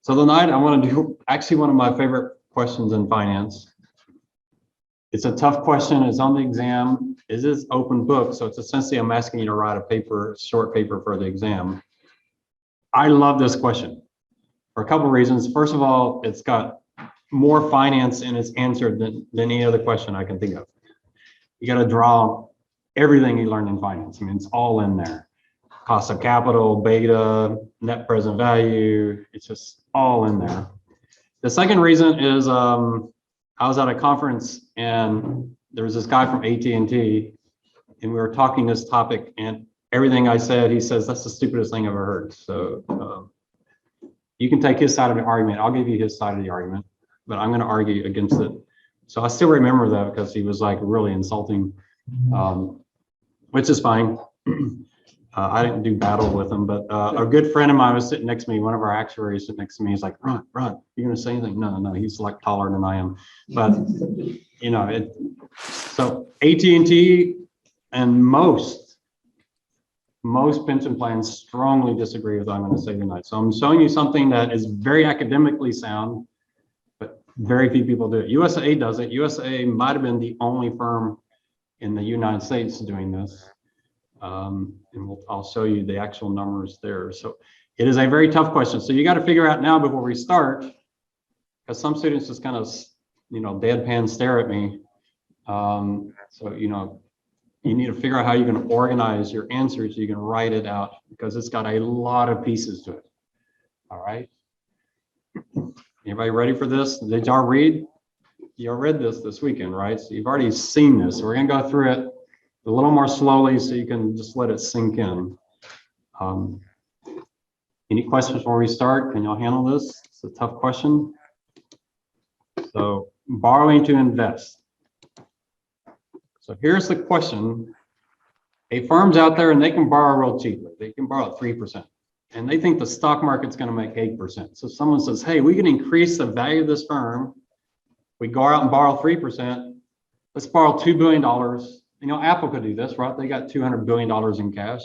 So tonight I want to do actually one of my favorite questions in finance. It's a tough question. It's on the exam. It is open book. So it's essentially I'm asking you to write a paper, short paper for the exam. I love this question for a couple of reasons. First of all, it's got more finance in its answer than any other question I can think of. You got to draw everything you learned in finance. I mean, it's all in there. Cost of capital, beta, net present value. It's just all in there. The second reason is I was at a conference and there was this guy from AT&T and we were talking this topic, and everything I said, he says, that's the stupidest thing I've ever heard. So you can take his side of the argument. I'll give you his side of the argument, but I'm going to argue against it. So I still remember that because he was like really insulting, which is fine. I didn't do battle with him, but a good friend of mine was sitting next to me. One of our actuaries sitting next to me. He's like, Ron, you gonna say anything? No, he's like taller than I am. But you know, so AT&T and most pension plans strongly disagree with what I'm going to say tonight. So I'm showing you something that is very academically sound, but very few people do it. USAA does it. USAA might have been the only firm in the United States doing this. And I'll show you the actual numbers there. So it is a very tough question. So you got to figure out now before we start, because some students just kind of, deadpan stare at me. So, you need to figure out how you're going to organize your answers so you can write it out, because it's got a lot of pieces to it. All right. Anybody ready for this? Did y'all read? Y'all read this weekend, right? So you've already seen this. So we're going to go through it a little more slowly so you can just let it sink in. Any questions before we start? Can y'all handle this? It's a tough question. So borrowing to invest. So here's the question. A firm's out there and they can borrow real cheaply. They can borrow at 3%. And they think the stock market's going to make 8%. So someone says, hey, we can increase the value of this firm. We go out and borrow 3%. Let's borrow $2 billion. Apple could do this, right? They got $200 billion in cash.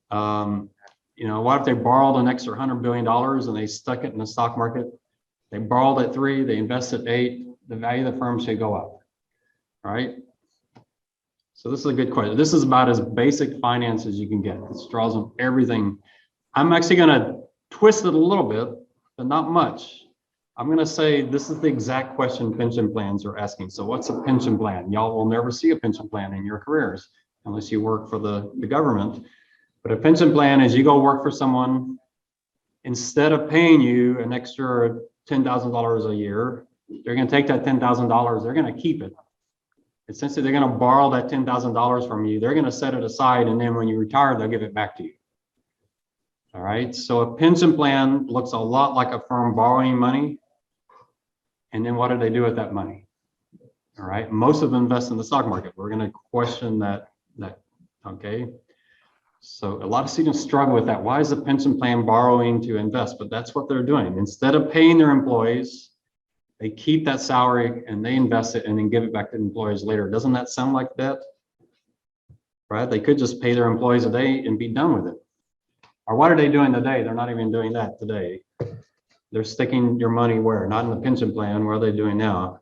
What if they borrowed an extra $100 billion and they stuck it in the stock market? They borrowed at 3, they invested 8, the value of the firm should go up, all right? So this is a good question. This is about as basic finance as you can get. This draws on everything. I'm actually gonna twist it a little bit, but not much. I'm going to say this is the exact question pension plans are asking. So what's a pension plan? Y'all will never see a pension plan in your careers unless you work for the government. But a pension plan is you go work for someone, instead of paying you an extra $10,000 a year, they're going to take that $10,000, they're going to keep it. Essentially, they're going to borrow that $10,000 from you. They're going to set it aside, and then when you retire, they'll give it back to you. All right. So a pension plan looks a lot like a firm borrowing money. And then what do they do with that money? All right. Most of them invest in the stock market. We're going to question that. Okay. So a lot of students struggle with that. Why is a pension plan borrowing to invest? But that's what they're doing. Instead of paying their employees, they keep that salary and they invest it and then give it back to the employees later. Doesn't that sound like debt? Right? They could just pay their employees a day and be done with it. Or what are they doing today? They're not even doing that today. They're sticking your money where? Not in the pension plan. What are they doing now?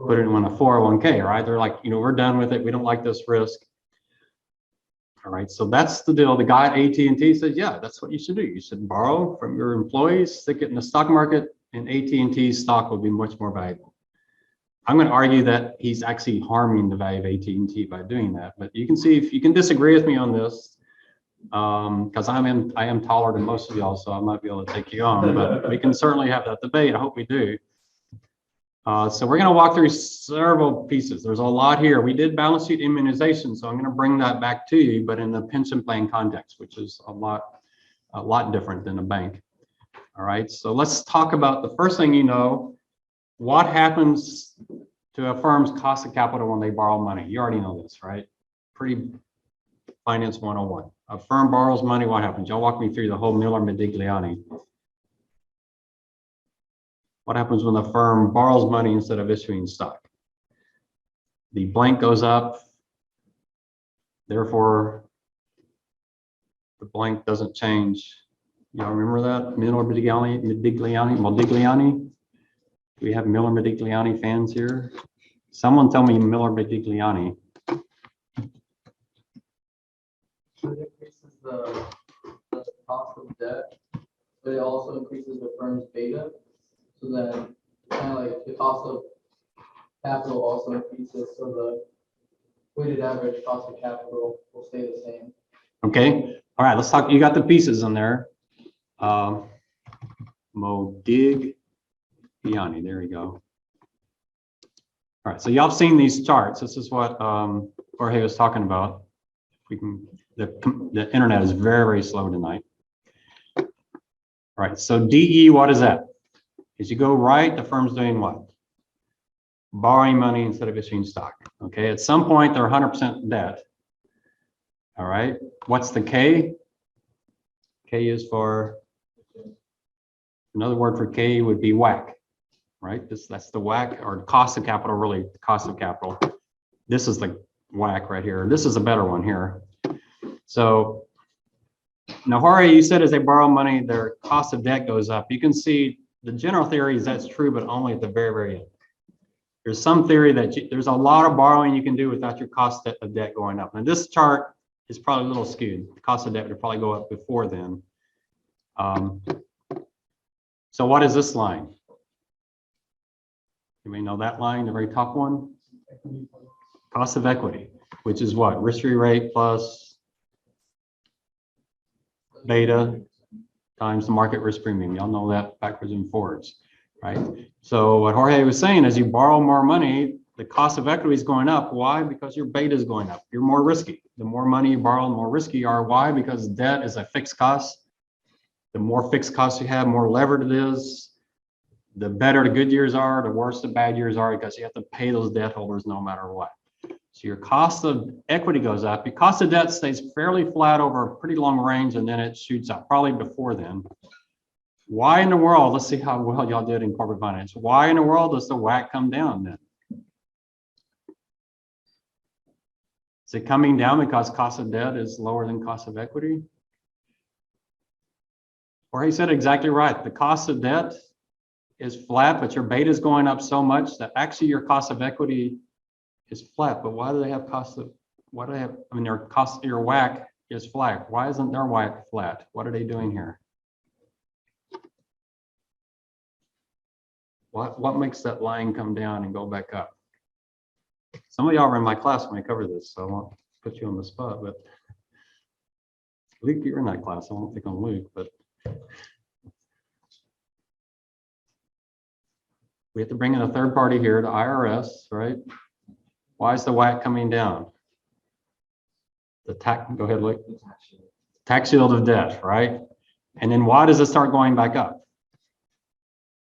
Put it in a 401k, right? They're like, we're done with it. We don't like this risk. All right, so that's the deal. The guy at AT&T says, yeah, that's what you should do. You should borrow from your employees, stick it in the stock market, and AT&T's stock will be much more valuable. I'm going to argue that he's actually harming the value of AT&T by doing that. But you can see, if you can disagree with me on this, because I am taller than most of y'all, so I might be able to take you on, but we can certainly have that debate. I hope we do. So we're going to walk through several pieces. There's a lot here. We did balance sheet immunization, so I'm going to bring that back to you, but in the pension plan context, which is a lot different than a bank. All right, so let's talk about the first thing. What happens to a firm's cost of capital when they borrow money? You already know this, right? Pretty Finance 101. A firm borrows money, what happens? Y'all walk me through the whole Miller-Modigliani. What happens when the firm borrows money instead of issuing stock? The blank goes up, therefore the blank doesn't change. Y'all remember that? Modigliani? Do we have Miller Modigliani fans here? Someone tell me Miller Modigliani. It increases the cost of debt, but it also increases the firm's beta. So then kind of like the cost of capital also increases, so the weighted average cost of capital will stay the same. Okay, all right, let's talk. You got the pieces in there. Modigliani, there we go. All right, so y'all have seen these charts. This is what Jorge was talking about. We can. The internet is very, very slow tonight. All right, so DE, what is that? As you go right, the firm's doing what? Borrowing money instead of issuing stock. Okay, at some point they're 100% debt. All right, what's the K? K is for, another word for K would be WACC, right? That's the WACC, or cost of capital, really, the cost of capital. This is the WACC right here. This is a better one here. So now, Jorge, you said as they borrow money, their cost of debt goes up. You can see the general theory is that's true, but only at the very, very end. There's some theory that there's a lot of borrowing you can do without your cost of debt going up. Now, this chart is probably a little skewed. The cost of debt would probably go up before then. So what is this line? You may know that line, the very top one. Cost of equity, which is what? Risk-free rate plus beta times the market risk premium. Y'all know that backwards and forwards, right? So what Jorge was saying is you borrow more money, the cost of equity is going up. Why? Because your beta is going up. You're more risky. The more money you borrow, the more risky you are. Why? Because debt is a fixed cost. The more fixed costs you have, more levered it is. The better the good years are, the worse the bad years are, because you have to pay those debt holders no matter what. So your cost of equity goes up. Your cost of debt stays fairly flat over a pretty long range, and then it shoots up, probably before then. Why in the world, let's see how well y'all did in corporate finance. Why in the world does the WACC come down then? Is it coming down because cost of debt is lower than cost of equity? Or he said exactly right. The cost of debt is flat, but your beta is going up so much that actually your cost of equity is flat. But why do they have cost of, why do they have, I mean, their cost, your WACC is flat. Why isn't their WACC flat? What are they doing here? What makes that line come down and go back up? Some of y'all were in my class when I covered this, so I won't put you on the spot, but Luke, you're in that class. I won't pick on Luke, but we have to bring in a third party here, the IRS, right? Why is the WACC coming down? The tax, go ahead, Luke. Tax shield of debt, right? And then why does it start going back up?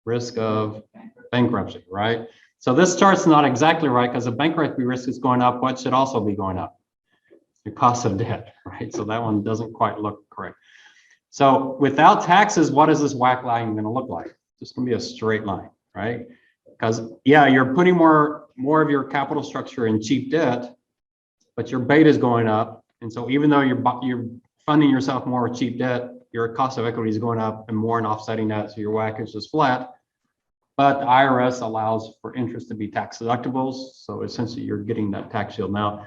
Risk of bankruptcy, right? So this chart's not exactly right because the bankruptcy risk is going up. What should also be going up? Your cost of debt, right? So that one doesn't quite look correct. So without taxes, what is this WACC line going to look like? It's going to be a straight line, right? Because yeah, you're putting more of your capital structure in cheap debt, but your beta is going up. And so even though you're funding yourself more with cheap debt, your cost of equity is going up and more and offsetting that. So your WACC is just flat. But the IRS allows for interest to be tax deductibles. So essentially you're getting that tax shield. Now,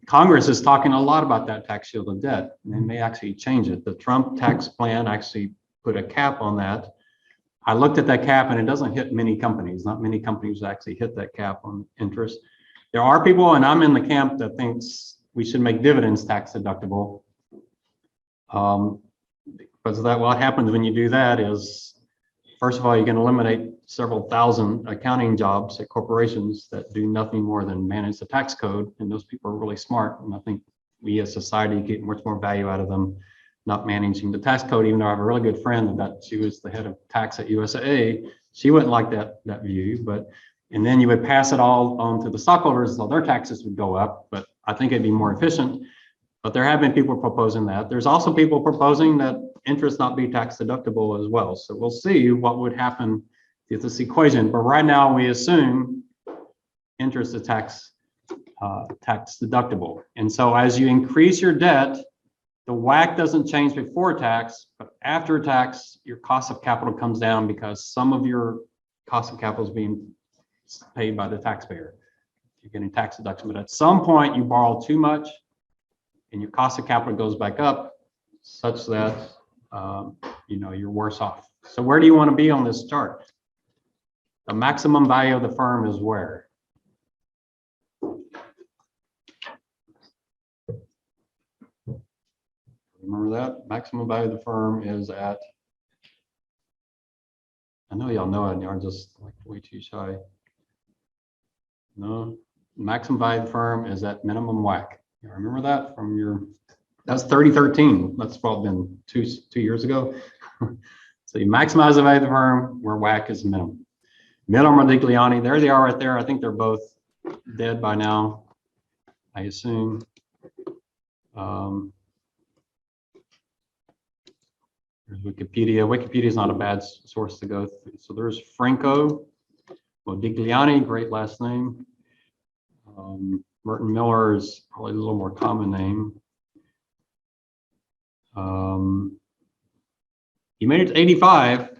Congress is talking a lot about that tax shield of debt, and they may actually change it. The Trump tax plan actually put a cap on that. I looked at that cap and it doesn't hit many companies. Not many companies actually hit that cap on interest. There are people, and I'm in the camp that thinks we should make dividends tax deductible. Because that what happens when you do that is, first of all, you can eliminate several thousand accounting jobs at corporations that do nothing more than manage the tax code. And those people are really smart. And I think we as society get much more value out of them not managing the tax code, even though I have a really good friend that she was the head of tax at UTSA. She wouldn't like that view, but, and then you would pass it all on to the stockholders, so their taxes would go up, but I think it'd be more efficient. But there have been people proposing that. There's also people proposing that interest not be tax deductible as well. So we'll see what would happen with this equation. But right now we assume interest is tax deductible. And so as you increase your debt, The WACC doesn't change before tax, but after tax, your cost of capital comes down because some of your cost of capital is being paid by the taxpayer. You're getting tax deduction, but at some point you borrow too much and your cost of capital goes back up such that you're worse off. So where do you want to be on this chart? The maximum value of the firm is where? Remember that? Maximum value of the firm is at, I know y'all know it and y'all are just like way too shy. No, maximum value of the firm is at minimum WACC. You remember that from your, that's 2013. That's probably been two years ago. So you maximize the value of the firm where WACC is minimum. Miller Modigliani, there they are right there. I think they're both dead by now, I assume. There's Wikipedia. Wikipedia is not a bad source to go through. So there's Franco Modigliani, great last name. Merton Miller is probably a little more common name. He made it to 85.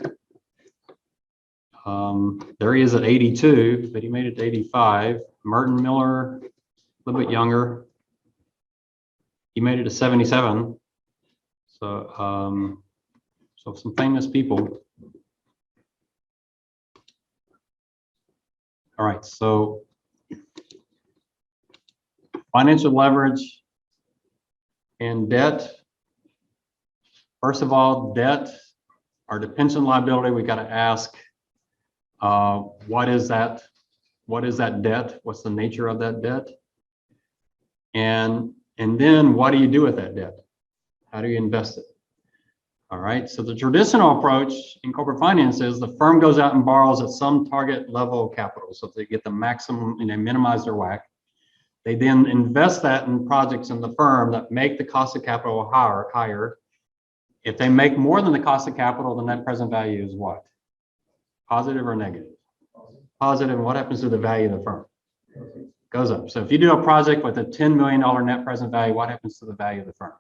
There he is at 82, but he made it to 85. Merton Miller, a little bit younger. He made it to 77. So, so some famous people. All right, so financial leverage and debt. First of all, debt, or the pension liability, we got to ask, what is that? What is that debt? What's the nature of that debt? And then what do you do with that debt? How do you invest it? All right, so the traditional approach in corporate finance is the firm goes out and borrows at some target level of capital. So if they get the maximum and they minimize their WACC, they then invest that in projects in the firm that make the cost of capital higher. If they make more than the cost of capital, the net present value is what? Positive or negative? Positive. And what happens to the value of the firm? Goes up. So if you do a project with a $10 million net present value, what happens to the value of the firm?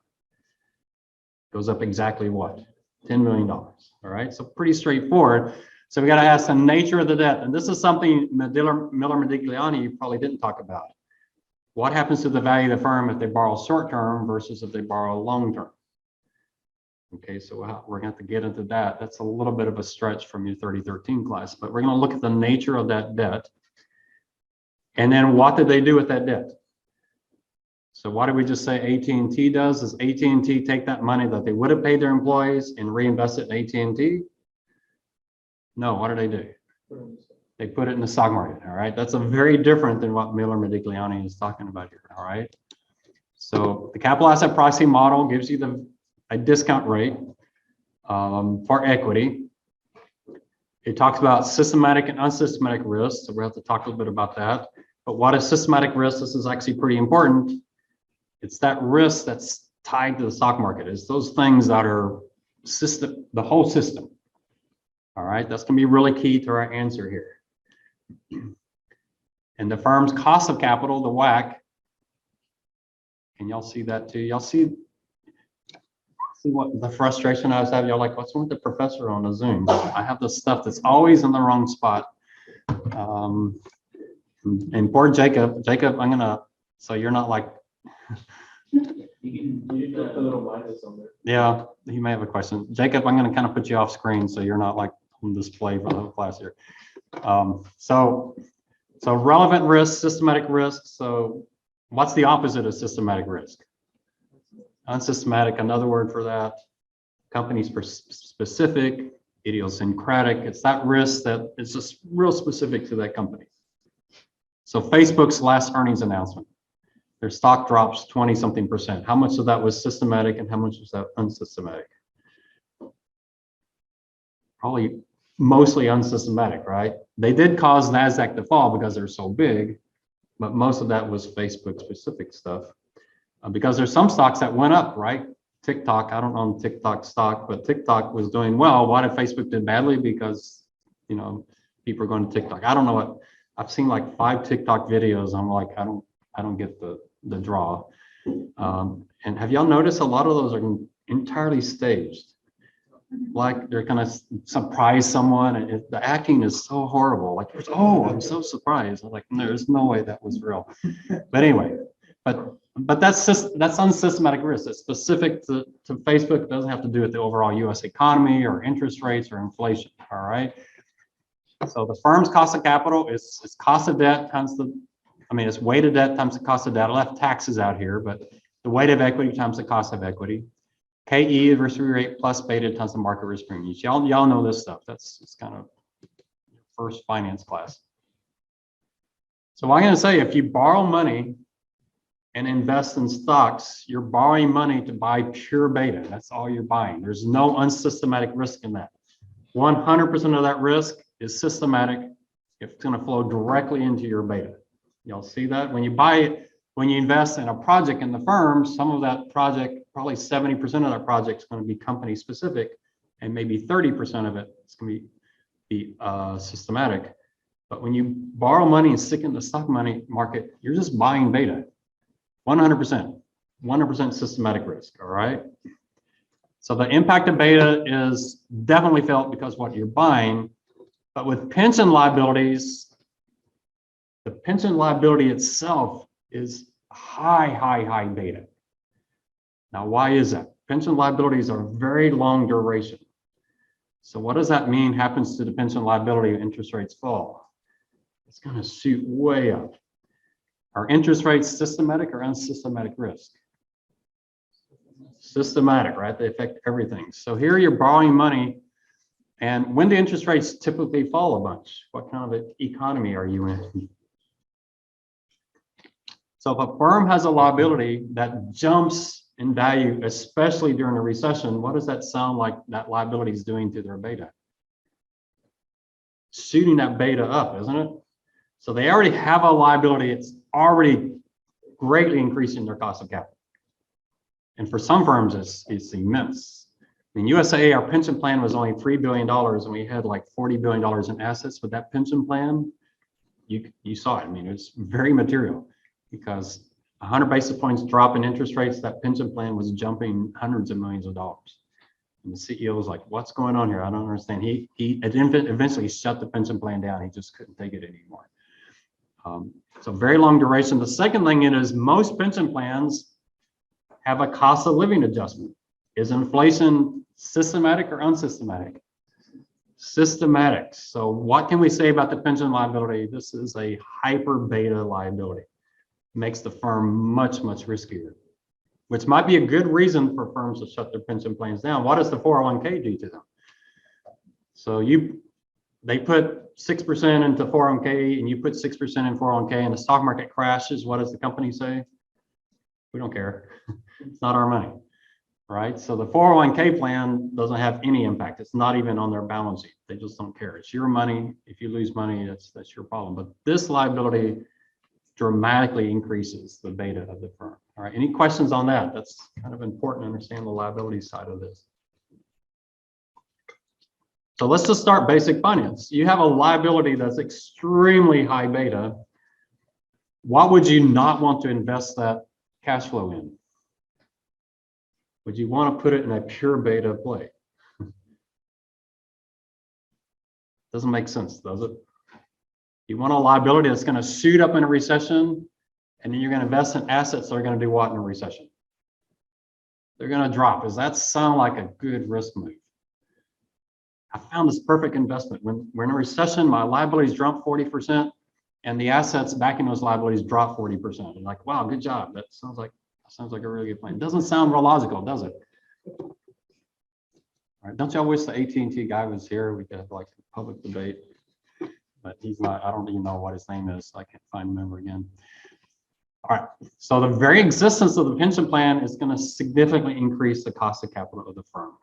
Goes up exactly what? $10 million. All right, so pretty straightforward. So we got to ask the nature of the debt. And this is something Miller Modigliani probably didn't talk about. What happens to the value of the firm if they borrow short term versus if they borrow long term? Okay, so we're going to have to get into that. That's a little bit of a stretch from your 3013 class, but we're going to look at the nature of that debt. And then what did they do with that debt? So why did we just say AT&T does? Is AT&T take that money that they would have paid their employees and reinvest it in AT&T? No, what do they do? They put it in the stock market, all right? That's a very different than what Miller Modigliani is talking about here, all right? So the capital asset pricing model gives you a discount rate for equity. It talks about systematic and unsystematic risks, so we'll have to talk a little bit about that. But what is systematic risk? This is actually pretty important. It's that risk that's tied to the stock market. It's those things that are the whole system. All right, that's going to be really key to our answer here. And the firm's cost of capital, the WACC, and y'all see that too. Y'all see what the frustration I was having. Y'all like, what's wrong with the professor on the Zoom? I have this stuff that's always in the wrong spot. And poor Jacob, I'm gonna, so you're not like, You can put a little minus on there. yeah, he may have a question. Jacob, I'm gonna kind of put you off screen so you're not like on display for the whole class here. So relevant risk, systematic risk. So what's the opposite of systematic risk? Unsystematic, another word for that. Company specific, idiosyncratic. It's that risk that is just real specific to that company. So Facebook's last earnings announcement, their stock drops 20-something%. How much of that was systematic and how much was that unsystematic? Probably mostly unsystematic, right? They did cause NASDAQ to fall because they're so big, but most of that was Facebook specific stuff. Because there's some stocks that went up, right? TikTok, I don't own TikTok stock, but TikTok was doing well. Why did Facebook do badly? Because, people are going to TikTok. I don't know I've seen like 5 TikTok videos. I'm like, I don't get the draw. And have y'all noticed a lot of those are entirely staged? Like they're gonna surprise someone, and the acting is so horrible. Like, oh, I'm so surprised. I'm like, there's no way that was real. But anyway, but that's unsystematic risk. It's specific to Facebook. It doesn't have to do with the overall U.S. economy or interest rates or inflation. All right. So the firm's cost of capital is cost of debt times it's weighted debt times the cost of debt. I left taxes out here, but the weight of equity times the cost of equity. KE adversary rate plus beta times the market risk premiums. Y'all know this stuff. It's kind of first finance class. So I'm going to say, if you borrow money and invest in stocks, you're borrowing money to buy pure beta. That's all you're buying. There's no unsystematic risk in that. 100% of that risk is systematic. It's going to flow directly into your beta. You'll see that when you buy it. When you invest in a project in the firm, some of that project, probably 70% of that project is going to be company specific, and maybe 30% of it is going to be systematic. But when you borrow money and stick in the stock money market, you're just buying beta, 100% systematic risk. All right. So the impact of beta is definitely felt because what you're buying, but with pension liabilities, the pension liability itself is high beta. Now, why is that? Pension liabilities are very long duration. So what does that mean happens to the pension liability if interest rates fall? It's going to shoot way up. Are interest rates systematic or unsystematic risk? Systematic, right? They affect everything. So here you're borrowing money, and when do interest rates typically fall a bunch? What kind of economy are you in? So if a firm has a liability that jumps in value, especially during a recession, what does that sound like that liability is doing to their beta? Shooting that beta up, isn't it? So they already have a liability. It's already greatly increasing their cost of capital. And for some firms, it's immense. In USAA, our pension plan was only $3 billion, and we had like $40 billion in assets with that pension plan. You saw it. I mean, it's very material. Because 100 basis points drop in interest rates, that pension plan was jumping hundreds of millions of dollars. And the CEO was like, what's going on here? I don't understand. He eventually shut the pension plan down. He just couldn't take it anymore. So very long duration. The second thing is most pension plans have a cost of living adjustment. Is inflation systematic or unsystematic? Systematic. So what can we say about the pension liability? This is a hyper beta liability. Makes the firm much riskier, which might be a good reason for firms to shut their pension plans down. What does the 401k do to them? So they put 6% into 401k, and you put 6% in 401k, and the stock market crashes. What does the company say? We don't care. It's not our money, right? So the 401k plan doesn't have any impact. It's not even on their balance sheet. They just don't care. It's your money. If you lose money, that's your problem. But this liability dramatically increases the beta of the firm. All right, any questions on that? That's kind of important to understand the liability side of this. So let's just start basic finance. You have a liability that's extremely high beta. What would you not want to invest that cash flow in? Would you want to put it in a pure beta play? Doesn't make sense, does it? You want a liability that's going to shoot up in a recession, and then you're going to invest in assets that are going to do what in a recession? They're going to drop. Does that sound like a good risk move? I found this perfect investment. When we're in a recession, my liabilities drop 40%, and the assets backing those liabilities drop 40%. I'm like, wow, good job. That sounds like a really good plan. It doesn't sound real logical, does it? All right, don't y'all wish the AT&T guy was here? We could have like a public debate. But he's not. I don't even know what his name is. I can't find him ever again. All right. So the very existence of the pension plan is going to significantly increase the cost of capital of the firm.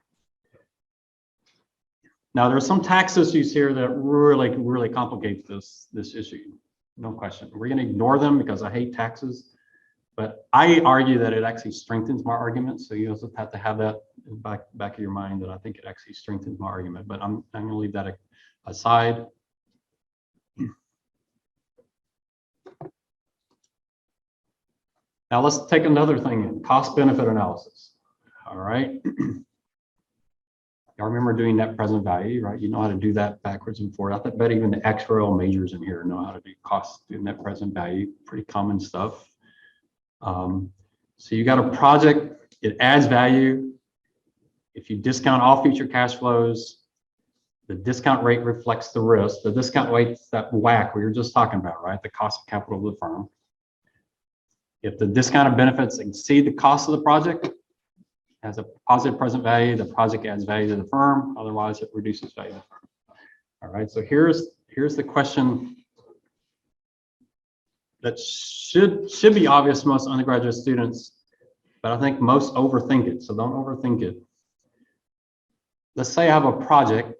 Now, there are some tax issues here that really complicate this issue. No question. We're going to ignore them because I hate taxes. But I argue that it actually strengthens my argument. So you also have to have that in the back of your mind, that I think it actually strengthens my argument. But I'm going to leave that aside. Now let's take another thing in, cost benefit analysis. All right. Y'all remember doing net present value, right? You know how to do that backwards and forward. I bet even the actuarial majors in here know how to do cost and net present value, pretty common stuff. So you got a project, it adds value. If you discount all future cash flows, the discount rate reflects the risk. The discount rate's that WACC we were just talking about, right? The cost of capital of the firm. If the discounted benefits exceed the cost of the project, has a positive present value, the project adds value to the firm, otherwise it reduces value to the firm. All right, so here's the question that should be obvious to most undergraduate students, but I think most overthink it, so don't overthink it. Let's say I have a project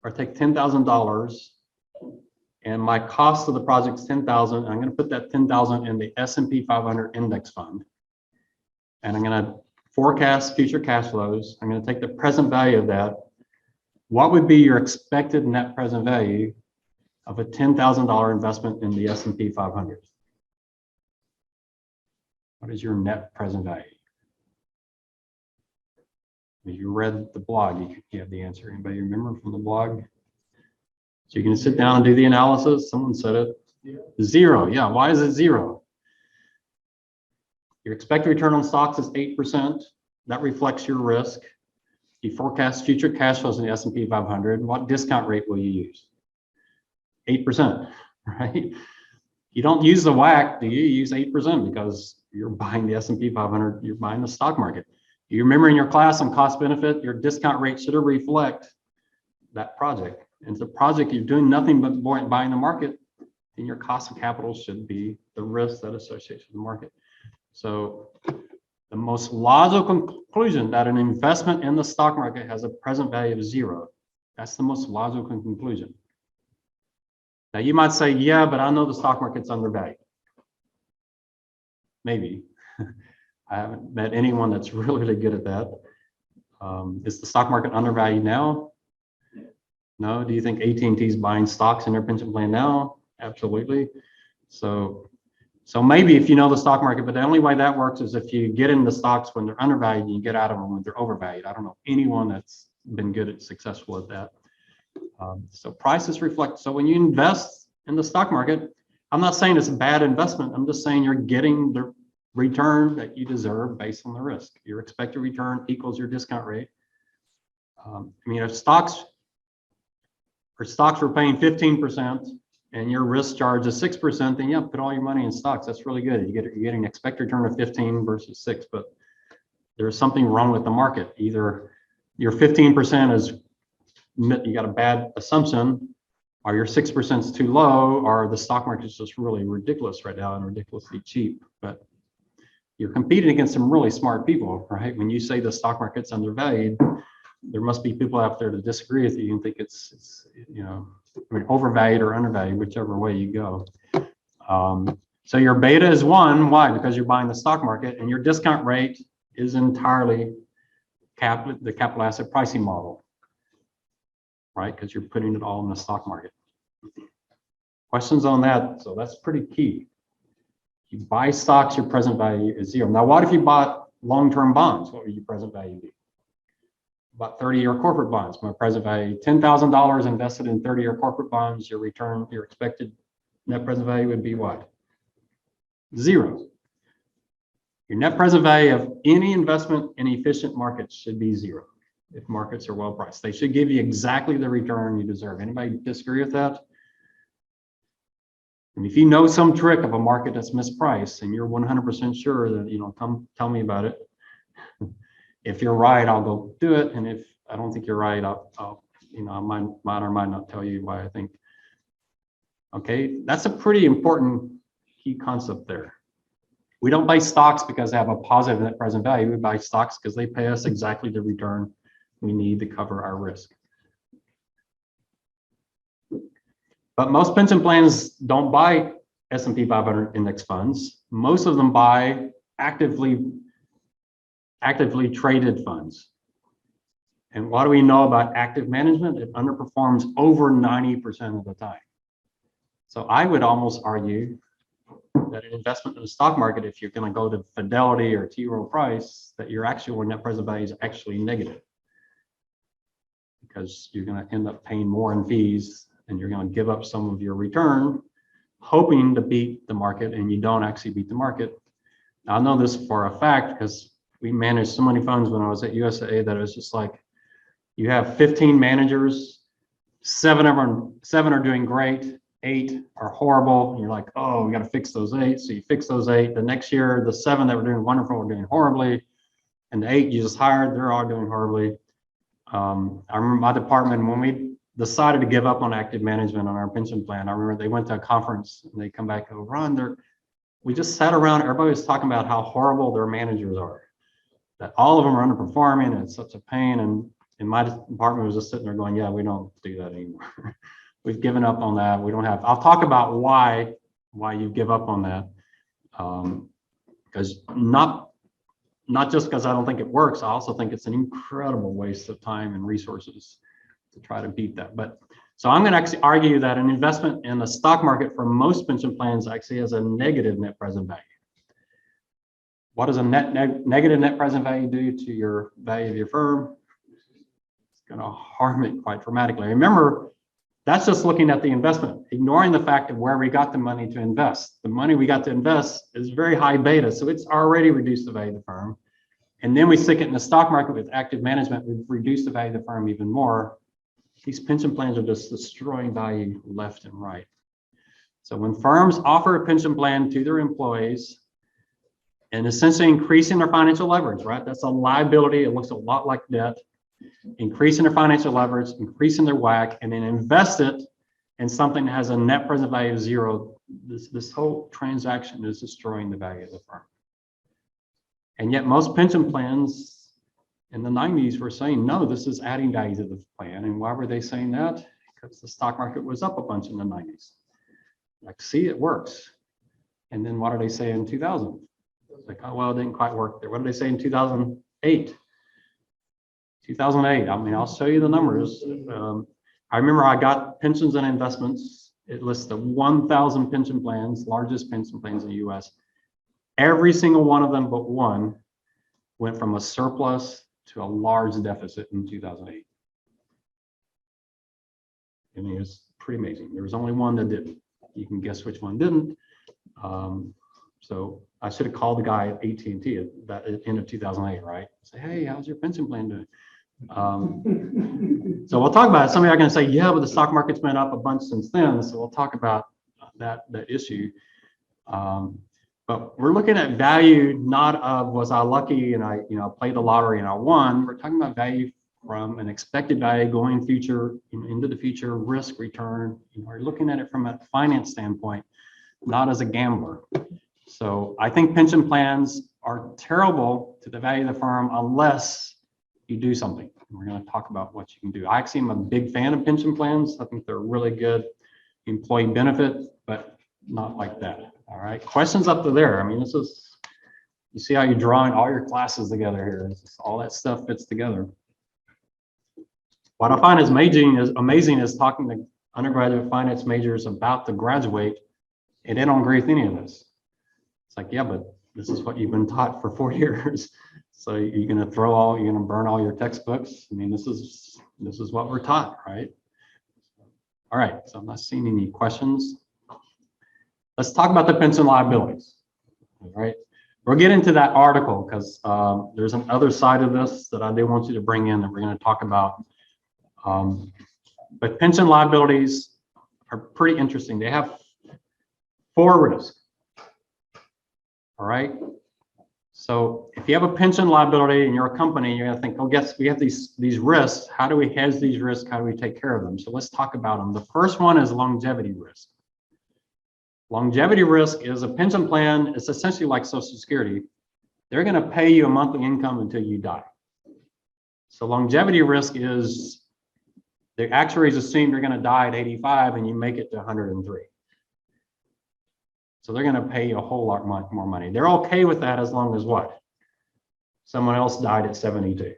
where I take $10,000 and my cost of the project is $10,000. I'm going to put that $10,000 in the S&P 500 index fund, and I'm going to forecast future cash flows. I'm going to take the present value of that. What would be your expected net present value of a $10,000 investment in the S&P 500? What is your net present value? If you read the blog, you have the answer. Anybody remember from the blog? So you can sit down and do the analysis. Someone said it. Zero. Yeah, why is it zero? Your expected return on stocks is 8%. That reflects your risk. You forecast future cash flows in the S&P 500. What discount rate will you use? 8%, right? You don't use the WACC, do you? You use 8% because you're buying the S&P 500, you're buying the stock market. You remember in your class on cost benefit, your discount rate should reflect that project. And if the project you're doing nothing but buying the market, then your cost of capital should be the risk that associates with the market. So the most logical conclusion that an investment in the stock market has a present value of zero. That's the most logical conclusion. Now you might say, yeah, but I know the stock market's undervalued. Maybe. I haven't met anyone that's really good at that. Is the stock market undervalued now? No. Do you think AT&T is buying stocks in their pension plan now? Absolutely. So maybe if you know the stock market, but the only way that works is if you get in the stocks when they're undervalued and you get out of them when they're overvalued. I don't know anyone that's been good at successful at that. So prices reflect. So when you invest in the stock market, I'm not saying it's a bad investment. I'm just saying you're getting the return that you deserve based on the risk. Your expected return equals your discount rate. I mean, if stocks were paying 15% and your risk charge is 6%, then yeah, put all your money in stocks. That's really good. You're getting an expected return of 15 versus 6, but there's something wrong with the market. Either your 15% is, you got a bad assumption, or your 6% is too low, or the stock market is just really ridiculous right now and ridiculously cheap. But you're competing against some really smart people, right? When you say the stock market's undervalued, there must be people out there to disagree with you and think it's you know, I mean, overvalued or undervalued, whichever way you go. So your beta is 1. Why? Because you're buying the stock market, and your discount rate is entirely the capital asset pricing model, right? Because you're putting it all in the stock market. Questions on that? So that's pretty key. You buy stocks, your present value is 0. Now, what if you bought long-term bonds? What would your present value be? About 30-year corporate bonds. My present value, $10,000 invested in 30-year corporate bonds. Your return, your expected net present value would be what? 0. Your net present value of any investment in efficient markets should be 0 if markets are well priced. They should give you exactly the return you deserve. Anybody disagree with that? And if you know some trick of a market that's mispriced and you're 100% sure that, you know, come tell me about it. If you're right, I'll go do it. And if I don't think you're right, I'll you know, I might or might not tell you why I think. Okay, that's a pretty important key concept there. We don't buy stocks because they have a positive net present value. We buy stocks because they pay us exactly the return we need to cover our risk. But most pension plans don't buy S&P 500 index funds. Most of them buy actively traded funds. And what do we know about active management? It underperforms over 90% of the time. So I would almost argue, that an investment in the stock market, if you're going to go to Fidelity or T. Rowe Price, that your actual net present value is actually negative, because you're going to end up paying more in fees and you're going to give up some of your return hoping to beat the market, and you don't actually beat the market. Now, I know this for a fact because we managed so many funds when I was at USAA that it was just like, you have 15 managers, seven are doing great, 8 are horrible. And you're like, oh, we got to fix those 8. So you fix those 8. The next year, the 7 that were doing wonderful were doing horribly. And the 8 you just hired, they're all doing horribly. I remember my department, when we decided to give up on active management on our pension plan, I remember they went to a conference and they come back and go, Ron, we just sat around, everybody was talking about how horrible their managers are, that all of them are underperforming and it's such a pain. And my department was just sitting there going, yeah, we don't do that anymore. We've given up on that. We don't have, I'll talk about why you give up on that. Because not just because I don't think it works, I also think it's an incredible waste of time and resources to try to beat that. But so I'm going to actually argue that an investment in the stock market for most pension plans actually has a negative net present value. What does a negative net present value do to your value of your firm? It's going to harm it quite dramatically. Remember, that's just looking at the investment, ignoring the fact of where we got the money to invest. The money we got to invest is very high beta, so it's already reduced the value of the firm. And then we stick it in the stock market with active management, we've reduced the value of the firm even more. These pension plans are just destroying value left and right. So when firms offer a pension plan to their employees and essentially increasing their financial leverage, right? That's a liability. It looks a lot like debt. Increasing their financial leverage, increasing their WACC, and then invest it in something that has a net present value of 0. This whole transaction is destroying the value of the firm. And yet most pension plans in the 90s were saying, no, this is adding value to the plan. And why were they saying that? Because the stock market was up a bunch in the 90s. Like, see, it works. And then what did they say in 2000? Like, oh, well, it didn't quite work there. What did they say in 2008? 2008, I mean, I'll show you the numbers. I remember I got pensions and investments. It lists the 1,000 pension plans, largest pension plans in the US. Every single one of them but one went from a surplus to a large deficit in 2008. I mean, it's pretty amazing. There was only one that didn't. You can guess which one didn't. So I should have called the guy at AT&T at the end of 2008, right? Say, hey, how's your pension plan doing? So we'll talk about it. Some of you are going to say, yeah, but the stock market's been up a bunch since then. So we'll talk about that issue. But we're looking at value, not of was I lucky and I played the lottery and I won. We're talking about value from an expected value going into the future, risk return. We're looking at it from a finance standpoint, not as a gambler. So I think pension plans are terrible to the value of the firm unless you do something. We're going to talk about what you can do. I actually am a big fan of pension plans. I think they're really good employee benefit, but not like that. All right, questions up to there. I mean, this is, you see how you're drawing all your classes together here. All that stuff fits together. What I find is amazing is talking to undergraduate finance majors about to graduate, and they don't agree with any of this. It's like, yeah, but this is what you've been taught for 4 years. So you're going to burn all your textbooks. I mean, this is what we're taught, right? All right, so I'm not seeing any questions. Let's talk about the pension liabilities. All right, we'll get into that article because there's an other side of this that I do want you to bring in that we're going to talk about. But pension liabilities are pretty interesting. They have 4 risks. All right. So if you have a pension liability and you're a company, you're going to think, oh, yes, we have these risks. How do we hedge these risks? How do we take care of them? So let's talk about them. The first one is longevity risk. Longevity risk is a pension plan. It's essentially like Social Security. They're going to pay you a monthly income until you die. So longevity risk is the actuaries assume you're going to die at 85 and you make it to 103. So they're going to pay you a whole lot more money. They're okay with that as long as what? Someone else died at 72.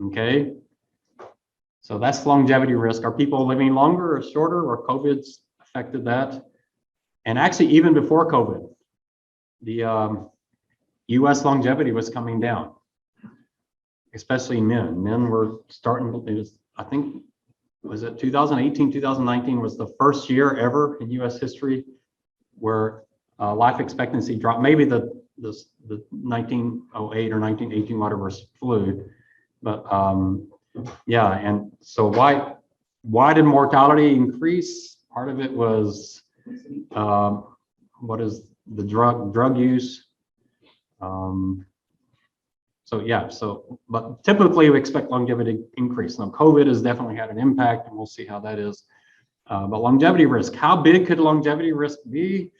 Okay. So that's longevity risk. Are people living longer or shorter, or COVID's affected that? And actually, even before COVID, the US longevity was coming down, especially men. Men were starting, it was, I think, was it 2018, 2019 was the first year ever in US history where life expectancy dropped. Maybe the 1908 or 1918, whatever, flu. But yeah, and so why did mortality increase? Part of it was what is the drug use. So yeah, but typically we expect longevity to increase. Now COVID has definitely had an impact, and we'll see how that is. But longevity risk, how big could longevity risk be?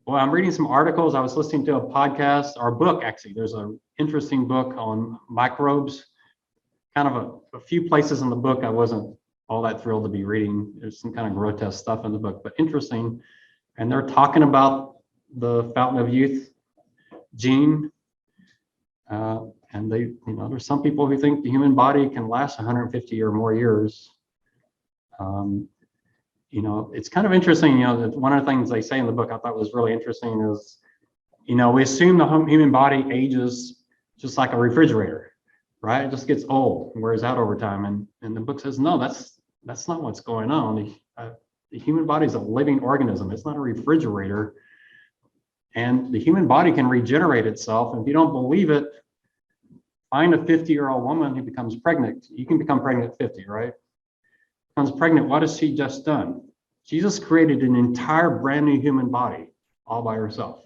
Well, I'm reading some articles. I was listening to a podcast, or book actually. There's an interesting book on microbes. Kind of a few places in the book I wasn't all that thrilled to be reading. There's some kind of grotesque stuff in the book, but interesting. And they're talking about the fountain of youth gene. And they, you know, there's some people who think the human body can last 150 or more years. You know, it's kind of interesting, you know, that one of the things they say in the book I thought was really interesting is, you know, we assume the human body ages just like a refrigerator, right? It just gets old and wears out over time. And the book says, no, that's not what's going on. The human body is a living organism. It's not a refrigerator. And the human body can regenerate itself. And if you don't believe it, find a 50-year-old woman who becomes pregnant. You can become pregnant at 50, right? Becomes pregnant, what has she just done? She just created an entire brand new human body all by herself.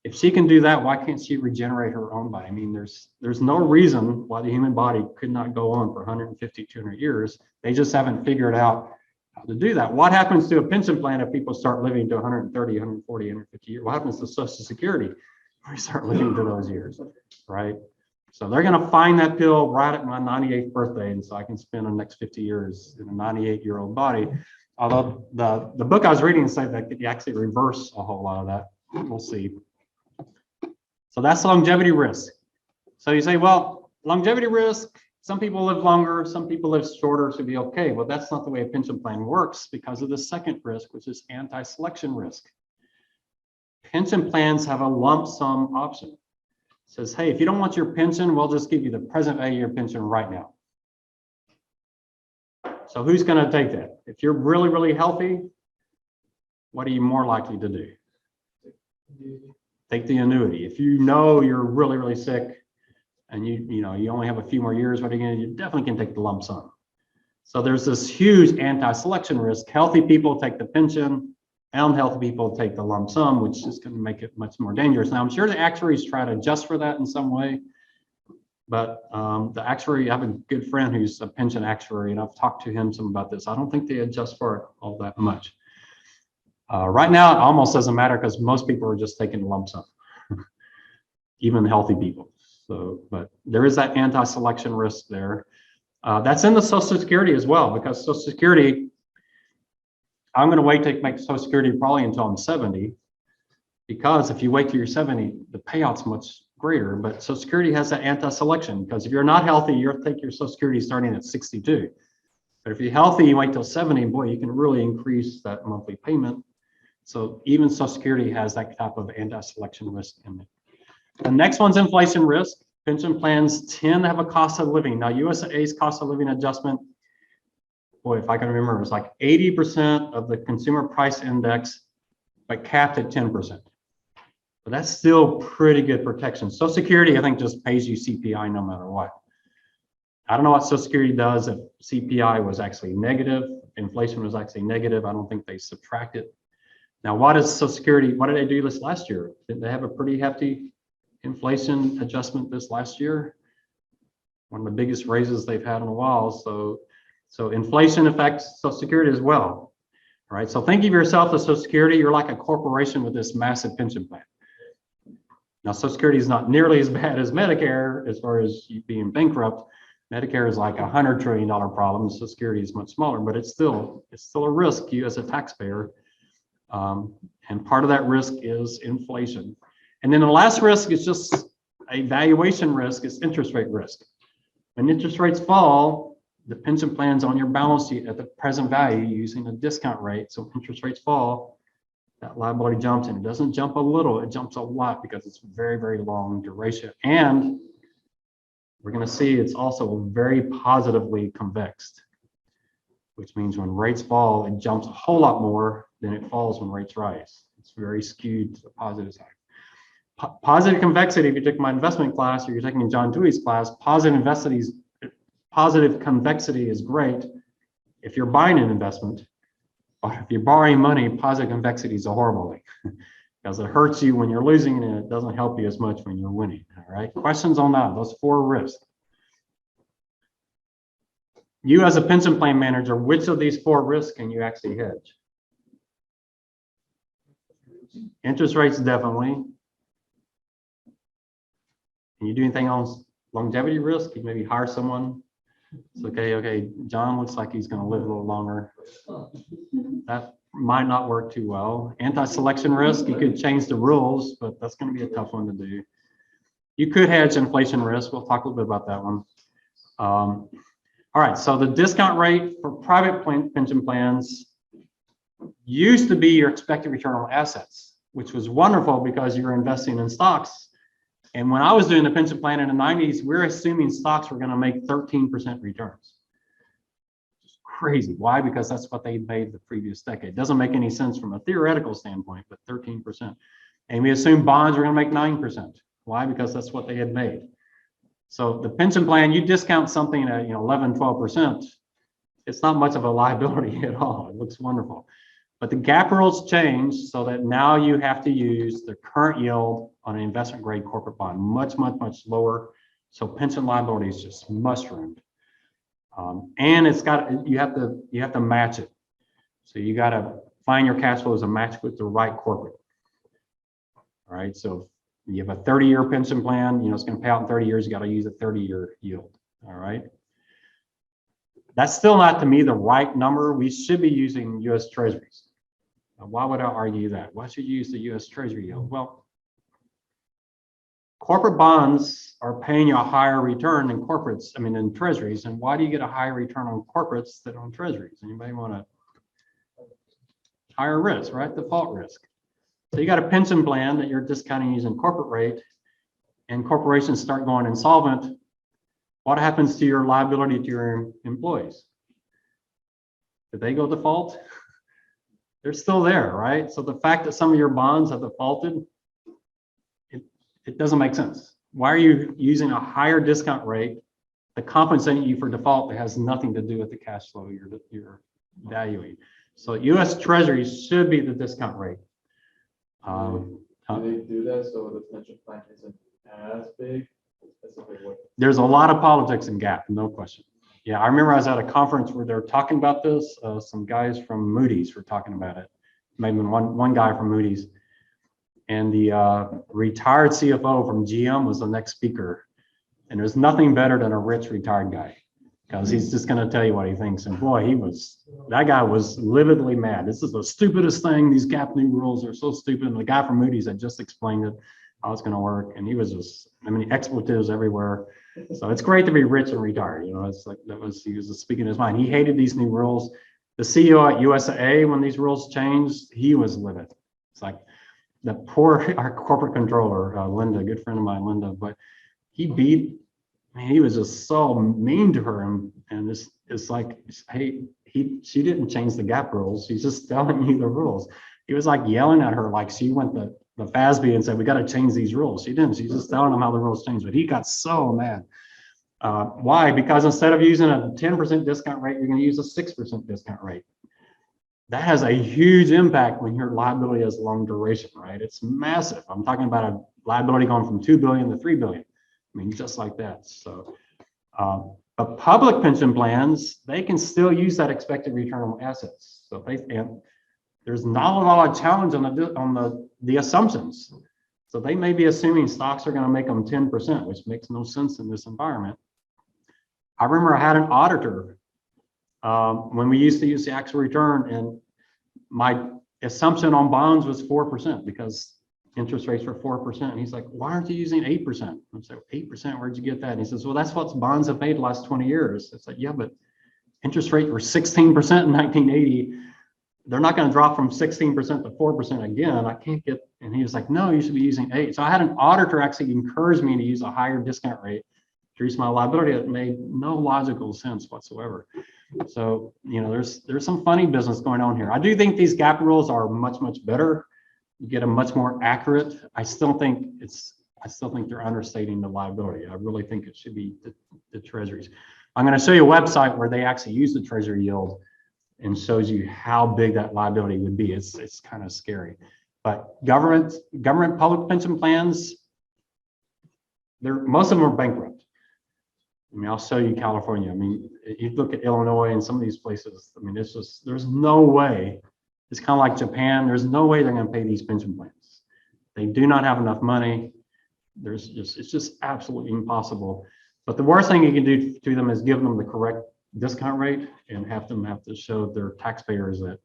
If she can do that, why can't she regenerate her own body? I mean, there's no reason why the human body could not go on for 150, 200 years. They just haven't figured out how to do that. What happens to a pension plan if people start living to 130, 140, 150 years? What happens to Social Security when we start living to those years, right? So they're going to find that pill right at my 98th birthday, and so I can spend the next 50 years in a 98-year-old body. Although the book I was reading said that could actually reverse a whole lot of that. We'll see. So that's longevity risk. So you say, well, longevity risk, some people live longer, some people live shorter, so be okay. Well, that's not the way a pension plan works because of the second risk, which is anti-selection risk. Pension plans have a lump sum option. Says, hey, if you don't want your pension, we'll just give you the present value of your pension right now. So who's going to take that? If you're really, really healthy, what are you more likely to do? Take the annuity. If you know you're really, really sick and you only have a few more years, what are you going to do? You definitely can take the lump sum. So there's this huge anti-selection risk. Healthy people take the pension. Unhealthy people take the lump sum, which is going to make it much more dangerous. Now, I'm sure the actuaries try to adjust for that in some way, but the actuary, I have a good friend who's a pension actuary, and I've talked to him some about this. I don't think they adjust for it all that much. Right now, it almost doesn't matter because most people are just taking the lump sum, even healthy people. So, but there is that anti-selection risk there. That's in the Social Security as well, because Social Security, I'm going to wait to make Social Security probably until I'm 70, because if you wait till you're 70, the payout's much greater. But Social Security has that anti-selection, because if you're not healthy, you'll take your Social Security starting at 62. But if you're healthy, you wait till 70, boy, you can really increase that monthly payment. So even Social Security has that type of anti-selection risk in it. The next one's inflation risk. Pension plans tend to have a cost of living. Now, USA's cost of living adjustment, boy, if I can remember, it's like 80% of the consumer price index, but capped at 10%. But that's still pretty good protection. Social Security, I think, just pays you CPI no matter what. I don't know what Social Security does if CPI was actually negative, inflation was actually negative. I don't think they subtract it. Now, what is Social Security? What did they do this last year? Did they have a pretty hefty inflation adjustment this last year? One of the biggest raises they've had in a while. So inflation affects Social Security as well. All right. So think of yourself as Social Security. You're like a corporation with this massive pension plan. Now, Social Security is not nearly as bad as Medicare as far as you being bankrupt. Medicare is like $100 trillion problem. Social Security is much smaller, but it's still a risk you as a taxpayer. And part of that risk is inflation. And then the last risk is just a valuation risk, is interest rate risk. When interest rates fall, the pension plan's on your balance sheet at the present value using a discount rate. So interest rates fall, that liability jumps, and it doesn't jump a little, it jumps a lot because it's very, very long duration. And we're going to see it's also very positively convexed, which means when rates fall, it jumps a whole lot more than it falls when rates rise. It's very skewed to the positive side. Positive convexity, if you took my investment class or you're taking John Dewey's class, positive convexity is great if you're buying an investment. But if you're borrowing money, positive convexity is a horrible thing because it hurts you when you're losing and it doesn't help you as much when you're winning. All right. Questions on that? Those 4 risks. You as a pension plan manager, which of these 4 risks can you actually hedge? Interest rates, definitely. Can you do anything on longevity risk? You maybe hire someone. It's okay, John looks like he's going to live a little longer. That might not work too well. Anti-selection risk, you could change the rules, but that's going to be a tough one to do. You could hedge inflation risk. We'll talk a little bit about that one. All right, so the discount rate for private pension plans used to be your expected return on assets, which was wonderful because you're investing in stocks. And when I was doing the pension plan in the 90s, we're assuming stocks were going to make 13% returns. It's crazy. Why? Because that's what they made the previous decade. Doesn't make any sense from a theoretical standpoint, but 13%. And we assumed bonds were going to make 9%. Why? Because that's what they had made. So the pension plan, you discount something at 11, 12%, it's not much of a liability at all. It looks wonderful. But the gap rules changed so that now you have to use the current yield on an investment grade corporate bond, much, much, much lower. So pension liability is just mushroomed. And it's got, you have to match it. So you got to find your cash flows and match with the right corporate. All right. So if you have a 30-year pension plan, it's going to pay out in 30 years. You got to use a 30-year yield. All right. That's still not, to me, the right number. We should be using U.S. Treasuries. Now, why would I argue that? Why should you use the U.S. Treasury yield? Well, corporate bonds are paying you a higher return than than Treasuries. And why do you get a higher return on corporates than on Treasuries? Anybody want a higher risk, right? Default risk. So you got a pension plan that you're discounting using corporate rate, and corporations start going insolvent. What happens to your liability to your employees? Did they go default? They're still there, right? So the fact that some of your bonds have defaulted, it doesn't make sense. Why are you using a higher discount rate to compensate you for default that has nothing to do with the cash flow you're valuing? So U.S. Treasuries should be the discount rate. Do they do that so the pension plan isn't as big? There's a lot of politics in GAAP, no question. Yeah, I remember I was at a conference where they're talking about this. Some guys from Moody's were talking about it. Maybe one guy from Moody's. And the retired CFO from GM was the next speaker. And there's nothing better than a rich retired guy, because he's just going to tell you what he thinks. And boy, that guy was lividly mad. This is the stupidest thing. These GAAP new rules are so stupid. And the guy from Moody's had just explained it, how it's going to work. And he was just, expletives everywhere. So it's great to be rich and retired. It's like he was just speaking his mind. He hated these new rules. The CEO at UTSA, when these rules changed, he was livid. It's like our corporate controller, Linda, good friend of mine, Linda, but he was just so mean to her. And it's like, hey, she didn't change the GAAP rules. She's just telling you the rules. He was like yelling at her like she went to the FASB and said, we got to change these rules. She didn't. She's just telling them how the rules changed. But he got so mad. Why? Because instead of using a 10% discount rate, you're going to use a 6% discount rate. That has a huge impact when your liability has long duration, right? It's massive. I'm talking about a liability going from 2 billion to 3 billion. Just like that. So, but public pension plans, they can still use that expected return on assets. So there's not a lot of challenge on the assumptions. So they may be assuming stocks are going to make them 10%, which makes no sense in this environment. I remember I had an auditor when we used to use the actual return, and my assumption on bonds was 4% because interest rates were 4%. And he's like, why aren't you using 8%? I said, 8%, where'd you get that? And he says, well, that's what bonds have paid the last 20 years. It's like, yeah, but interest rates were 16% in 1980. they're not going to drop from 16% to 4% again. I can't get, and he was like, no, you should be using 8. So I had an auditor actually encourage me to use a higher discount rate to reduce my liability. It made no logical sense whatsoever. So, you know, there's some funny business going on here. I do think these gap rules are much, much better. You get a much more accurate. I still think they're understating the liability. I really think it should be the treasuries. I'm going to show you a website where they actually use the treasury yield and shows you how big that liability would be. It's kind of scary. But government public pension plans, most of them are bankrupt. I mean, I'll show you California. I mean, you look at Illinois and some of these places. I mean, it's just, there's no way. It's kind of like Japan. There's no way they're going to pay these pension plans. They do not have enough money. It's just absolutely impossible. But the worst thing you can do to them is give them the correct discount rate and have to show their taxpayers that,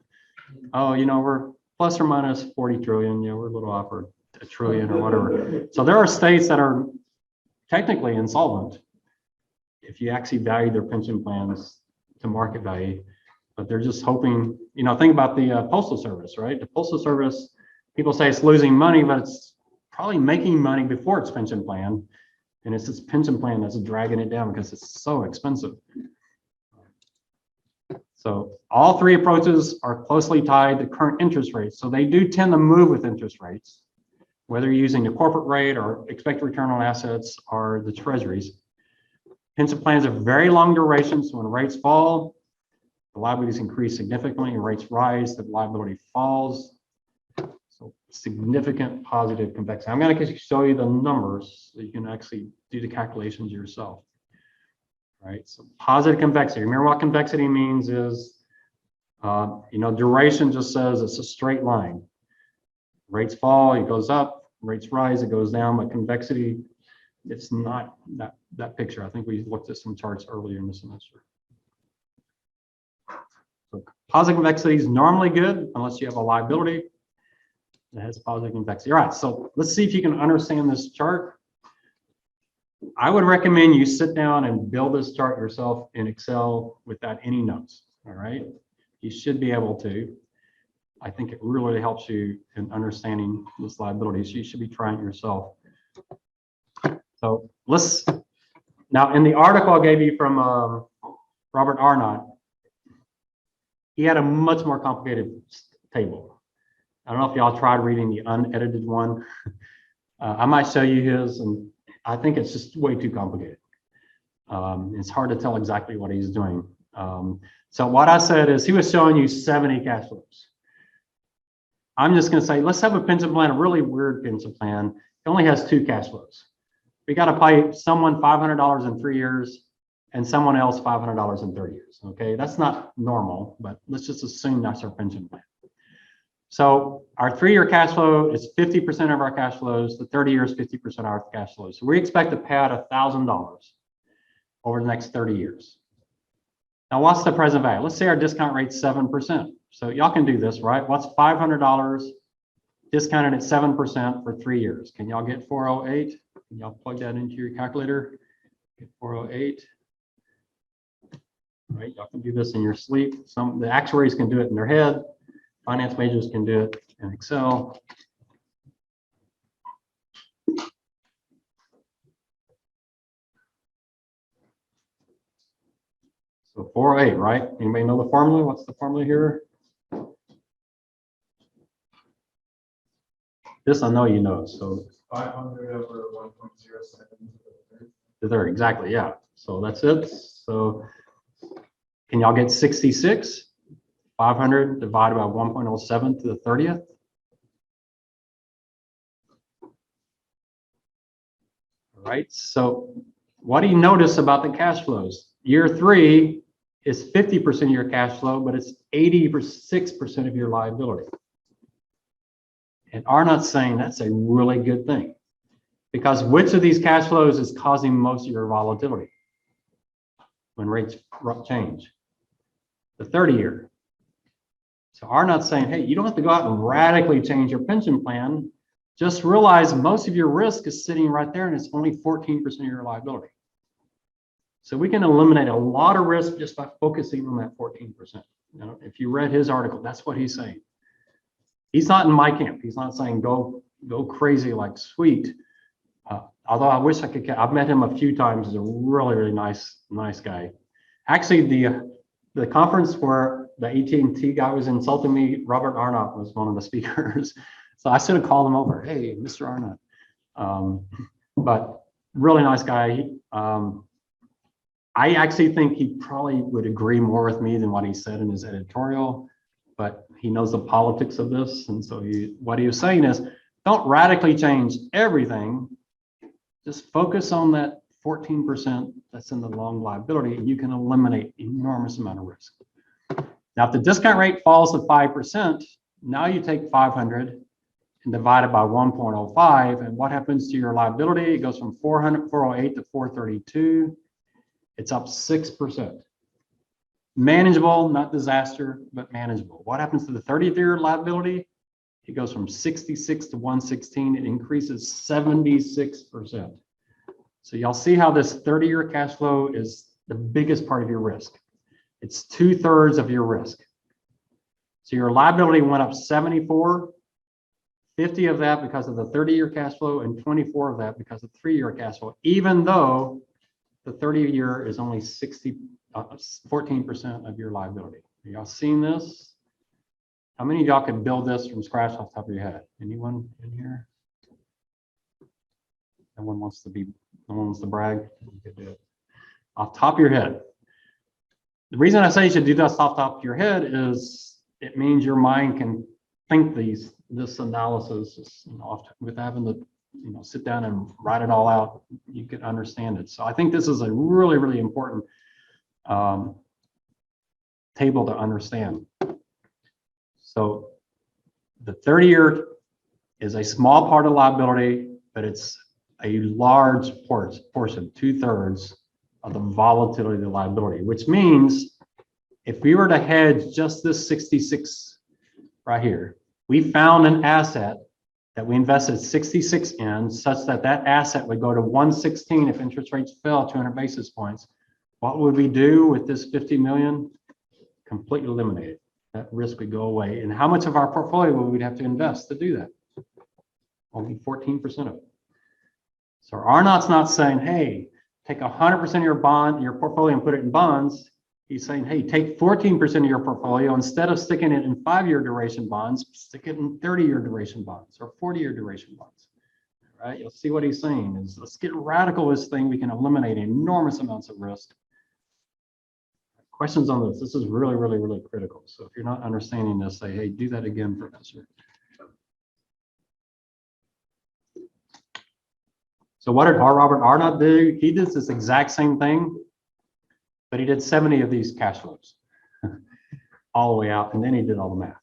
oh, you know, we're plus or minus 40 trillion. Yeah, we're a little off or a trillion or whatever. So there are states that are technically insolvent if you actually value their pension plans to market value, but they're just hoping, you know, think about the Postal Service, right? The Postal Service, people say it's losing money, but it's probably making money before its pension plan. And it's this pension plan that's dragging it down because it's so expensive. So all three approaches are closely tied to current interest rates. So they do tend to move with interest rates, whether you're using the corporate rate or expected return on assets or the treasuries. Pension plans are very long duration, so when rates fall, the liabilities increase significantly, and rates rise, the liability falls. So significant positive convexity. I'm going to show you the numbers so you can actually do the calculations yourself. Right, so positive convexity. Remember what convexity means is, you know, duration just says it's a straight line. Rates fall, it goes up. Rates rise, it goes down. But convexity, it's not that picture. I think we looked at some charts earlier in the semester. So positive convexity is normally good unless you have a liability that has positive convexity. All right, so let's see if you can understand this chart. I would recommend you sit down and build this chart yourself in Excel without any notes. All right, you should be able to. I think it really helps you in understanding this liability. So you should be trying it yourself. So now in the article I gave you from Robert Arnott, he had a much more complicated table. I don't know if y'all tried reading the unedited one. I might show you his, and I think it's just way too complicated. It's hard to tell exactly what he's doing. So what I said is he was showing you 70 cash flows. I'm just going to say, let's have a pension plan, a really weird pension plan. It only has 2 cash flows. We got to pay someone $500 in 3 years and someone else $500 in 30 years. Okay, that's not normal, but let's just assume that's our pension plan. So our 3-year cash flow is 50% of our cash flows. The 30 years, 50% of our cash flows. So we expect to pay out $1,000 over the next 30 years. Now, what's the present value? Let's say our discount rate's 7%. So y'all can do this, right? What's $500 discounted at 7% for 3 years? Can y'all get 408? Can y'all plug that into your calculator? Get 408. All right, y'all can do this in your sleep. The actuaries can do it in their head. Finance majors can do it in Excel. So 408, right? Anybody know the formula? What's the formula here? This I know you know. So 500 over 1.07 there, exactly, yeah. So that's it. So can y'all get 66? 500 divided by 1.07 to the 30th. All right, so what do you notice about the cash flows? Year 3 is 50% of your cash flow, but it's 86% of your liability. And Arnott's saying that's a really good thing, because which of these cash flows is causing most of your volatility when rates change? The 30-year. So Arnott's saying, hey, you don't have to go out and radically change your pension plan. Just realize most of your risk is sitting right there and it's only 14% of your liability. So we can eliminate a lot of risk just by focusing on that 14%. You know, if you read his article, that's what he's saying. He's not in my camp. He's not saying go crazy like Sweet. Although I wish I could, I've met him a few times. He's a really, really nice guy. Actually, the conference where the AT&T guy was insulting me, Robert Arnott was one of the speakers. So I should have called him over. Hey, Mr. Arnott. But really nice guy. I actually think he probably would agree more with me than what he said in his editorial, but he knows the politics of this. And so what he was saying is, don't radically change everything. Just focus on that 14% that's in the long liability, and you can eliminate enormous amount of risk. Now, if the discount rate falls to 5%, now you take 500 and divide it by 1.05, and what happens to your liability? It goes from 408 to 432. It's up 6%. Manageable, not disaster, but manageable. What happens to the 30-year liability? It goes from 66 to 116. It increases 76%. So y'all see how this 30-year cash flow is the biggest part of your risk. It's 2/3 of your risk. So your liability went up 74, 50 of that because of the 30-year cash flow, and 24 of that because of 3-year cash flow, even though the 30-year is only 14% of your liability. Are y'all seen this? How many of y'all could build this from scratch off the top of your head? Anyone in here? No one wants to brag? You could do it. Off the top of your head. The reason I say you should do this off the top of your head is it means your mind can think this analysis, you know, with having to, you know, sit down and write it all out. You can understand it. So I think this is a really, really important table to understand. So the 30-year is a small part of liability, but it's a large portion, 2/3 of the volatility of the liability, which means if we were to hedge just this 66 right here, we found an asset that we invested 66 in such that that asset would go to 116 if interest rates fell 200 basis points. What would we do with this 50 million? Completely eliminate it. That risk would go away. And how much of our portfolio would we have to invest to do that? Only 14% of it. So Arnott's not saying, hey, take 100% of your portfolio and put it in bonds. He's saying, hey, take 14% of your portfolio, instead of sticking it in 5-year duration bonds, stick it in 30-year duration bonds or 40-year duration bonds. Right? You'll see what he's saying is, let's get radical with this thing. We can eliminate enormous amounts of risk. Questions on this? This is really, really, really critical. So if you're not understanding this, say, hey, do that again, Professor. So what did Robert Arnott do? He did this exact same thing, but he did 70 of these cash flows all the way out, and then he did all the math.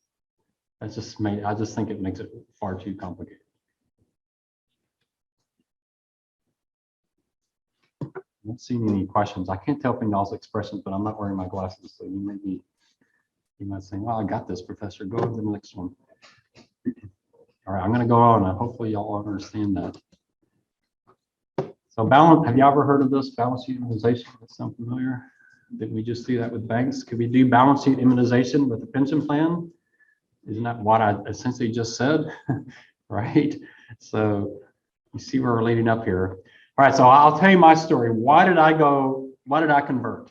That's just made, I just think it makes it far too complicated. I don't see any questions. I can't tell from y'all's expressions, but I'm not wearing my glasses, so you might say, well, I got this, Professor. Go to the next one. All right, I'm going to go on, and hopefully y'all understand that. So balance, have you ever heard of this balance sheet immunization? That sound familiar? Did we just do that with banks? Could we do balance sheet immunization with a pension plan? Isn't that what I essentially just said? Right? So you see where we're leading up here. All right, so I'll tell you my story. Why did I convert?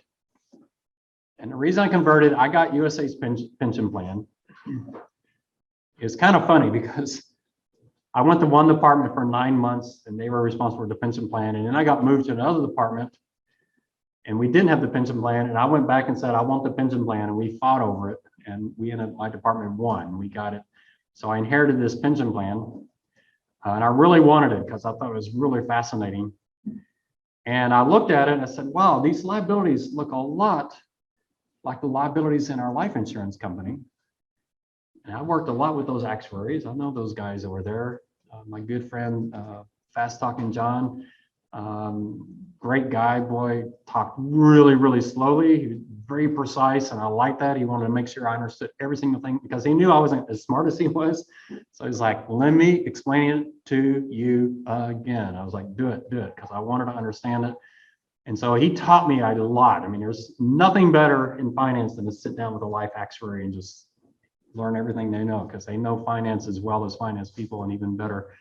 And the reason I converted, I got USA's pension plan. It's kind of funny because I went to one department for 9 months and they were responsible for the pension plan. And then I got moved to another department and we didn't have the pension plan. And I went back and said, I want the pension plan. And we fought over it. And my department won. We got it. So I inherited this pension plan. And I really wanted it because I thought it was really fascinating. And I looked at it and I said, wow, these liabilities look a lot like the liabilities in our life insurance company. And I worked a lot with those actuaries. I know those guys over there. My good friend, Fast Talking John, great guy, boy, talked really, really slowly. He was very precise, and I liked that. He wanted to make sure I understood every single thing because he knew I wasn't as smart as he was. So he's like, let me explain it to you again. I was like, do it, because I wanted to understand it. And so he taught me a lot. I mean, there's nothing better in finance than to sit down with a life actuary and just learn everything they know, because they know finance as well as finance people, and even better.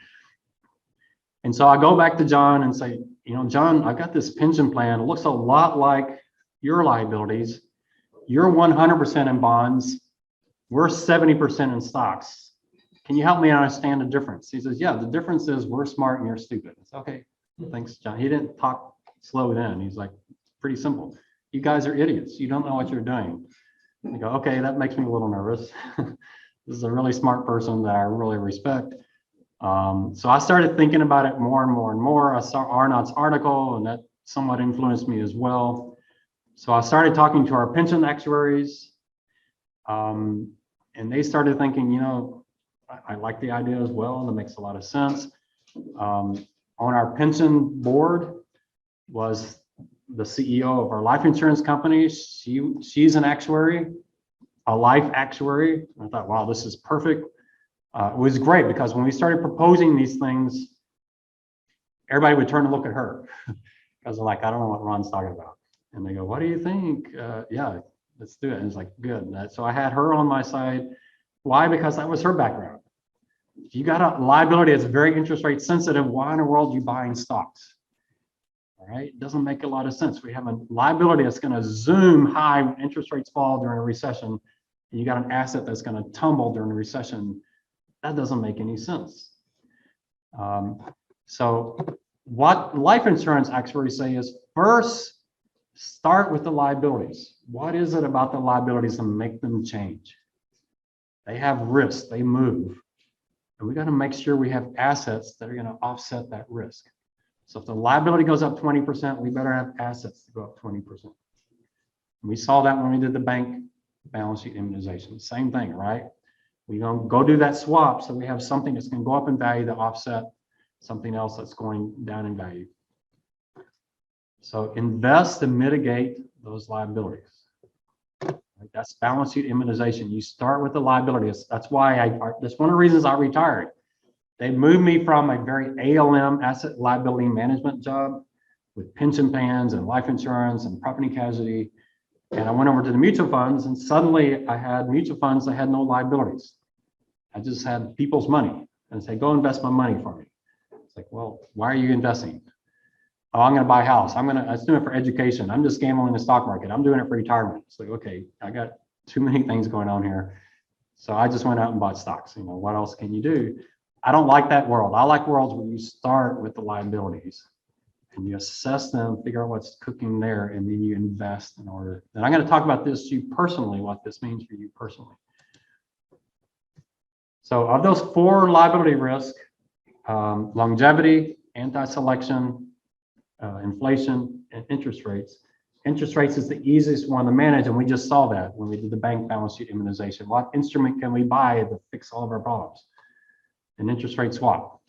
And so I go back to John and say, you know, John, I got this pension plan. It looks a lot like your liabilities. You're 100% in bonds. We're 70% in stocks. Can you help me understand the difference? He says, yeah, the difference is we're smart and you're stupid. It's okay. Thanks, John. He didn't talk slow then. He's like, pretty simple. You guys are idiots. You don't know what you're doing. You go, okay, that makes me a little nervous. This is a really smart person that I really respect. So I started thinking about it more and more and more. I saw Arnott's article, and that somewhat influenced me as well. So I started talking to our pension actuaries, and they started thinking, you know, I like the idea as well, and it makes a lot of sense. On our pension board was the CEO of our life insurance company. She's an actuary, a life actuary. I thought, wow, this is perfect. It was great because when we started proposing these things, everybody would turn to look at her because they're like, I don't know what Ron's talking about. And they go, what do you think? Yeah, let's do it. And it's like, good. So I had her on my side. Why? Because that was her background. If you got a liability that's very interest rate sensitive, why in the world are you buying stocks? All right, it doesn't make a lot of sense. We have a liability that's going to zoom high when interest rates fall during a recession, and you got an asset that's going to tumble during a recession. That doesn't make any sense. So what life insurance actuaries say is, first, start with the liabilities. What is it about the liabilities that make them change? They have risk, they move. And we got to make sure we have assets that are going to offset that risk. So if the liability goes up 20%, we better have assets to go up 20%. And we saw that when we did the bank balance sheet immunization. Same thing, right? We're going to go do that swap so we have something that's going to go up in value to offset something else that's going down in value. So invest to mitigate those liabilities. Right? That's balance sheet immunization. You start with the liabilities. That's why that's one of the reasons I retired. They moved me from a very ALM, asset liability management job with pension plans and life insurance and property casualty. And I went over to the mutual funds, and suddenly I had mutual funds that had no liabilities. I just had people's money and say, go invest my money for me. It's like, well, why are you investing? Oh, I'm going to buy a house. I'm doing it for education. I'm just gambling in the stock market. I'm doing it for retirement. It's like, okay, I got too many things going on here. So I just went out and bought stocks. You know, what else can you do? I don't like that world. I like worlds where you start with the liabilities and you assess them, figure out what's cooking there, and then you invest in order. And I'm going to talk about this to you personally, what this means for you personally. So of those 4 liability risks, longevity, anti-selection, inflation, and interest rates. Interest rates is the easiest one to manage, and we just saw that when we did the bank balance sheet immunization. What instrument can we buy to fix all of our problems? An interest rate swap.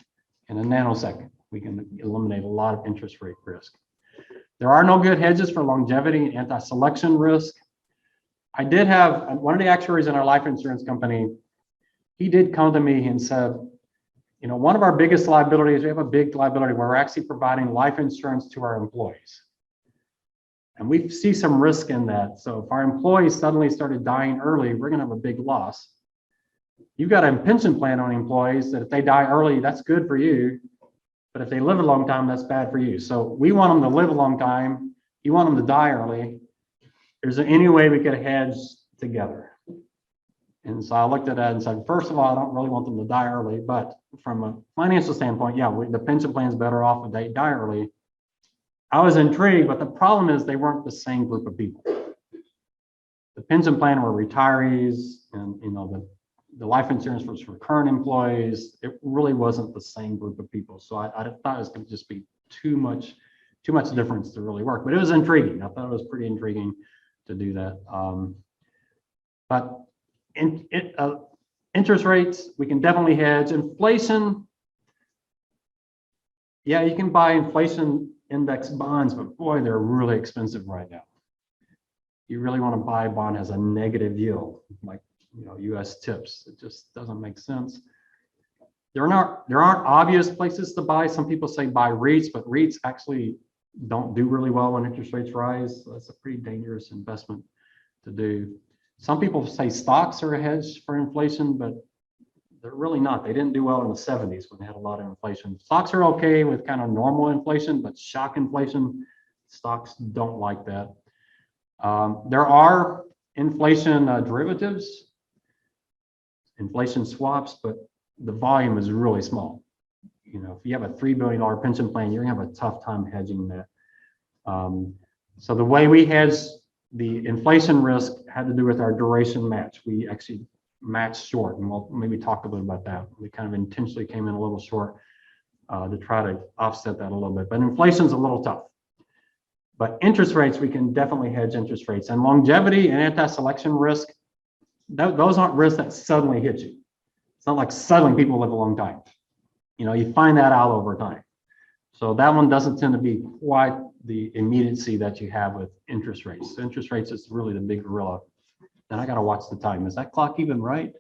In a nanosecond, we can eliminate a lot of interest rate risk. There are no good hedges for longevity and anti-selection risk. I did have one of the actuaries in our life insurance company. He did come to me and said, you know, one of our biggest liabilities, we have a big liability where we're actually providing life insurance to our employees. And we see some risk in that. So if our employees suddenly started dying early, we're going to have a big loss. You've got a pension plan on employees that if they die early, that's good for you. But if they live a long time, that's bad for you. So we want them to live a long time. You want them to die early. Is there any way we could hedge together? And so I looked at that and said, first of all, I don't really want them to die early, but from a financial standpoint, yeah, the pension plan is better off if they die early. I was intrigued, but the problem is they weren't the same group of people. The pension plan were retirees, and you know the life insurance was for current employees. It really wasn't the same group of people. So I thought it was going to just be too much difference to really work. But it was intriguing. I thought it was pretty intriguing to do that. But interest rates, we can definitely hedge. Inflation, yeah, you can buy inflation index bonds, but boy, they're really expensive right now. You really want to buy a bond as a negative yield, like U.S. tips. It just doesn't make sense. There aren't obvious places to buy. Some people say buy REITs, but REITs actually don't do really well when interest rates rise. So that's a pretty dangerous investment to do. Some people say stocks are a hedge for inflation, but they're really not. They didn't do well in the 70s when they had a lot of inflation. Stocks are okay with kind of normal inflation, but shock inflation, stocks don't like that. There are inflation derivatives, inflation swaps, but the volume is really small. You know, if you have a $3 billion pension plan, you're gonna have a tough time hedging that. So the way we hedge the inflation risk had to do with our duration match. We actually matched short, and we'll maybe talk a little about that. We kind of intentionally came in a little short to try to offset that a little bit. But inflation's a little tough. But interest rates, we can definitely hedge interest rates. And longevity and anti-selection risk, those aren't risks that suddenly hit you. It's not like suddenly people live a long time. You know, you find that out over time. So that one doesn't tend to be quite the immediacy that you have with interest rates. Interest rates is really the big gorilla. Then I got to watch the time. Is that clock even right?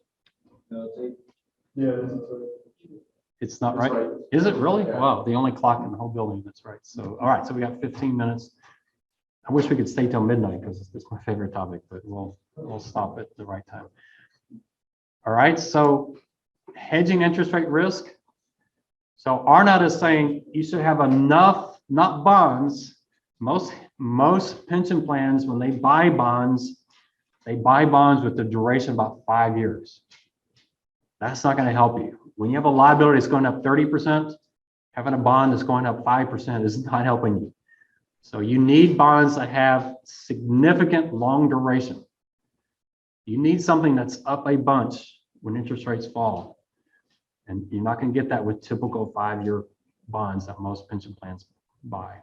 No, yeah, It's not that's right. Is it really? Yeah. Wow, the only clock in the whole building that's right. So, all right, so we got 15 minutes. I wish we could stay till midnight because it's my favorite topic, but we'll stop at the right time. All right, so hedging interest rate risk. So Arnott is saying you should have enough, not bonds. Most pension plans, when they buy bonds with the duration about 5 years. That's not going to help you. When you have a liability that's going up 30%, having a bond that's going up 5% is not helping you. So you need bonds that have significant long duration. You need something that's up a bunch when interest rates fall. And you're not going to get that with typical 5-year bonds that most pension plans buy.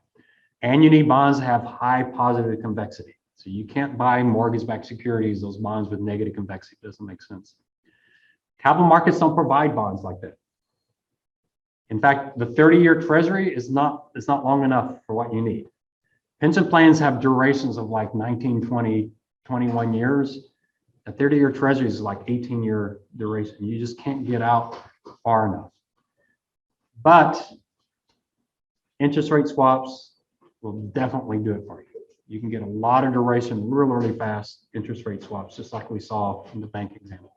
And you need bonds that have high positive convexity. So you can't buy mortgage-backed securities, those bonds with negative convexity. It doesn't make sense. Capital markets don't provide bonds like that. In fact, the 30-year treasury is not long enough for what you need. Pension plans have durations of like 19, 20, 21 years. A 30-year treasury is like 18-year duration. You just can't get out far enough. But interest rate swaps will definitely do it for you. You can get a lot of duration really fast, interest rate swaps, just like we saw in the bank example.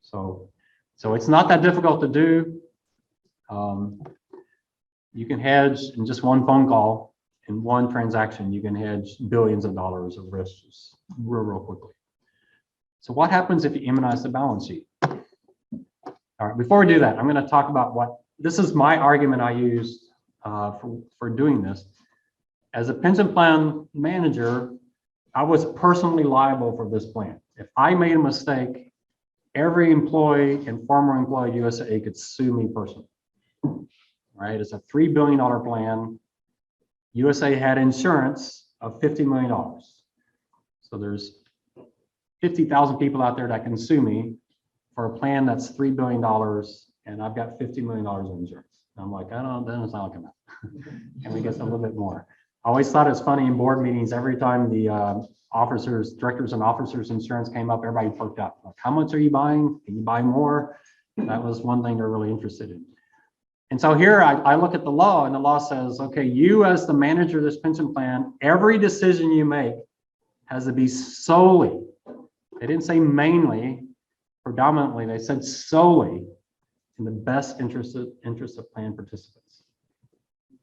So it's not that difficult to do. You can hedge in just one phone call, in one transaction, you can hedge billions of dollars of risk just real quickly. So what happens if you immunize the balance sheet? All right, before we do that, I'm going to talk about this is my argument I used for doing this. As a pension plan manager, I was personally liable for this plan. If I made a mistake, every employee and former employee at USAA could sue me personally. Right? It's a $3 billion plan. USA had insurance of $50 million. So there's 50,000 people out there that can sue me for a plan that's $3 billion, and I've got $50 million of insurance. And I'm like, I don't know, that doesn't sound like enough. Can we get a little bit more? I always thought it was funny in board meetings, every time the directors and officers insurance came up, everybody perked up. Like, how much are you buying? Can you buy more? That was one thing they're really interested in. And so here I look at the law, and the law says, okay, you as the manager of this pension plan, every decision you make has to be solely, they didn't say mainly, predominantly, they said solely in the best interest of plan participants.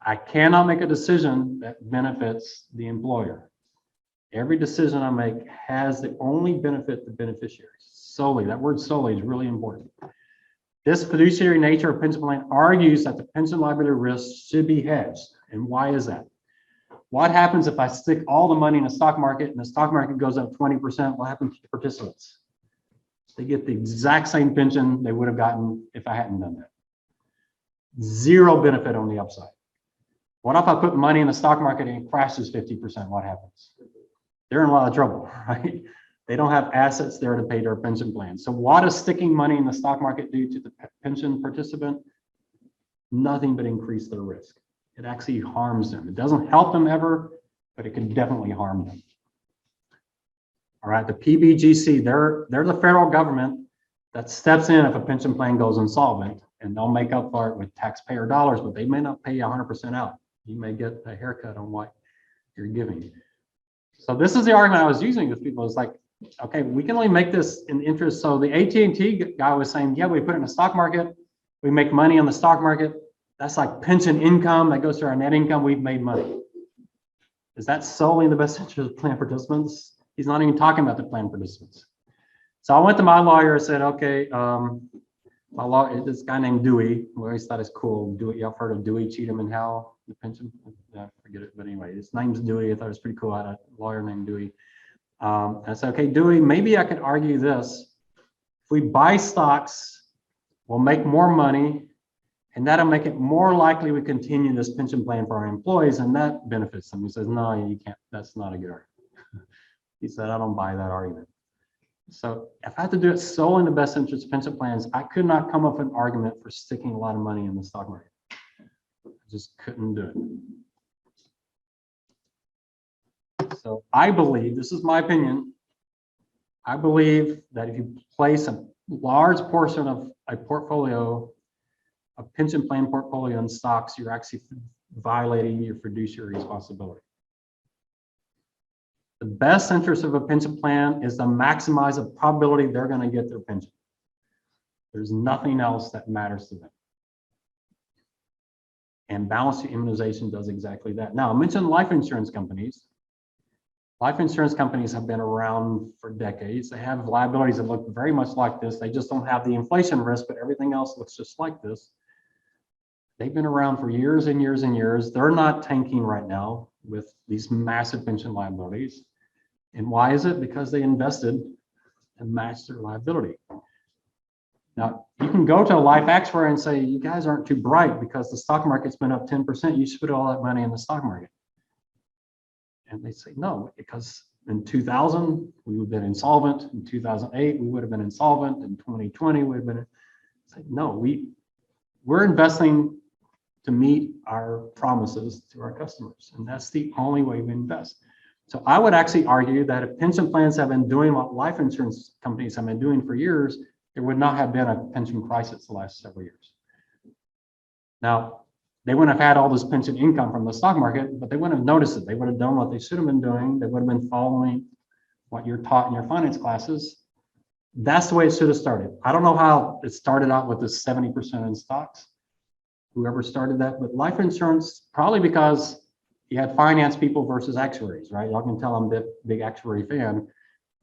I cannot make a decision that benefits the employer. Every decision I make has to only benefit the beneficiaries. Solely, that word solely is really important. This fiduciary nature of pension plan argues that the pension liability risk should be hedged. And why is that? What happens if I stick all the money in the stock market and the stock market goes up 20%? What happens to the participants? They get the exact same pension they would have gotten if I hadn't done that. Zero benefit on the upside. What if I put money in the stock market and it crashes 50%? What happens? They're in a lot of trouble, right? They don't have assets there to pay their pension plan. So what does sticking money in the stock market do to the pension participant? Nothing but increase their risk. It actually harms them. It doesn't help them ever, but it can definitely harm them. All right, the PBGC, they're the federal government that steps in if a pension plan goes insolvent, and they'll make up for it with taxpayer dollars, but they may not pay 100% out. you may get a haircut on what you're giving. So this is the argument I was using with people. It's like, okay, we can only make this in interest. So the AT&T guy was saying, yeah, we put it in the stock market. We make money on the stock market. That's like pension income that goes to our net income. We've made money. Is that solely in the best interest of plan participants? He's not even talking about the plan participants. So I went to my lawyer and said, okay, this guy named Dewey, we always thought it's cool. Dewey, y'all heard of Dewey, Cheatham and Howe, the pension? I forget it, but anyway, his name's Dewey. I thought it was pretty cool. I had a lawyer named Dewey. I said, okay, Dewey, maybe I could argue this. If we buy stocks, we'll make more money, and that'll make it more likely we continue this pension plan for our employees, and that benefits them. He says, no, you can't. That's not a good argument. He said, I don't buy that argument. So if I had to do it solely in the best interest of pension plans, I could not come up with an argument for sticking a lot of money in the stock market. I just couldn't do it. So I believe, this is my opinion, I believe that if you place a large portion of a portfolio, a pension plan portfolio in stocks, you're actually violating your fiduciary responsibility. The best interest of a pension plan is to maximize the probability they're going to get their pension. There's nothing else that matters to them. And balance sheet immunization does exactly that. Now, I mentioned life insurance companies. Life insurance companies have been around for decades. They have liabilities that look very much like this. They just don't have the inflation risk, but everything else looks just like this. They've been around for years and years and years. They're not tanking right now with these massive pension liabilities. And why is it? Because they invested and matched their liability. Now, you can go to a life actuary and say, you guys aren't too bright because the stock market's been up 10%. You should put all that money in the stock market. And they say, no, because in 2000, we would have been insolvent. In 2008, we would have been insolvent. In 2020, we would have been, say, no, we're investing to meet our promises to our customers. And that's the only way we invest. So I would actually argue that if pension plans have been doing what life insurance companies have been doing for years, there would not have been a pension crisis the last several years. Now, they wouldn't have had all this pension income from the stock market, but they wouldn't have noticed it. They would have done what they should have been doing. They would have been following what you're taught in your finance classes. That's the way it should have started. I don't know how it started out with this 70% in stocks, whoever started that, but life insurance, probably because you had finance people versus actuaries, right? Y'all can tell I'm a big actuary fan.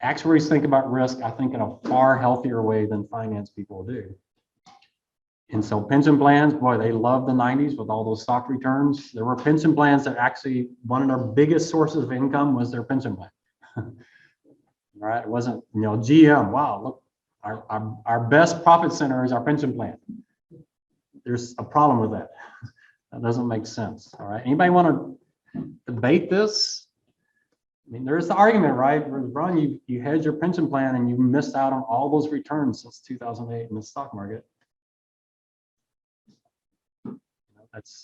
Actuaries think about risk, I think, in a far healthier way than finance people do. And so pension plans, boy, they loved the 90s with all those stock returns. There were pension plans that actually, one of their biggest sources of income was their pension plan. Right? It wasn't, GM, wow, look, our best profit center is our pension plan. There's a problem with that. That doesn't make sense. All right. Anybody want to debate this? I mean, there's the argument, right? Ron, you hedged your pension plan and you missed out on all those returns since 2008 in the stock market.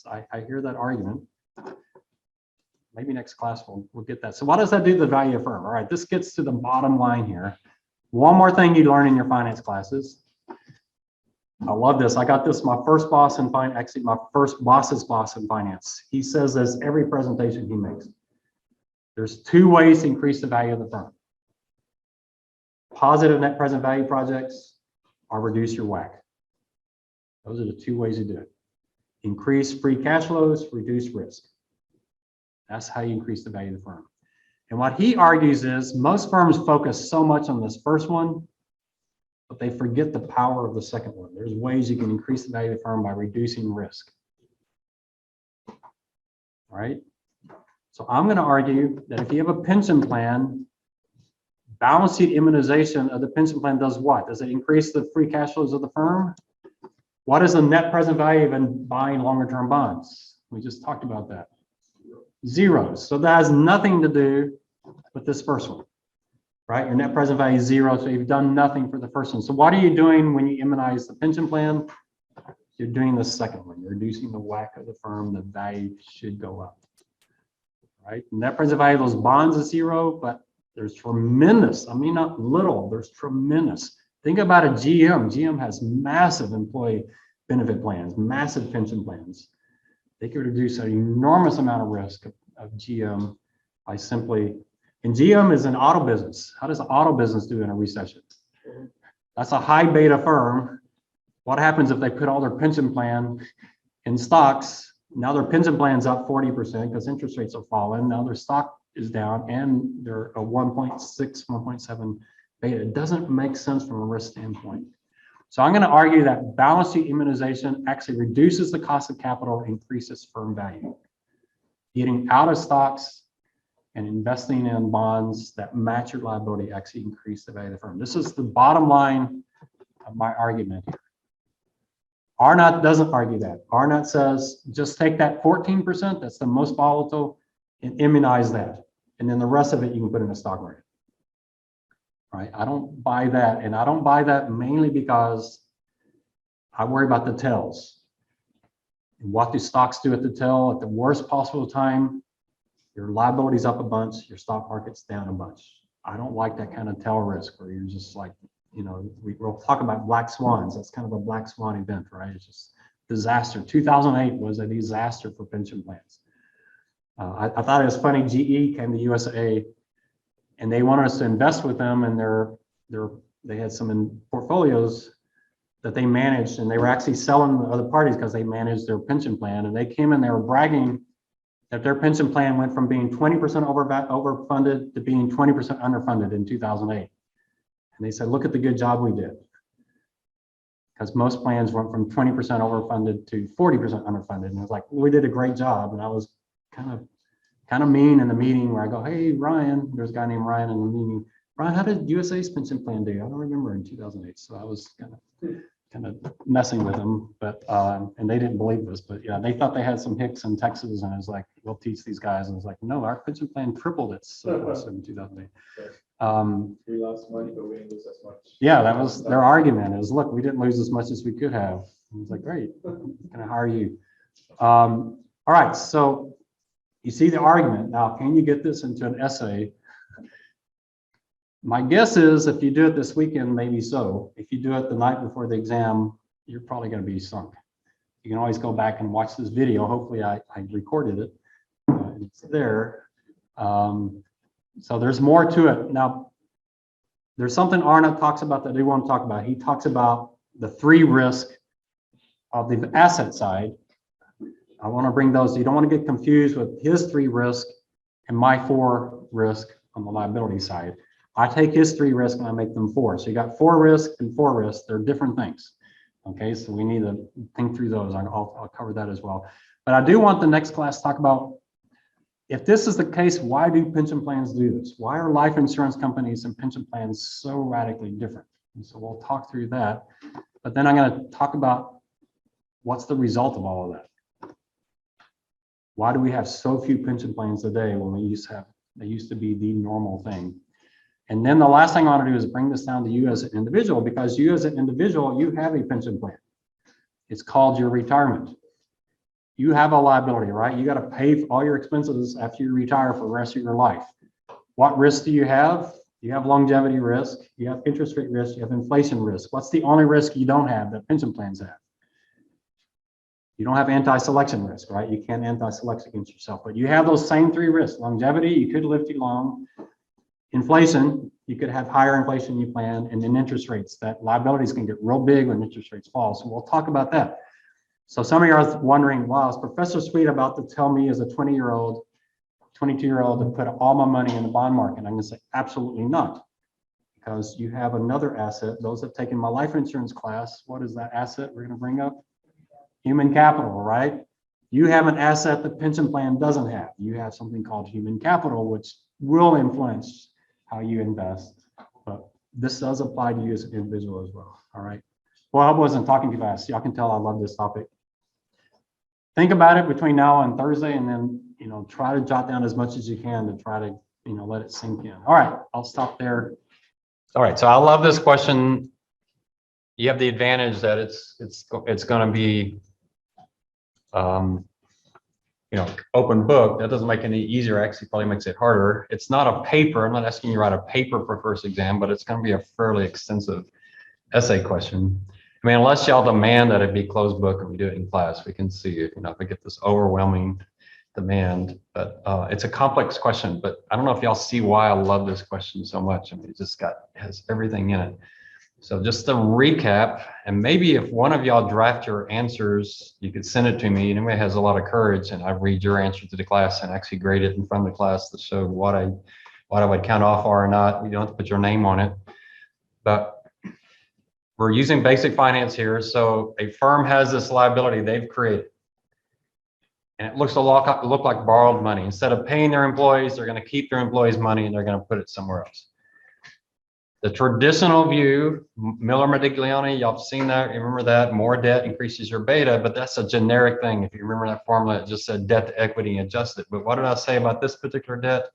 I hear that argument. Maybe next class we'll get that. So what does that do to the value of the firm? All right, this gets to the bottom line here. One more thing you learn in your finance classes. I love this. I got this, my first boss in finance, actually my first boss's boss in finance. He says this every presentation he makes. There's two ways to increase the value of the firm. Positive net present value projects or reduce your WACC. Those are the two ways to do it. Increase free cash flows, reduce risk. That's how you increase the value of the firm. And what he argues is most firms focus so much on this first one, but they forget the power of the second one. There's ways you can increase the value of the firm by reducing risk. All right? So I'm going to argue that if you have a pension plan, balance sheet immunization of the pension plan does what? Does it increase the free cash flows of the firm? What is the net present value of in buying longer term bonds? We just talked about that. Zero. So that has nothing to do with this first one, right? Your net present value is zero, so you've done nothing for the first one. So what are you doing when you immunize the pension plan? You're doing the second one. You're reducing the WACC of the firm. The value should go up, right? Net present value of those bonds is zero, but there's tremendous, I mean, not little, there's tremendous. Think about a GM. GM has massive employee benefit plans, massive pension plans. they could reduce an enormous amount of risk of GM by simply, and GM is an auto business. How does the auto business do in a recession? That's a high beta firm. What happens if they put all their pension plan in stocks? Now their pension plan's up 40% because interest rates have fallen. Now their stock is down and they're a 1.6, 1.7 beta. It doesn't make sense from a risk standpoint. So I'm going to argue that balance sheet immunization actually reduces the cost of capital, increases firm value. Getting out of stocks and investing in bonds that match your liability actually increase the value of the firm. This is the bottom line of my argument here. Arnott doesn't argue that. Arnott says, just take that 14%, that's the most volatile, and immunize that. And then the rest of it you can put in the stock market. Right? I don't buy that. And I don't buy that mainly because I worry about the tails. And what do stocks do at the tail? At the worst possible time, your liability's up a bunch, your stock market's down a bunch. I don't like that kind of tail risk where you're just like, you know, we'll talk about black swans. That's kind of a black swan event, right? It's just disaster. 2008 was a disaster for pension plans. I thought it was funny. GE came to UTSA and they wanted us to invest with them, and they had some portfolios that they managed, and they were actually selling to other parties because they managed their pension plan. And they came in, they were bragging that their pension plan went from being 20% overfunded to being 20% underfunded in 2008. And they said, look at the good job we did. Because most plans went from 20% overfunded to 40% underfunded. And it was like, well, we did a great job. And I was kind of mean in the meeting where I go, hey, Ryan, there's a guy named Ryan in the meeting. Ryan, how did USA's pension plan do? I don't remember in 2008. So I was kind of messing with them, but and they didn't believe this, but yeah, they thought they had some hicks in Texas, and I was like, we'll teach these guys. And I was like, no, our pension plan tripled its surplus in 2008. We lost money, but we didn't lose as much. Yeah, that was their argument is, look, we didn't lose as much as we could have. I was like, great, can I hire you? All right, so you see the argument. Now, can you get this into an essay? My guess is if you do it this weekend, maybe so. If you do it the night before the exam, you're probably going to be sunk. You can always go back and watch this video. Hopefully I recorded it. It's there. So there's more to it. Now, there's something Arnott talks about that I do want to talk about. He talks about the 3 risk of the asset side. I want to bring those. You don't want to get confused with his 3 risk and my 4 risk on the liability side. I take his 3 risks and I make them 4. So you got 4 risks and 4 risks. They're different things. Okay, so we need to think through those. I'll cover that as well. But I do want the next class to talk about, if this is the case, why do pension plans do this? Why are life insurance companies and pension plans so radically different? And so we'll talk through that. But then I'm going to talk about what's the result of all of that. Why do we have so few pension plans today when they used to be the normal thing? And then the last thing I want to do is bring this down to you as an individual, because you as an individual, you have a pension plan. It's called your retirement. You have a liability, right? You got to pay for all your expenses after you retire for the rest of your life. What risks do you have? You have longevity risk, you have interest rate risk, you have inflation risk. What's the only risk you don't have that pension plans have? You don't have anti-selection risk, right? You can't anti-select against yourself, but you have those same 3 risks. Longevity, you could live too long. Inflation, you could have higher inflation than you plan, and then interest rates, that liabilities can get real big when interest rates fall. So we'll talk about that. So some of you are wondering, wow, is Professor Sweet about to tell me as a 20-year-old, 22-year-old to put all my money in the bond market? I'm going to say absolutely not, because you have another asset. Those that have taken my life insurance class, what is that asset we're going to bring up? Human capital, right? You have an asset the pension plan doesn't have. You have something called human capital, which will influence how you invest, but this does apply to you as an individual as well. All right. Well, I wasn't talking too fast. Y'all can tell I love this topic. Think about it between now and Thursday, and then, try to jot down as much as you can to try to, let it sink in. All right, I'll stop there. All right. So I love this question. You have the advantage that it's going to be, open book. That doesn't make it any easier. Actually, probably makes it harder. It's not a paper. I'm not asking you to write a paper for first exam, but it's going to be a fairly extensive essay question. I mean, unless y'all demand that it be closed book and we do it in class, we can see it, if we get this overwhelming demand, but it's a complex question, but I don't know if y'all see why I love this question so much. I mean, it just has everything in it. So just to recap, and maybe if one of y'all draft your answers, you could send it to me. Anybody has a lot of courage, and I read your answer to the class and actually grade it in front of the class to show what I would count off or not. You don't have to put your name on it, but we're using basic finance here. So a firm has this liability they've created, and it looks look like borrowed money. Instead of paying their employees, they're going to keep their employees' money and they're going to put it somewhere else. The traditional view, Miller-Modigliani, y'all have seen that, remember that, more debt increases your beta, but that's a generic thing. If you remember that formula, it just said debt to equity adjusted. But what did I say about this particular debt?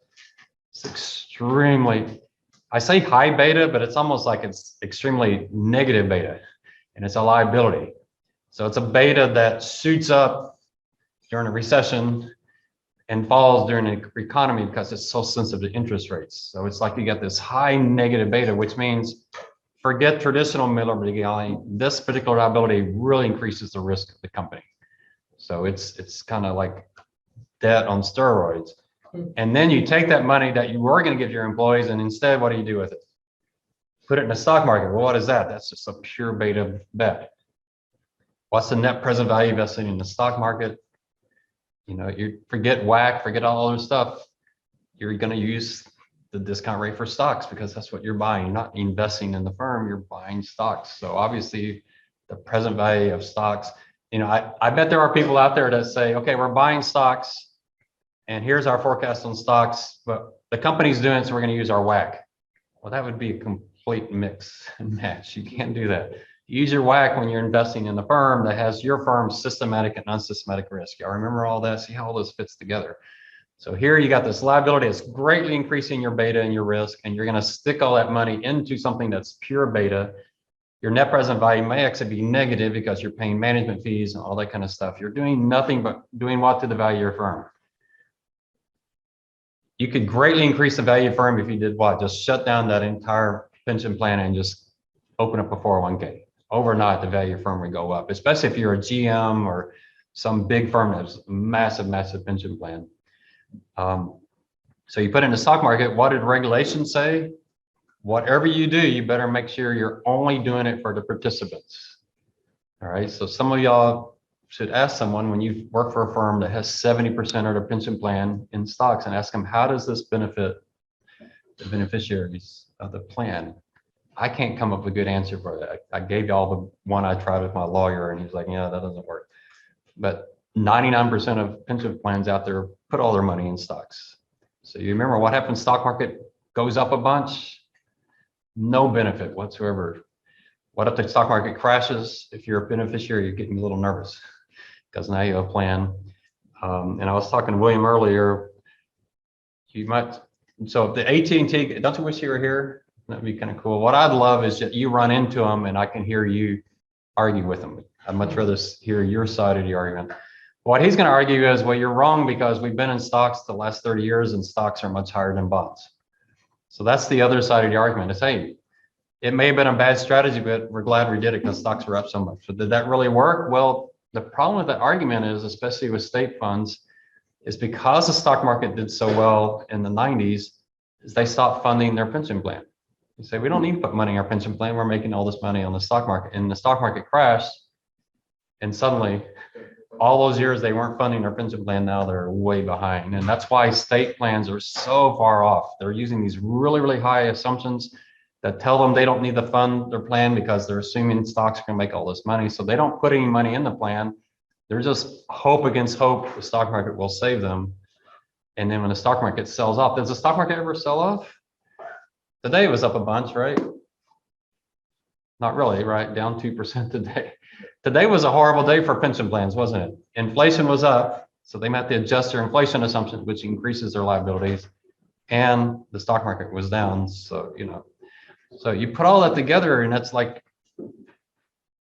It's extremely, I say high beta, but it's almost like it's extremely negative beta, and it's a liability. So it's a beta that shoots up during a recession and falls during an economy because it's so sensitive to interest rates. So it's like you get this high negative beta, which means forget traditional Miller-Modigliani. This particular liability really increases the risk of the company. So it's kind of like debt on steroids. And then you take that money that you were going to give your employees, and instead, what do you do with it? Put it in the stock market. Well, what is that? That's just a pure beta bet. What's the net present value invested in the stock market? You forget WACC, forget all other stuff. You're going to use the discount rate for stocks because that's what you're buying. You're not investing in the firm, you're buying stocks. So obviously the present value of stocks, I bet there are people out there that say, okay, we're buying stocks and here's our forecast on stocks, but the company's doing it, so we're going to use our WACC. Well, that would be a complete mix and match. You can't do that. Use your WACC when you're investing in the firm that has your firm's systematic and unsystematic risk. Y'all remember all that? See how all this fits together. So here you got this liability that's greatly increasing your beta and your risk, and you're going to stick all that money into something that's pure beta. Your net present value may actually be negative because you're paying management fees and all that kind of stuff. You're doing nothing but doing what to the value of your firm. You could greatly increase the value of the firm if you did what? Just shut down that entire pension plan and just open up a 401k. Overnight, the value of your firm would go up, especially if you're a GM or some big firm that has a massive pension plan. So you put it in the stock market. What did regulation say? Whatever you do, you better make sure you're only doing it for the participants. All right. So some of y'all should ask someone when you work for a firm that has 70% of their pension plan in stocks and ask them, how does this benefit the beneficiaries of the plan? I can't come up with a good answer for that. I gave y'all the one I tried with my lawyer, and he's like, yeah, that doesn't work. But 99% of pension plans out there put all their money in stocks. So you remember what happens? Stock market goes up a bunch, no benefit whatsoever. What if the stock market crashes? If you're a beneficiary, you're getting a little nervous because now you have a plan. And I was talking to William earlier. You might, so if the AT&T, don't you wish you were here? That'd be kind of cool. What I'd love is that you run into them and I can hear you argue with them. I'd much rather hear your side of the argument. What he's going to argue is, well, you're wrong because we've been in stocks the last 30 years and stocks are much higher than bonds. So that's the other side of the argument. It's, hey, it may have been a bad strategy, but we're glad we did it because stocks were up so much. So did that really work? Well, the problem with that argument is, especially with state funds, is because the stock market did so well in the 90s, is they stopped funding their pension plan. You say, we don't need to put money in our pension plan. We're making all this money on the stock market. And the stock market crashed. And suddenly, all those years they weren't funding their pension plan, now they're way behind. And that's why state plans are so far off. They're using these really, really high assumptions that tell them they don't need to fund their plan because they're assuming stocks are going to make all this money. So they don't put any money in the plan. They're just hope against hope the stock market will save them. And then when the stock market sells off, does the stock market ever sell off? Today it was up a bunch, right? Not really, right? Down 2% today. Today was a horrible day for pension plans, wasn't it? Inflation was up, so they met the adjust their inflation assumption, which increases their liabilities, and the stock market was down. So, so you put all that together, and it's like,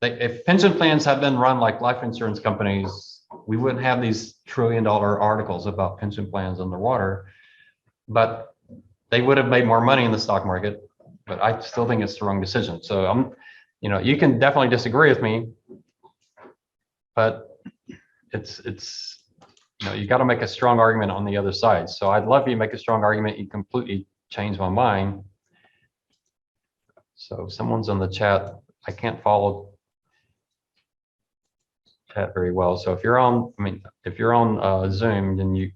if pension plans had been run like life insurance companies, we wouldn't have these trillion-dollar articles about pension plans underwater, but they would have made more money in the stock market. But I still think it's the wrong decision. So you know, you can definitely disagree with me, but it's, you know, you got to make a strong argument on the other side. So I'd love you to make a strong argument. You completely changed my mind. So if someone's on the chat, I can't follow chat very well. So if you're on, I mean, if you're on Zoom, then you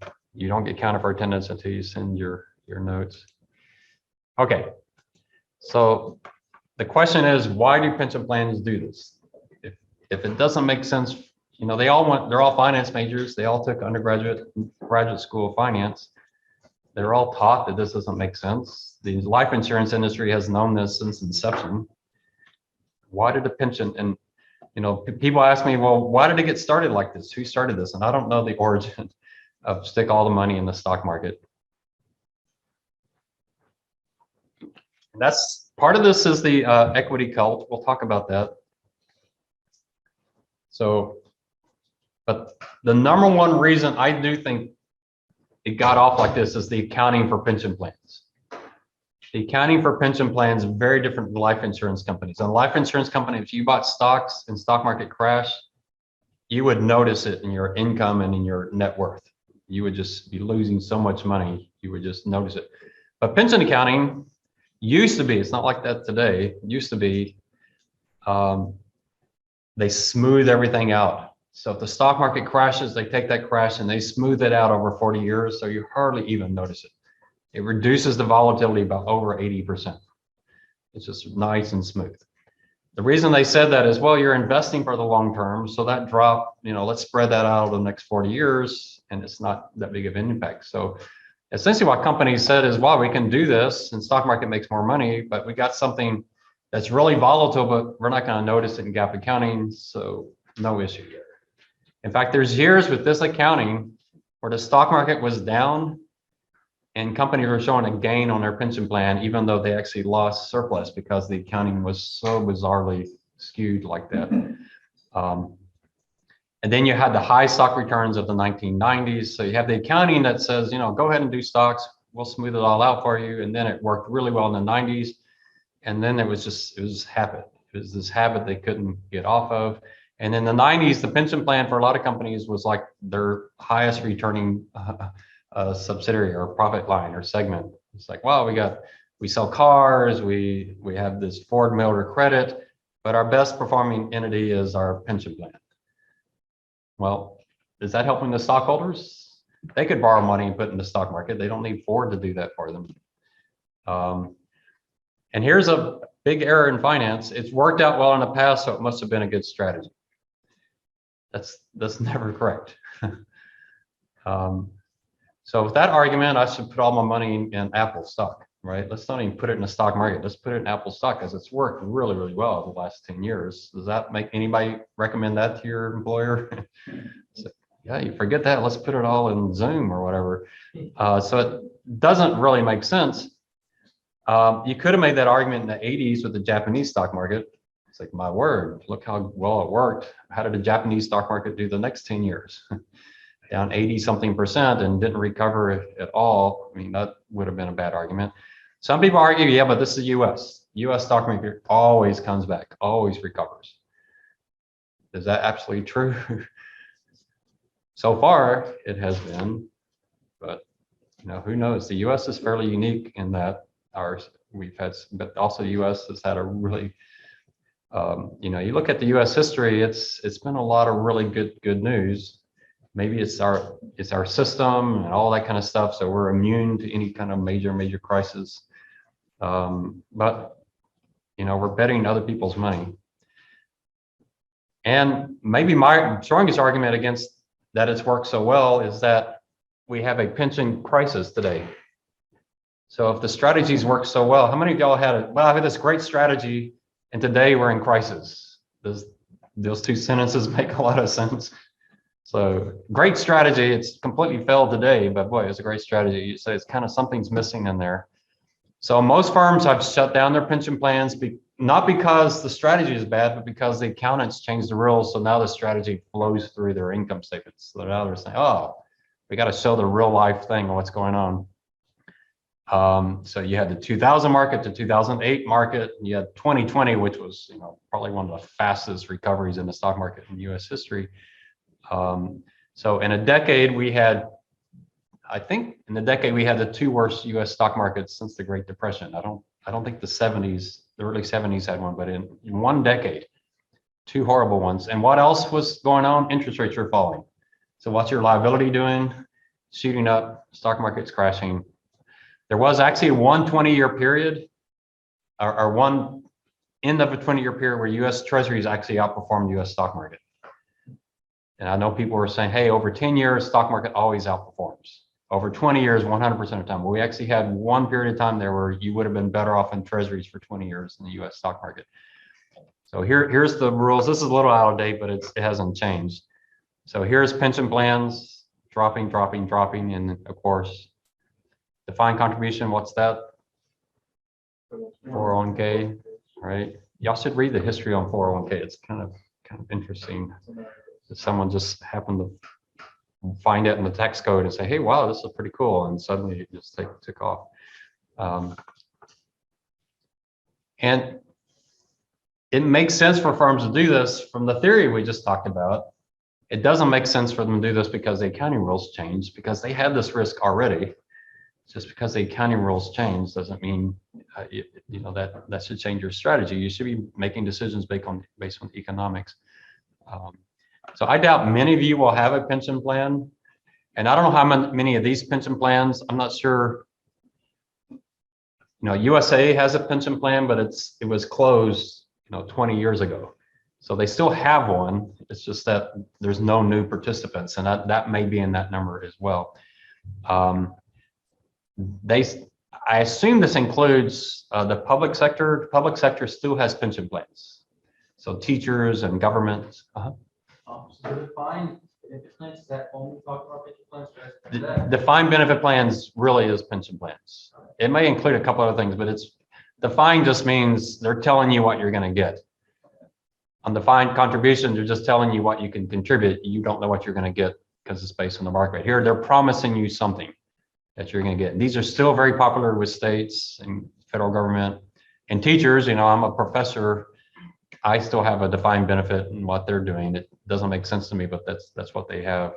don't get counted for attendance until you send your notes. Okay. So the question is, why do pension plans do this? If it doesn't make sense, you know, they're all finance majors. They all took graduate school of finance. They're all taught that this doesn't make sense. The life insurance industry has known this since inception. Why did the pension, and you know, people ask me, well, why did it get started like this? Who started this? And I don't know the origin of stick all the money in the stock market. And that's part of this is the equity cult. We'll talk about that. So, but the number one reason I do think it got off like this is the accounting for pension plans. The accounting for pension plans is very different than life insurance companies. On life insurance company, if you bought stocks and stock market crash, you would notice it in your income and in your net worth. You would just be losing so much money, you would just notice it. But pension accounting used to be, it's not like that today, it used to be, they smooth everything out. So if the stock market crashes, they take that crash and they smooth it out over 40 years, so you hardly even notice it. It reduces the volatility by over 80%. It's just nice and smooth. The reason they said that is, well, you're investing for the long term, so that drop, you know, let's spread that out over the next 40 years, and it's not that big of an impact. So essentially what companies said is, well, we can do this and stock market makes more money, but we got something that's really volatile, but we're not going to notice it in GAAP accounting, so no issue there. In fact, there's years with this accounting where the stock market was down and companies were showing a gain on their pension plan, even though they actually lost surplus because the accounting was so bizarrely skewed like that. And then you had the high stock returns of the 1990s. So you have the accounting that says, you know, go ahead and do stocks. We'll smooth it all out for you. And then it worked really well in the 90s. And then it was habit. It was this habit they couldn't get off of. And in the 90s, the pension plan for a lot of companies was like their highest returning subsidiary or profit line or segment. It's like, well, we sell cars, we have this Ford Motor Credit, but our best performing entity is our pension plan. Well, is that helping the stockholders? They could borrow money and put it in the stock market. They don't need Ford to do that for them. And here's a big error in finance. It's worked out well in the past, so it must have been a good strategy. That's never correct. So with that argument, I should put all my money in Apple stock, right? Let's not even put it in the stock market. Let's put it in Apple stock because it's worked really, really well the last 10 years. Does that make anybody recommend that to your employer? So, yeah, you forget that. Let's put it all in Zoom or whatever. So it doesn't really make sense. You could have made that argument in the 80s with the Japanese stock market. It's like, my word, look how well it worked. How did the Japanese stock market do the next 10 years? Down 80-something% and didn't recover at all. I mean, that would have been a bad argument. Some people argue, yeah, but this is US. US stock market always comes back, always recovers. Is that absolutely true? So far, it has been, but you know, who knows? The US is fairly unique in that but also the US has had a really, you know, you look at the US history, it's been a lot of really good news. Maybe it's our system and all that kind of stuff, so we're immune to any kind of major crisis. But you know, we're betting other people's money. And maybe my strongest argument against that it's worked so well is that we have a pension crisis today. So if the strategies work so well, how many of y'all had it? Well, I had this great strategy, and today we're in crisis. Those two sentences make a lot of sense. So great strategy, it's completely failed today, but boy, it's a great strategy. You say it's kind of something's missing in there. So most firms have shut down their pension plans, not because the strategy is bad, but because the accountants changed the rules. So now the strategy flows through their income statements. So now they're saying, oh, we got to show the real life thing of what's going on. So you had the 2000 market, the 2008 market, and you had 2020, which was, probably one of the fastest recoveries in the stock market in US history. So in a decade, I think in the decade, we had the two worst US stock markets since the Great Depression. I don't think the early 70s had one, but in one decade, two horrible ones. And what else was going on? Interest rates were falling. So what's your liability doing? Shooting up, stock market's crashing. There was actually one 20-year period, or one end of a 20-year period where US Treasuries actually outperformed US stock market. And I know people were saying, hey, over 10 years, stock market always outperforms. Over 20 years, 100% of the time. Well, we actually had one period of time there where you would have been better off in Treasuries for 20 years in the US stock market. So here's the rules. This is a little out of date, but it hasn't changed. So here's pension plans dropping. And of course, defined contribution, what's that? 401k, right? Y'all should read the history on 401k. It's kind of interesting that someone just happened to find it in the tax code and say, hey, wow, this is pretty cool. And suddenly it just took off. And it makes sense for firms to do this from the theory we just talked about. It doesn't make sense for them to do this because the accounting rules changed, because they had this risk already. Just because the accounting rules change doesn't mean that should change your strategy. You should be making decisions based on economics. So I doubt many of you will have a pension plan, and I don't know how many of these pension plans. I'm not sure. USA has a pension plan, but it was closed 20 years ago. So they still have one. It's just that there's no new participants, and that may be in that number as well. I assume this includes the public sector. Public sector still has pension plans. So teachers and government. So defined benefit plans, is that only talk about pension plans? Defined benefit plans really is pension plans. It may include a couple other things, but it's defined just means they're telling you what you're going to get. On defined contribution, they're just telling you what you can contribute. You don't know what you're going to get because it's based on the market. Here, they're promising you something that you're going to get. And these are still very popular with states and federal government and teachers. I'm a professor. I still have a defined benefit in what they're doing. It doesn't make sense to me, but that's what they have.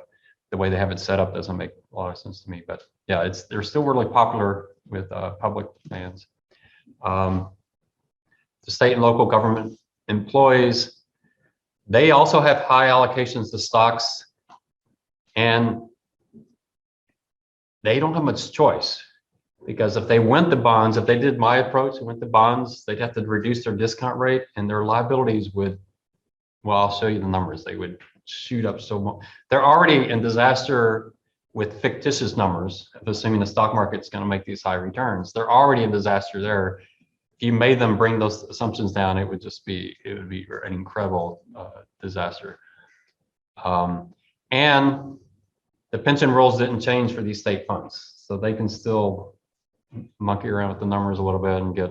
The way they have it set up doesn't make a lot of sense to me. But yeah, they're still really popular with public plans. The state and local government employees, they also have high allocations to stocks, and they don't have much choice, because if they went to bonds, if they did my approach and went to bonds, they'd have to reduce their discount rate, and their liabilities would, well, I'll show you the numbers. They would shoot up so much. They're already in disaster with fictitious numbers, assuming the stock market's going to make these high returns. They're already in disaster there. If you made them bring those assumptions down, it would be an incredible disaster. And the pension rules didn't change for these state funds, so they can still monkey around with the numbers a little bit and get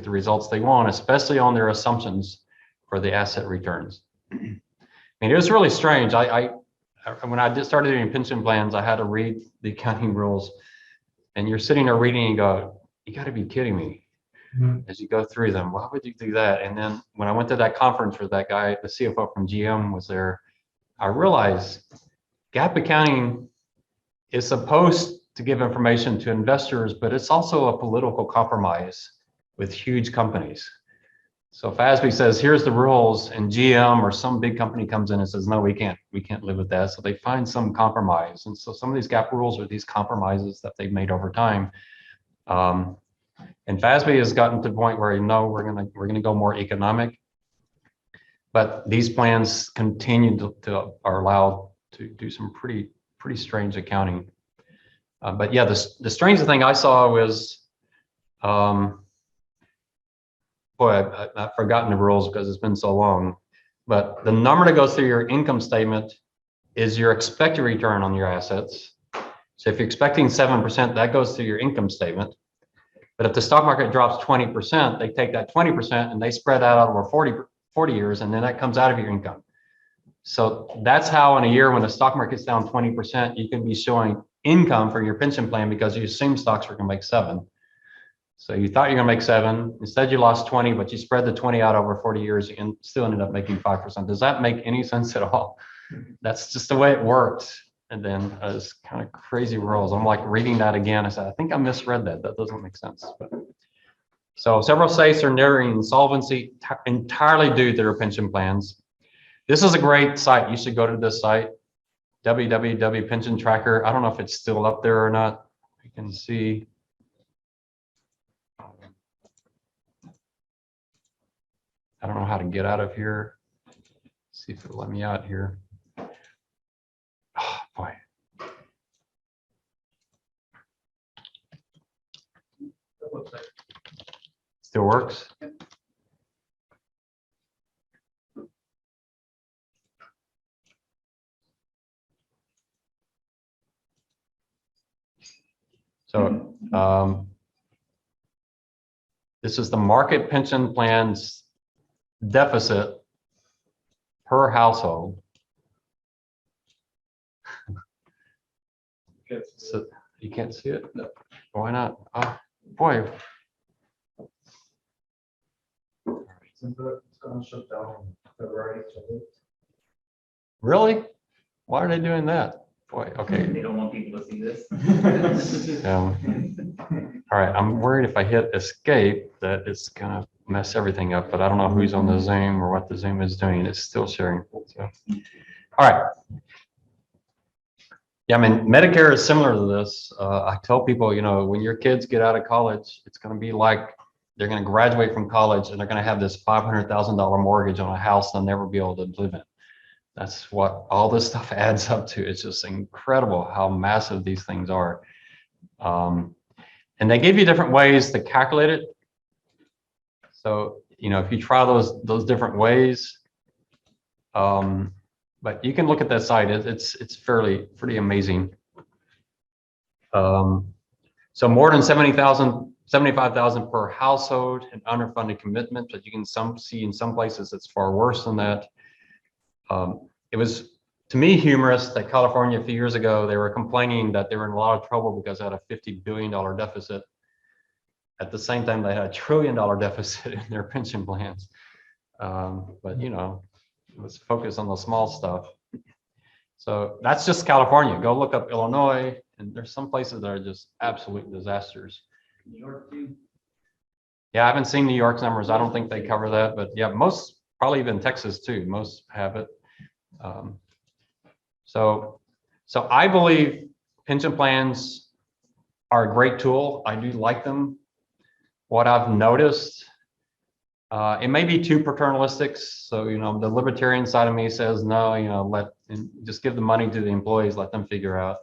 the results they want, especially on their assumptions for the asset returns. I mean, it was really strange. When I started doing pension plans, I had to read the accounting rules, and you're sitting there reading and you go, you got to be kidding me. As you go through them, why would you do that? And then when I went to that conference where that guy, the CFO from GM, was there, I realized GAAP accounting is supposed to give information to investors, but it's also a political compromise with huge companies. So if FASB says, here's the rules, and GM or some big company comes in and says, no, we can't live with that. So they find some compromise. And so some of these GAAP rules are these compromises that they've made over time. And FASB has gotten to the point where, no, we're gonna go more economic, but these plans continue to are allowed to do some pretty strange accounting. But yeah, the strangest thing I saw was, boy, I've forgotten the rules because it's been so long, but the number that goes through your income statement is your expected return on your assets. So if you're expecting 7%, that goes through your income statement. But if the stock market drops 20%, they take that 20% and they spread that out over 40 years, and then that comes out of your income. So that's how in a year when the stock market's down 20%, you can be showing income for your pension plan because you assume stocks are going to make 7. So you thought you're gonna make 7, instead you lost 20, but you spread the 20 out over 40 years and still ended up making 5%. Does that make any sense at all? That's just the way it worked. And then it's kind of crazy rules. I'm like reading that again. I said, I think I misread that. That doesn't make sense. But, so several states are nearing insolvency entirely due to their pension plans. This is a great site. You should go to this site, www pension tracker. I don't know if it's still up there or not. You can see. I don't know how to get out of here. See if it'll let me out here. Oh, boy. Still works? So this is the market pension plans deficit per household. So you can't see it? No. Why not? Oh, boy. It's gonna shut down February 20th. Really? Why are they doing that? Boy, okay. They don't want people to see this. All right, I'm worried if I hit escape that it's gonna mess everything up, but I don't know who's on the Zoom or what the Zoom is doing. It's still sharing. So, all right. Yeah, I mean, Medicare is similar to this. I tell people, you know, when your kids get out of college, it's going to be like they're going to graduate from college and they're going to have this $500,000 mortgage on a house they'll never be able to live in. That's what all this stuff adds up to. It's just incredible how massive these things are. And they give you different ways to calculate it. So, you know, if you try those different ways, but you can look at that site. It's pretty amazing. So more than 75,000 per household and underfunded commitment, but you can see in some places it's far worse than that. It was, to me, humorous that California a few years ago, they were complaining that they were in a lot of trouble because they had a $50 billion deficit. At the same time, they had a $1 trillion deficit in their pension plans. But, you know, let's focus on the small stuff. So that's just California. Go look up Illinois, and there's some places that are just absolute disasters. New York too. Yeah, I haven't seen New York's numbers. I don't think they cover that, but yeah, most, probably even Texas too. Most have it. So I believe pension plans are a great tool. I do like them. What I've noticed, it may be too paternalistic. So, you know, the libertarian side of me says, no, you know, just give the money to the employees, let them figure out.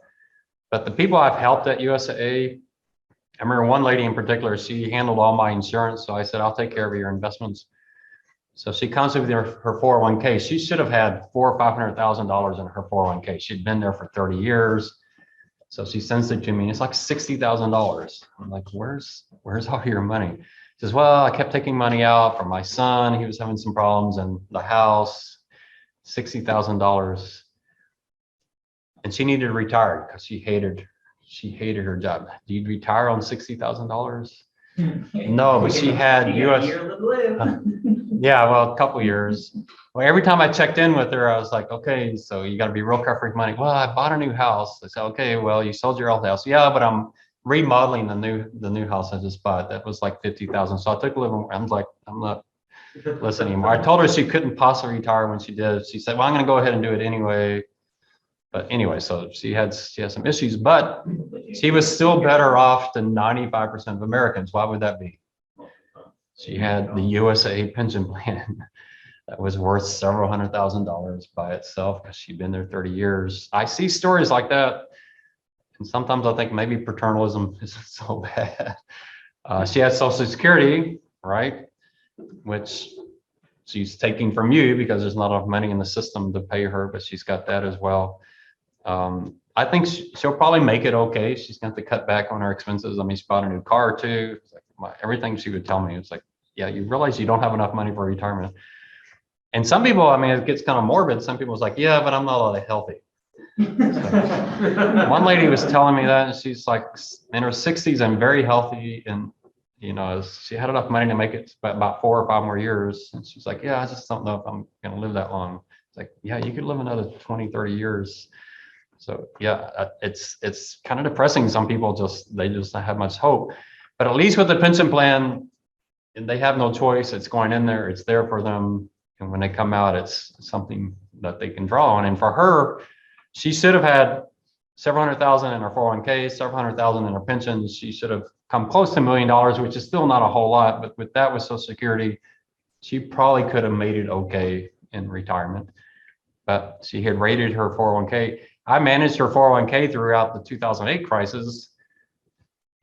But the people I've helped at USAA, I remember one lady in particular, she handled all my insurance. So I said, I'll take care of your investments. So she comes with her 401k. She should have had $400,000 or $500,000 in her 401k. She'd been there for 30 years. So she sends it to me. It's like $60,000. I'm like, where's all your money? She says, well, I kept taking money out for my son. He was having some problems in the house, $60,000. And she needed to retire because she hated her job. Do you retire on $60,000? No, but she had US. Yeah, well, a couple years. Well, every time I checked in with her, I was like, okay, so you got to be real careful with money. Well, I bought a new house. I said, okay, well, you sold your old house. Yeah, but I'm remodeling the new house I just bought. That was like 50,000. So I took a little. I'm like, I'm not listening anymore. I told her she couldn't possibly retire when she did. She said, well, I'm going to go ahead and do it anyway. But anyway, so she had some issues, but she was still better off than 95% of Americans. Why would that be? She had the USA pension plan that was worth several $100,000 by itself because she'd been there 30 years. I see stories like that. And sometimes I think maybe paternalism isn't so bad. She has Social Security, right? Which she's taking from you because there's not enough money in the system to pay her, but she's got that as well. I think she'll probably make it okay. She's going to have to cut back on her expenses. I mean, she bought a new car too. It's like everything she would tell me, it's like, yeah, you realize you don't have enough money for retirement. And some people, I mean, it gets kind of morbid. Some people's like, yeah, but I'm not all that healthy. So, one lady was telling me that, and she's like in her 60s and very healthy. And, she had enough money to make it about 4 or 5 more years. And she's like, yeah, I just don't know if I'm going to live that long. It's like, yeah, you could live another 20, 30 years. So yeah, it's kind of depressing. Some people they just don't have much hope, but at least with the pension plan, and they have no choice. It's going in there. It's there for them. And when they come out, it's something that they can draw on. And for her, she should have had several $100,000 in her 401k, several $100,000 in her pension. She should have come close to $1 million, which is still not a whole lot. But with that, with Social Security, she probably could have made it okay in retirement. But she had rated her 401k. I managed her 401k throughout the 2008 crisis.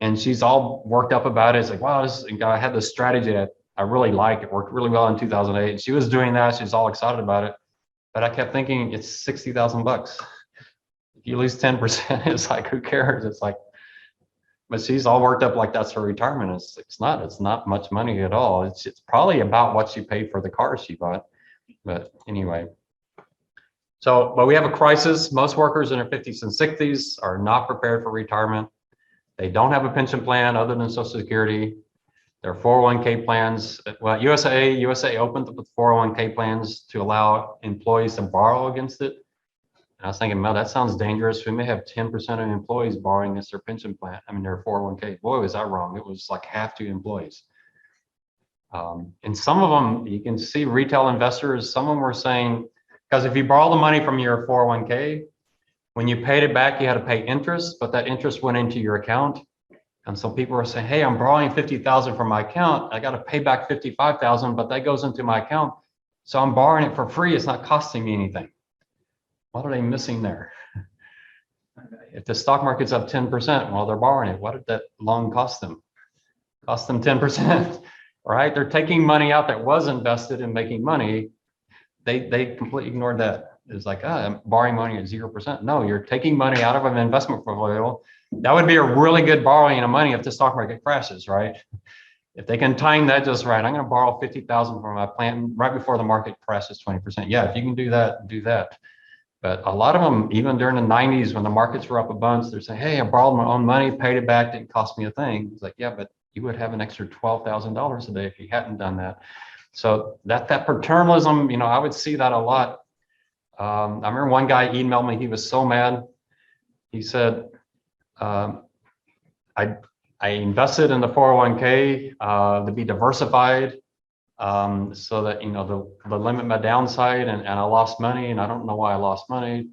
And she's all worked up about it. It's like, wow, I had this strategy that I really like. It worked really well in 2008. And she was doing that. She's all excited about it. But I kept thinking it's $60,000. If you lose 10%, it's like, who cares? It's like, but she's all worked up like that's her retirement. It's not much money at all. It's probably about what she paid for the car she bought. But anyway. So, but we have a crisis. Most workers in their 50s and 60s are not prepared for retirement. They don't have a pension plan other than Social Security. Their 401k plans, well, USA opened up the 401k plans to allow employees to borrow against it. And I was thinking, well, that sounds dangerous. We may have 10% of employees borrowing against their pension plan. I mean, their 401k. Boy, was I wrong. It was like half to employees. And some of them, you can see retail investors, some of them were saying, because if you borrow the money from your 401k, when you paid it back, you had to pay interest, but that interest went into your account. And so people are saying, hey, I'm borrowing $50,000 from my account. I got to pay back $55,000, but that goes into my account. So I'm borrowing it for free. It's not costing me anything. What are they missing there? If the stock market's up 10% while they're borrowing it, what did that loan cost them? Cost them 10%, right? They're taking money out that was invested in making money. They completely ignored that. It's like, I'm borrowing money at 0%. No, you're taking money out of an investment portfolio. That would be a really good borrowing of money if the stock market crashes, right? If they can time that just right, I'm going to borrow $50,000 from my plan right before the market crashes 20%. Yeah, if you can do that, do that. But a lot of them, even during the 90s, when the markets were up a bunch, they're saying, hey, I borrowed my own money, paid it back, didn't cost me a thing. It's like, yeah, but you would have an extra $12,000 a day if you hadn't done that. So that paternalism, I would see that a lot. I remember one guy emailed me, he was so mad. He said, I invested in the 401k to be diversified so that, the limit my downside and I lost money and I don't know why I lost money.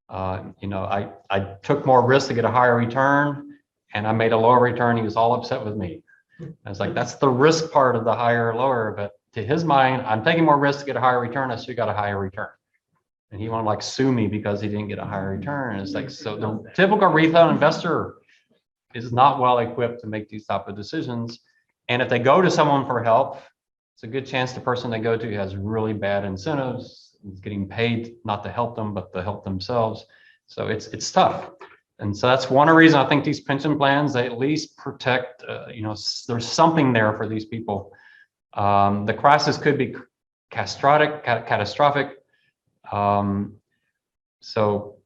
I took more risk to get a higher return and I made a lower return. He was all upset with me. I was like, that's the risk part of the higher or lower, but to his mind, I'm taking more risk to get a higher return. I should got a higher return. And he wanted to sue me because he didn't get a higher return. And it's like, so the typical retail investor is not well equipped to make these type of decisions. And if they go to someone for help, it's a good chance the person they go to has really bad incentives, is getting paid not to help them, but to help themselves. So it's tough. And so that's one reason I think these pension plans, they at least protect, there's something there for these people. The crisis could be catastrophic. So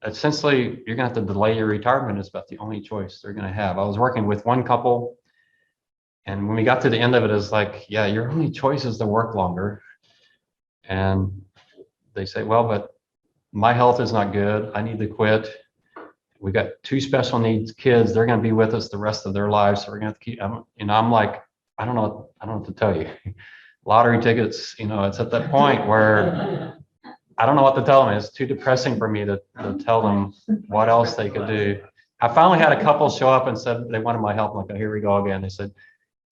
essentially, you're gonna have to delay your retirement. It's about the only choice they're gonna have. I was working with one couple, and when we got to the end of it, it's like, yeah, your only choice is to work longer. And they say, well, but my health is not good. I need to quit. We got 2 special needs kids. They're gonna be with us the rest of their lives. So we're gonna have to keep, I'm like, I don't know what to tell you. Lottery tickets, it's at that point where I don't know what to tell them. It's too depressing for me to tell them what else they could do. I finally had a couple show up and said they wanted my help. I'm like, oh, here we go again. They said,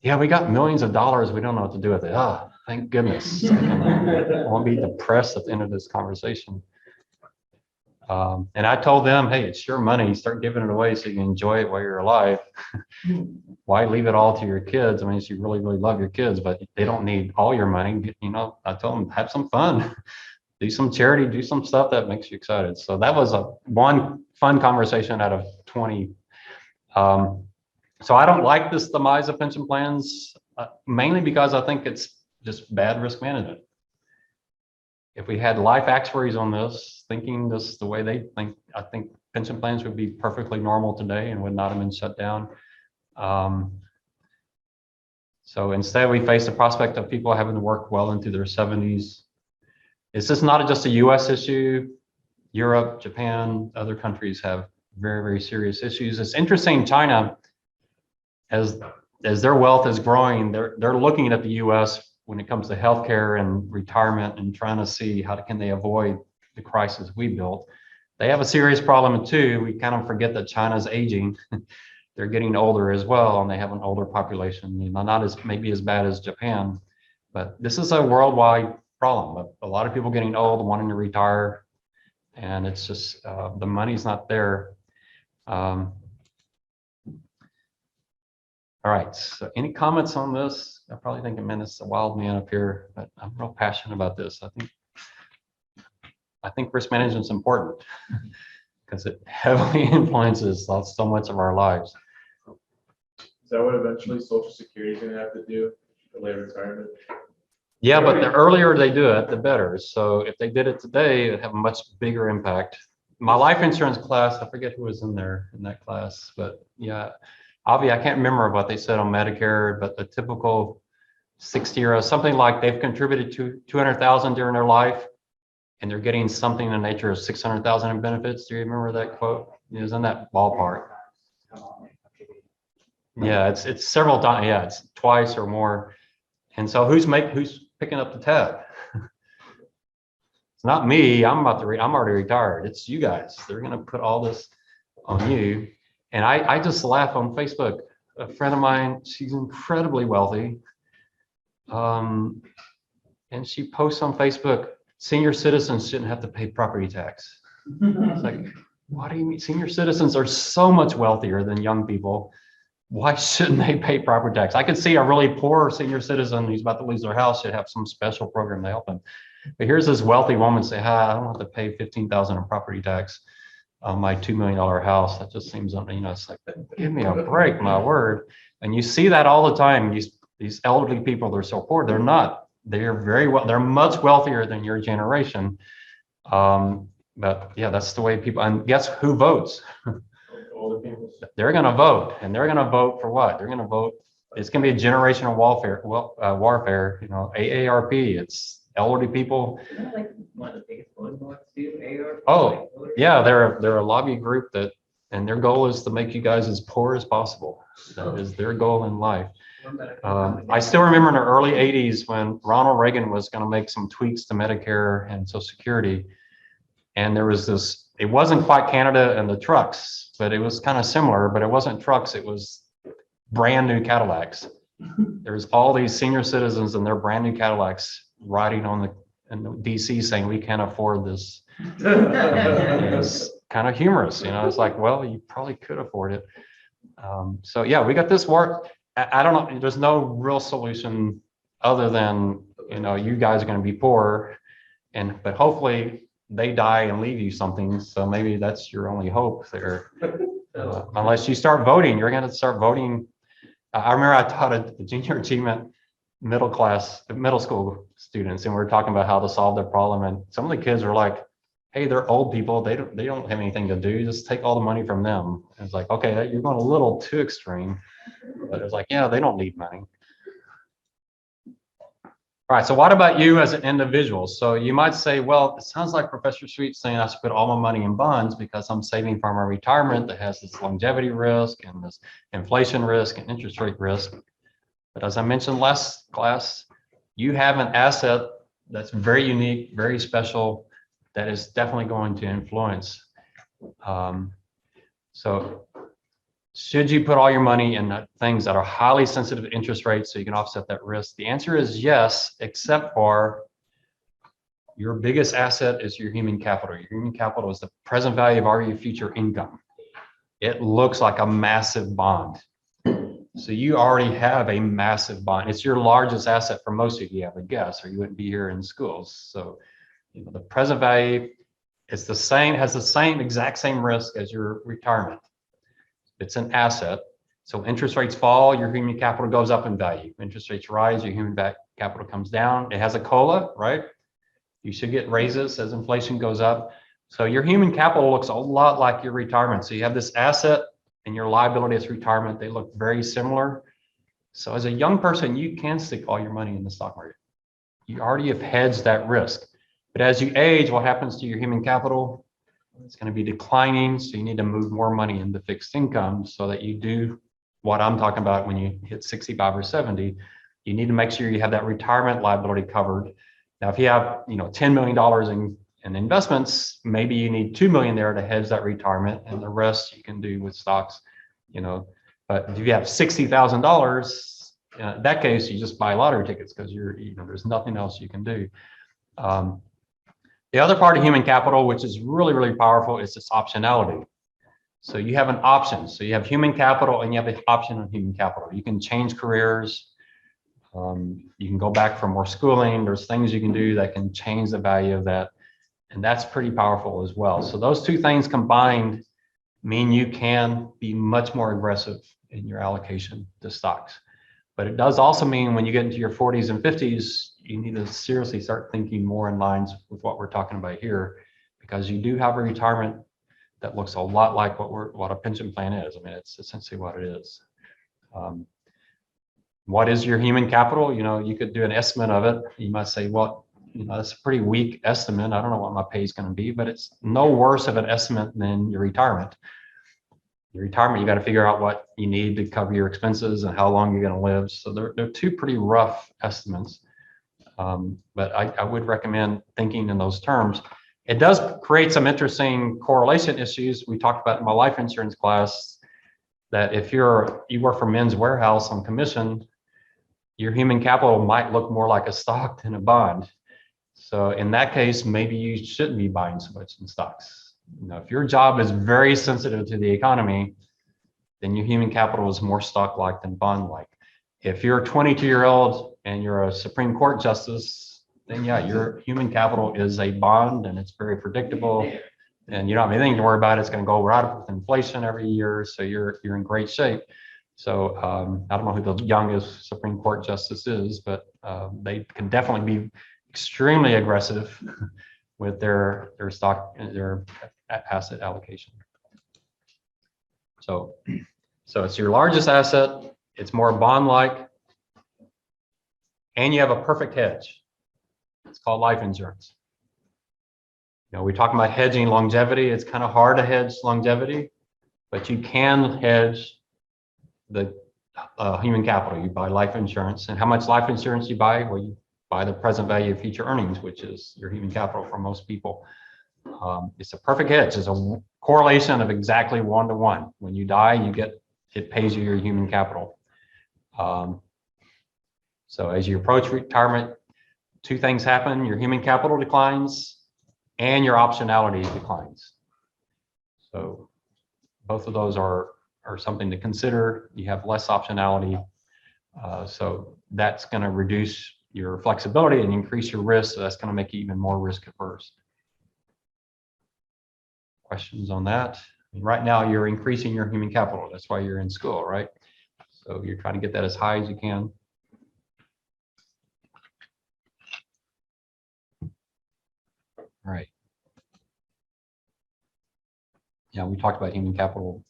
yeah, we got millions of dollars. We don't know what to do with it. Oh, thank goodness. I won't be depressed at the end of this conversation. And I told them, hey, it's your money. Start giving it away so you can enjoy it while you're alive. Why leave it all to your kids? I mean, you really, really love your kids, but they don't need all your money. I told them, have some fun. Do some charity, do some stuff that makes you excited. So that was one fun conversation out of 20. So I don't like this demise of pension plans, mainly because I think it's just bad risk management. If we had life actuaries on this, thinking this the way they think, I think pension plans would be perfectly normal today and would not have been shut down. So instead, we face the prospect of people having to work well into their 70s. It's just not just a US issue. Europe, Japan, other countries have very, very serious issues. It's interesting, China, as their wealth is growing, they're looking at the US when it comes to healthcare and retirement and trying to see how can they avoid the crisis we built. They have a serious problem too. We kind of forget that China's aging. They're getting older as well, and they have an older population. You know, not as maybe as bad as Japan, but this is a worldwide problem. A lot of people getting old, wanting to retire, and it's just the money's not there. All right. So, any comments on this? I probably think, man, it's a wild man up here, but I'm real passionate about this. I think risk management is important because it heavily influences so much of our lives. Is that what eventually Social Security is going to have to do for late retirement? Yeah, but the earlier they do it, the better. So if they did it today, it'd have a much bigger impact. My life insurance class, I forget who was in there in that class, but yeah, Avi, I can't remember what they said on Medicare, but the typical 60 or something like they've contributed to 200,000 during their life, and they're getting something in the nature of 600,000 in benefits. Do you remember that quote? It was in that ballpark. Yeah, it's several times. Yeah, it's twice or more. And so who's picking up the tab? It's not me. I'm already retired. It's you guys. They're going to put all this on you. And I just laugh on Facebook. A friend of mine, she's incredibly wealthy. And she posts on Facebook, senior citizens shouldn't have to pay property tax. It's like, what do you mean? Senior citizens are so much wealthier than young people. Why shouldn't they pay property tax? I could see a really poor senior citizen who's about to lose their house should have some special program to help them. But here's this wealthy woman say, hi, I don't have to pay $15,000 in property tax on my $2 million house. That just seems, it's like, give me a break, my word. And you see that all the time. These elderly people, they're so poor. They're not. They're very well. They're much wealthier than your generation. But yeah, that's the way people. And guess who votes? They're going to vote, and they're going to vote for what? They're going to vote. It's going to be a generational warfare. Warfare. AARP. It's elderly people. Isn't that like one of the biggest voting blocks too? AARP? Oh, yeah, they're a lobby group and their goal is to make you guys as poor as possible. That is their goal in life. I still remember in the early 80s when Ronald Reagan was going to make some tweaks to Medicare and Social Security, and there was this. It wasn't quite Canada and the trucks, but it was kind of similar, but it wasn't trucks. It was brand new Cadillacs. There's all these senior citizens and their brand new Cadillacs riding in DC saying, we can't afford this. It was kind of humorous. It's like, well, you probably could afford it. So yeah, we got this war. I don't know. There's no real solution other than, you guys are going to be poor but hopefully they die and leave you something. So maybe that's your only hope there. Unless you start voting, you're going to start voting. I remember I taught a junior achievement middle school students, and we were talking about how to solve their problem. And some of the kids are like, hey, they're old people. They don't have anything to do. Just take all the money from them. And it's like, okay, you're going a little too extreme. But it's like, yeah, they don't need money. All right, so what about you as an individual? So you might say, well, it sounds like Professor Sweet's saying I should put all my money in bonds because I'm saving for my retirement that has this longevity risk and this inflation risk and interest rate risk. But as I mentioned last class, you have an asset that's very unique, very special, that is definitely going to influence. So should you put all your money in things that are highly sensitive to interest rates so you can offset that risk? The answer is yes, except for your biggest asset is your human capital. Your human capital is the present value of all your future income. It looks like a massive bond. So you already have a massive bond. It's your largest asset for most of you, I would guess, or you wouldn't be here in schools. So the present value is the same, has the exact same risk as your retirement. It's an asset. So interest rates fall, your human capital goes up in value. Interest rates rise, your human capital comes down. It has a COLA, right? You should get raises as inflation goes up. So your human capital looks a lot like your retirement. So you have this asset and your liability is retirement. They look very similar. So as a young person, you can stick all your money in the stock market. You already have hedged that risk. But as you age, what happens to your human capital? It's going to be declining. So you need to move more money into fixed income so that you do what I'm talking about when you hit 65 or 70. You need to make sure you have that retirement liability covered. Now, if you have, $10 million in investments, maybe you need $2 million there to hedge that retirement, and the rest you can do with stocks, But if you have $60,000, in that case, you just buy lottery tickets because there's nothing else you can do. The other part of human capital, which is really, really powerful, is this optionality. So you have an option. So you have human capital and you have the option on human capital. You can change careers. You can go back for more schooling. There's things you can do that can change the value of that. And that's pretty powerful as well. So those two things combined mean you can be much more aggressive in your allocation to stocks. But it does also mean when you get into your 40s and 50s, you need to seriously start thinking more in lines with what we're talking about here, because you do have a retirement that looks a lot like what a pension plan is. I mean, it's essentially what it is. What is your human capital? You could do an estimate of it. You might say, well, that's a pretty weak estimate. I don't know what my pay is going to be, but it's no worse of an estimate than your retirement. Your retirement, you got to figure out what you need to cover your expenses and how long you're going to live. So they're two pretty rough estimates. But I would recommend thinking in those terms. It does create some interesting correlation issues. We talked about in my life insurance class that if you work for Men's Warehouse on commission, your human capital might look more like a stock than a bond. So in that case, maybe you shouldn't be buying so much in stocks. If your job is very sensitive to the economy, then your human capital is more stock-like than bond-like. If you're a 22-year-old and you're a Supreme Court justice, then yeah, your human capital is a bond and it's very predictable. And you don't have anything to worry about. It's going to go right up with inflation every year. So you're in great shape. So I don't know who the youngest Supreme Court justice is, but they can definitely be extremely aggressive with their stock, their asset allocation. So it's your largest asset. It's more bond-like, and you have a perfect hedge. It's called life insurance. We're talking about hedging longevity. It's kind of hard to hedge longevity, but you can hedge the human capital. You buy life insurance, and how much life insurance you buy? Well, you buy the present value of future earnings, which is your human capital for most people. It's a perfect hedge. It's a correlation of exactly 1-to-1. When you die, it pays you your human capital. So as you approach retirement, two things happen: your human capital declines and your optionality declines. So both of those are something to consider. You have less optionality. So that's going to reduce your flexibility and increase your risk. So that's going to make you even more risk averse. Questions on that? Right now, you're increasing your human capital. That's why you're in school, right? So you're trying to get that as high as you can. All right. Yeah, we talked about human capital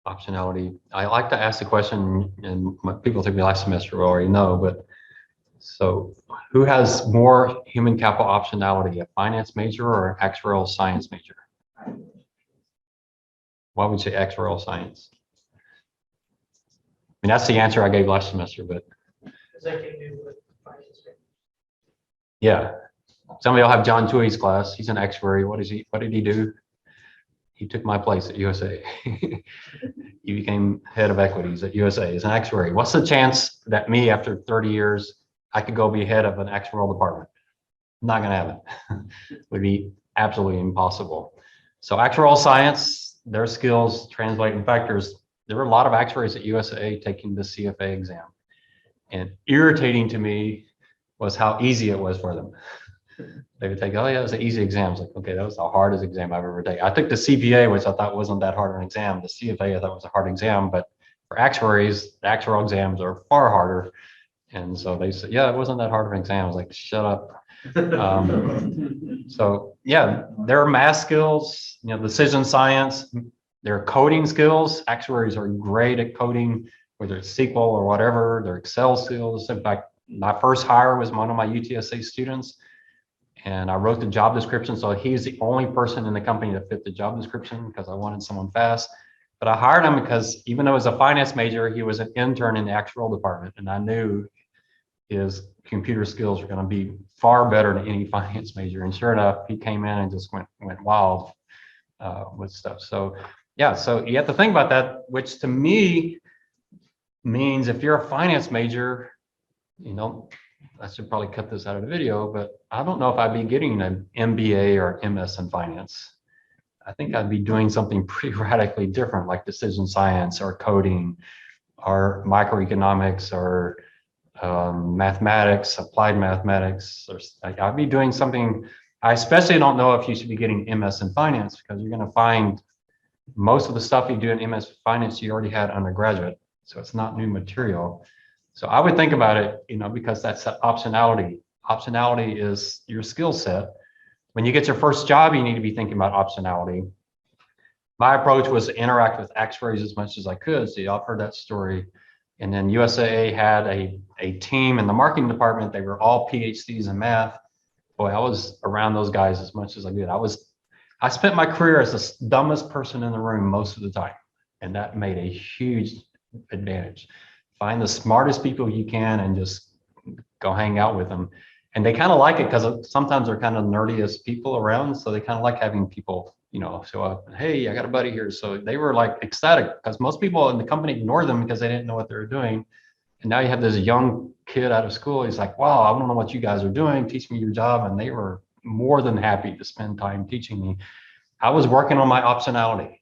optionality. I like to ask the question, and people took me last semester already know, but so who has more human capital optionality, a finance major or an actuarial science major? Why would you say actuarial science? I mean, that's the answer I gave last semester, but. Because I can do with finance. Yeah. Somebody will have John Tui's class. He's an actuary. What did he do? He took my place at USA. He became head of equities at USA as an actuary. What's the chance that me, after 30 years, I could go be head of an actuarial department? Not going to happen. It would be absolutely impossible. So actuarial science, their skills translate in factors. There were a lot of actuaries at USA taking the CFA exam. And irritating to me was how easy it was for them. They would take, oh yeah, it was an easy exam. It's like, okay, that was the hardest exam I've ever taken. I took the CPA, which I thought wasn't that hard of an exam. The CFA I thought was a hard exam, but for actuaries, the actuarial exams are far harder. And so they said, yeah, it wasn't that hard of an exam. I was like, shut up. So yeah, there are math skills, decision science, there are coding skills. Actuaries are great at coding whether it's SQL or whatever, their Excel skills. In fact, my first hire was one of my UTSA students, and I wrote the job description. So he's the only person in the company that fit the job description because I wanted someone fast. But I hired him because even though he was a finance major, he was an intern in the actuarial department, and I knew his computer skills were going to be far better than any finance major. And sure enough, he came in and just went wild with stuff. So yeah, so you have to think about that, which to me means if you're a finance major, you know, I should probably cut this out of the video, but I don't know if I'd be getting an MBA or MS in finance. I think I'd be doing something pretty radically different, like decision science or coding or microeconomics or mathematics, applied mathematics, or I'd be doing something. I especially don't know if you should be getting MS in finance, because you're going to find most of the stuff you do in MS finance you already had undergraduate, so it's not new material. So I would think about it, you know, because that's optionality. Optionality is your skill set. When you get your first job, you need to be thinking about optionality. My approach was to interact with actuaries as much as I could. So y'all heard that story. And then USAA had a team in the marketing department. They were all PhDs in math. Boy, I was around those guys as much as I could. I spent my career as the dumbest person in the room most of the time. And that made a huge advantage. Find the smartest people you can and just go hang out with them. And they kind of like it because sometimes they're kind of nerdiest people around. So they kind of like having people, you know, show up. Hey, I got a buddy here. So they were like ecstatic because most people in the company ignored them because they didn't know what they were doing. And now you have this young kid out of school. He's like, wow, I want to know what you guys are doing. Teach me your job. And they were more than happy to spend time teaching me. I was working on my optionality.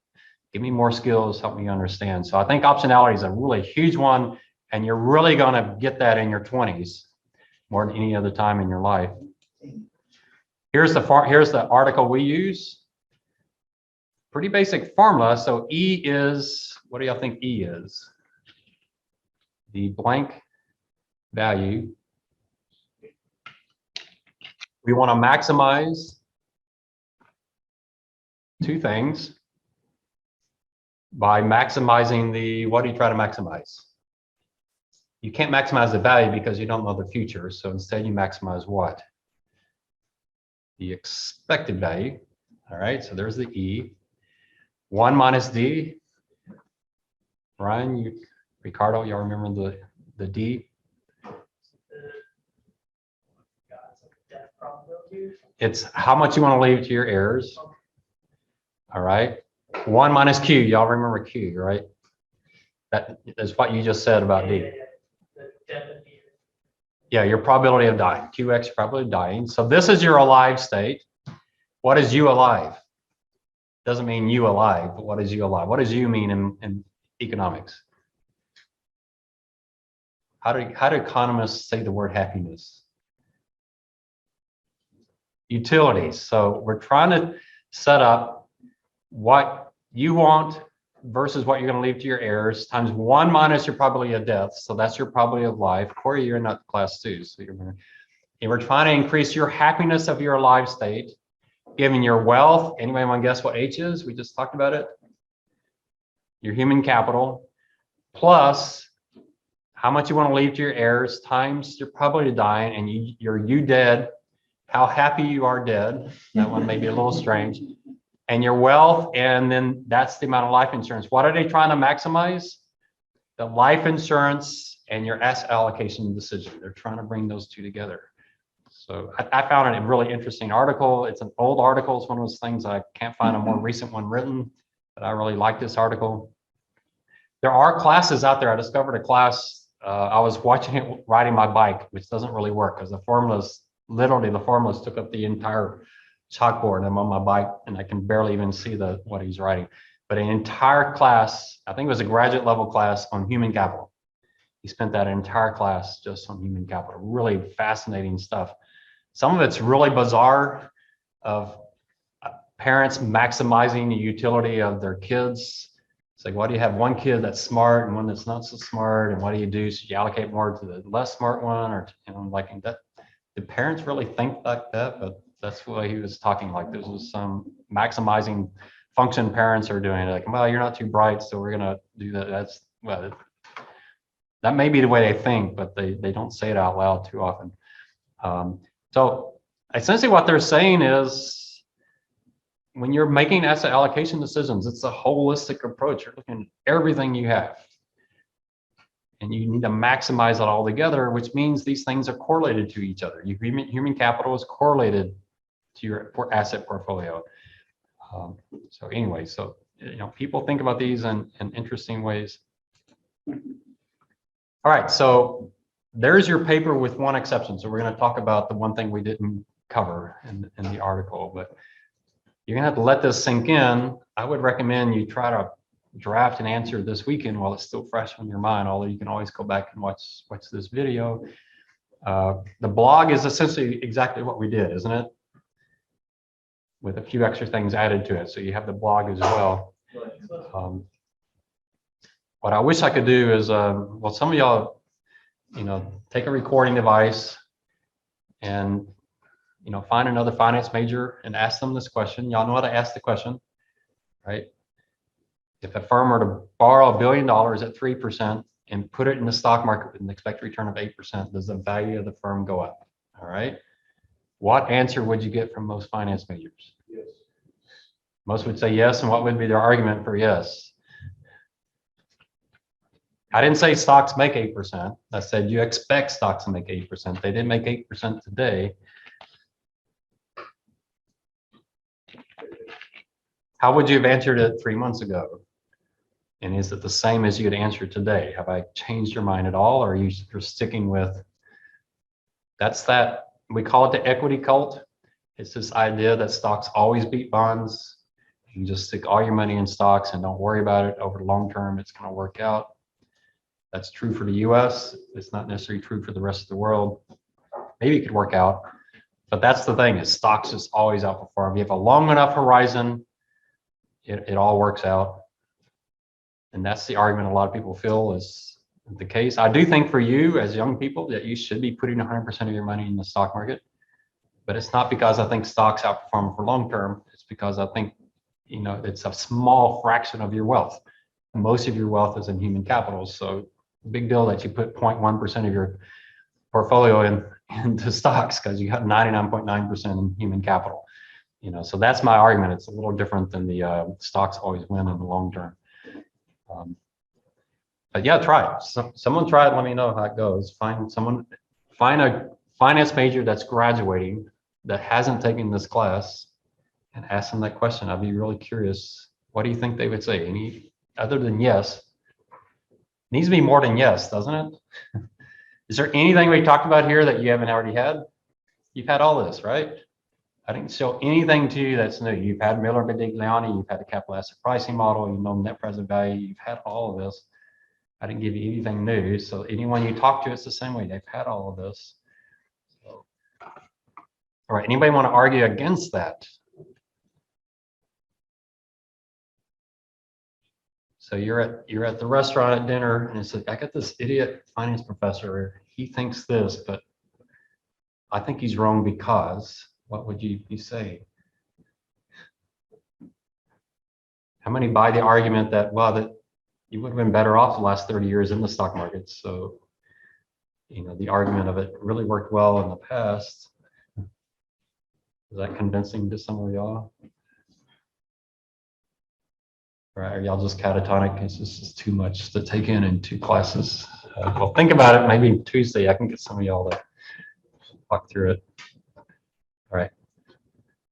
Give me more skills, help me understand. So I think optionality is a really huge one. And you're really going to get that in your 20s more than any other time in your life. Here's the article we use. Pretty basic formula. So E is, what do y'all think E is? The blank value. We want to maximize two things by maximizing the, what do you try to maximize? You can't maximize the value because you don't know the future. So instead you maximize what? The expected value. All right, so there's the E. 1 minus D. Ryan, Ricardo, y'all remember the D? Death probability. It's how much you want to leave to your heirs. All right. 1 minus Q, y'all remember Q, right? That is what you just said about D. The death and fear. Yeah, your probability of dying. QX probability of dying. So this is your alive state. What is you alive? Doesn't mean you alive, but what is you alive? What does you mean in economics? How do economists say the word happiness? Utilities. So we're trying to set up what you want versus what you're going to leave to your heirs times 1 minus your probability of death. So that's your probability of life. Corey, you're not class 2. So and we're trying to increase your happiness of your alive state, giving your wealth. Anybody want to guess what H is? We just talked about it. Your human capital plus how much you want to leave to your heirs times your probability of dying, and you dead, how happy you are dead. That one may be a little strange. And your wealth, and then that's the amount of life insurance. What are they trying to maximize? The life insurance and your asset allocation decision. They're trying to bring those two together. So I found it a really interesting article. It's an old article. It's one of those things I can't find a more recent one written, but I really like this article. There are classes out there. I discovered a class. I was watching it riding my bike, which doesn't really work because the formulas took up the entire chalkboard. I'm on my bike and I can barely even see what he's writing. But an entire class, I think it was a graduate level class on human capital. He spent that entire class just on human capital. Really fascinating stuff. Some of it's really bizarre of parents maximizing the utility of their kids. It's like, why do you have one kid that's smart and one that's not so smart? And what do you do? Should you allocate more to the less smart one? Or, you know, like that? Do parents really think like that? But that's what he was talking like. This was some maximizing function parents are doing. Like, well, you're not too bright, so we're going to do that. That's, well, that may be the way they think, but they don't say it out loud too often. So essentially what they're saying is when you're making asset allocation decisions, it's a holistic approach. You're looking at everything you have. And you need to maximize it all together, which means these things are correlated to each other. Your human capital is correlated to your asset portfolio. So anyway, so people think about these in interesting ways. All right, so there's your paper with one exception. So we're going to talk about the one thing we didn't cover in the article, but you're gonna have to let this sink in. I would recommend you try to draft an answer this weekend while it's still fresh on your mind, although you can always go back and watch this video. The blog is essentially exactly what we did, isn't it? With a few extra things added to it. So you have the blog as well. What I wish I could do is, well, some of y'all, take a recording device and find another finance major and ask them this question. Y'all know how to ask the question, right? If a firm were to borrow $1 billion at 3% and put it in the stock market with an expected return of 8%, does the value of the firm go up? All right. What answer would you get from most finance majors? Yes. Most would say yes. And what would be their argument for yes? I didn't say stocks make 8%. I said you expect stocks to make 8%. They didn't make 8% today. How would you have answered it 3 months ago? And is it the same as you'd answer today? Have I changed your mind at all? Or are you're sticking with, that, we call it the equity cult. It's this idea that stocks always beat bonds. You can just stick all your money in stocks and don't worry about it. Over the long term, it's going to work out. That's true for the US. It's not necessarily true for the rest of the world. Maybe it could work out. But that's the thing, is stocks just always outperform. If you have a long enough horizon, it all works out. And that's the argument a lot of people feel is the case. I do think for you as young people that you should be putting 100% of your money in the stock market. But it's not because I think stocks outperform for long term. It's because I think, it's a small fraction of your wealth. Most of your wealth is in human capital. So big deal that you put 0.1% of your portfolio into stocks because you got 99.9% in human capital. So that's my argument. It's a little different than the stocks always win in the long term. But yeah, try it. Someone try it. Let me know how it goes. Find a finance major that's graduating that hasn't taken this class and ask them that question. I'd be really curious. What do you think they would say? Any other than yes? It needs to be more than yes, doesn't it? Is there anything we talked about here that you haven't already had? You've had all this, right? I didn't show anything to you that's new. You've had Miller-Modigliani, you've had the capital asset pricing model, you know net present value, you've had all of this. I didn't give you anything new. So anyone you talk to, it's the same way. They've had all of this. So, all right, anybody want to argue against that? So you're at the restaurant at dinner and it's like, I got this idiot finance professor. He thinks this, but I think he's wrong because. What would you say? How many buy the argument that, well, that you would have been better off the last 30 years in the stock market? So, the argument of it really worked well in the past. Is that convincing to some of y'all? Right? Are y'all just catatonic? It's just too much to take in 2 classes. Well, think about it. Maybe Tuesday I can get some of y'all to walk through it. All right.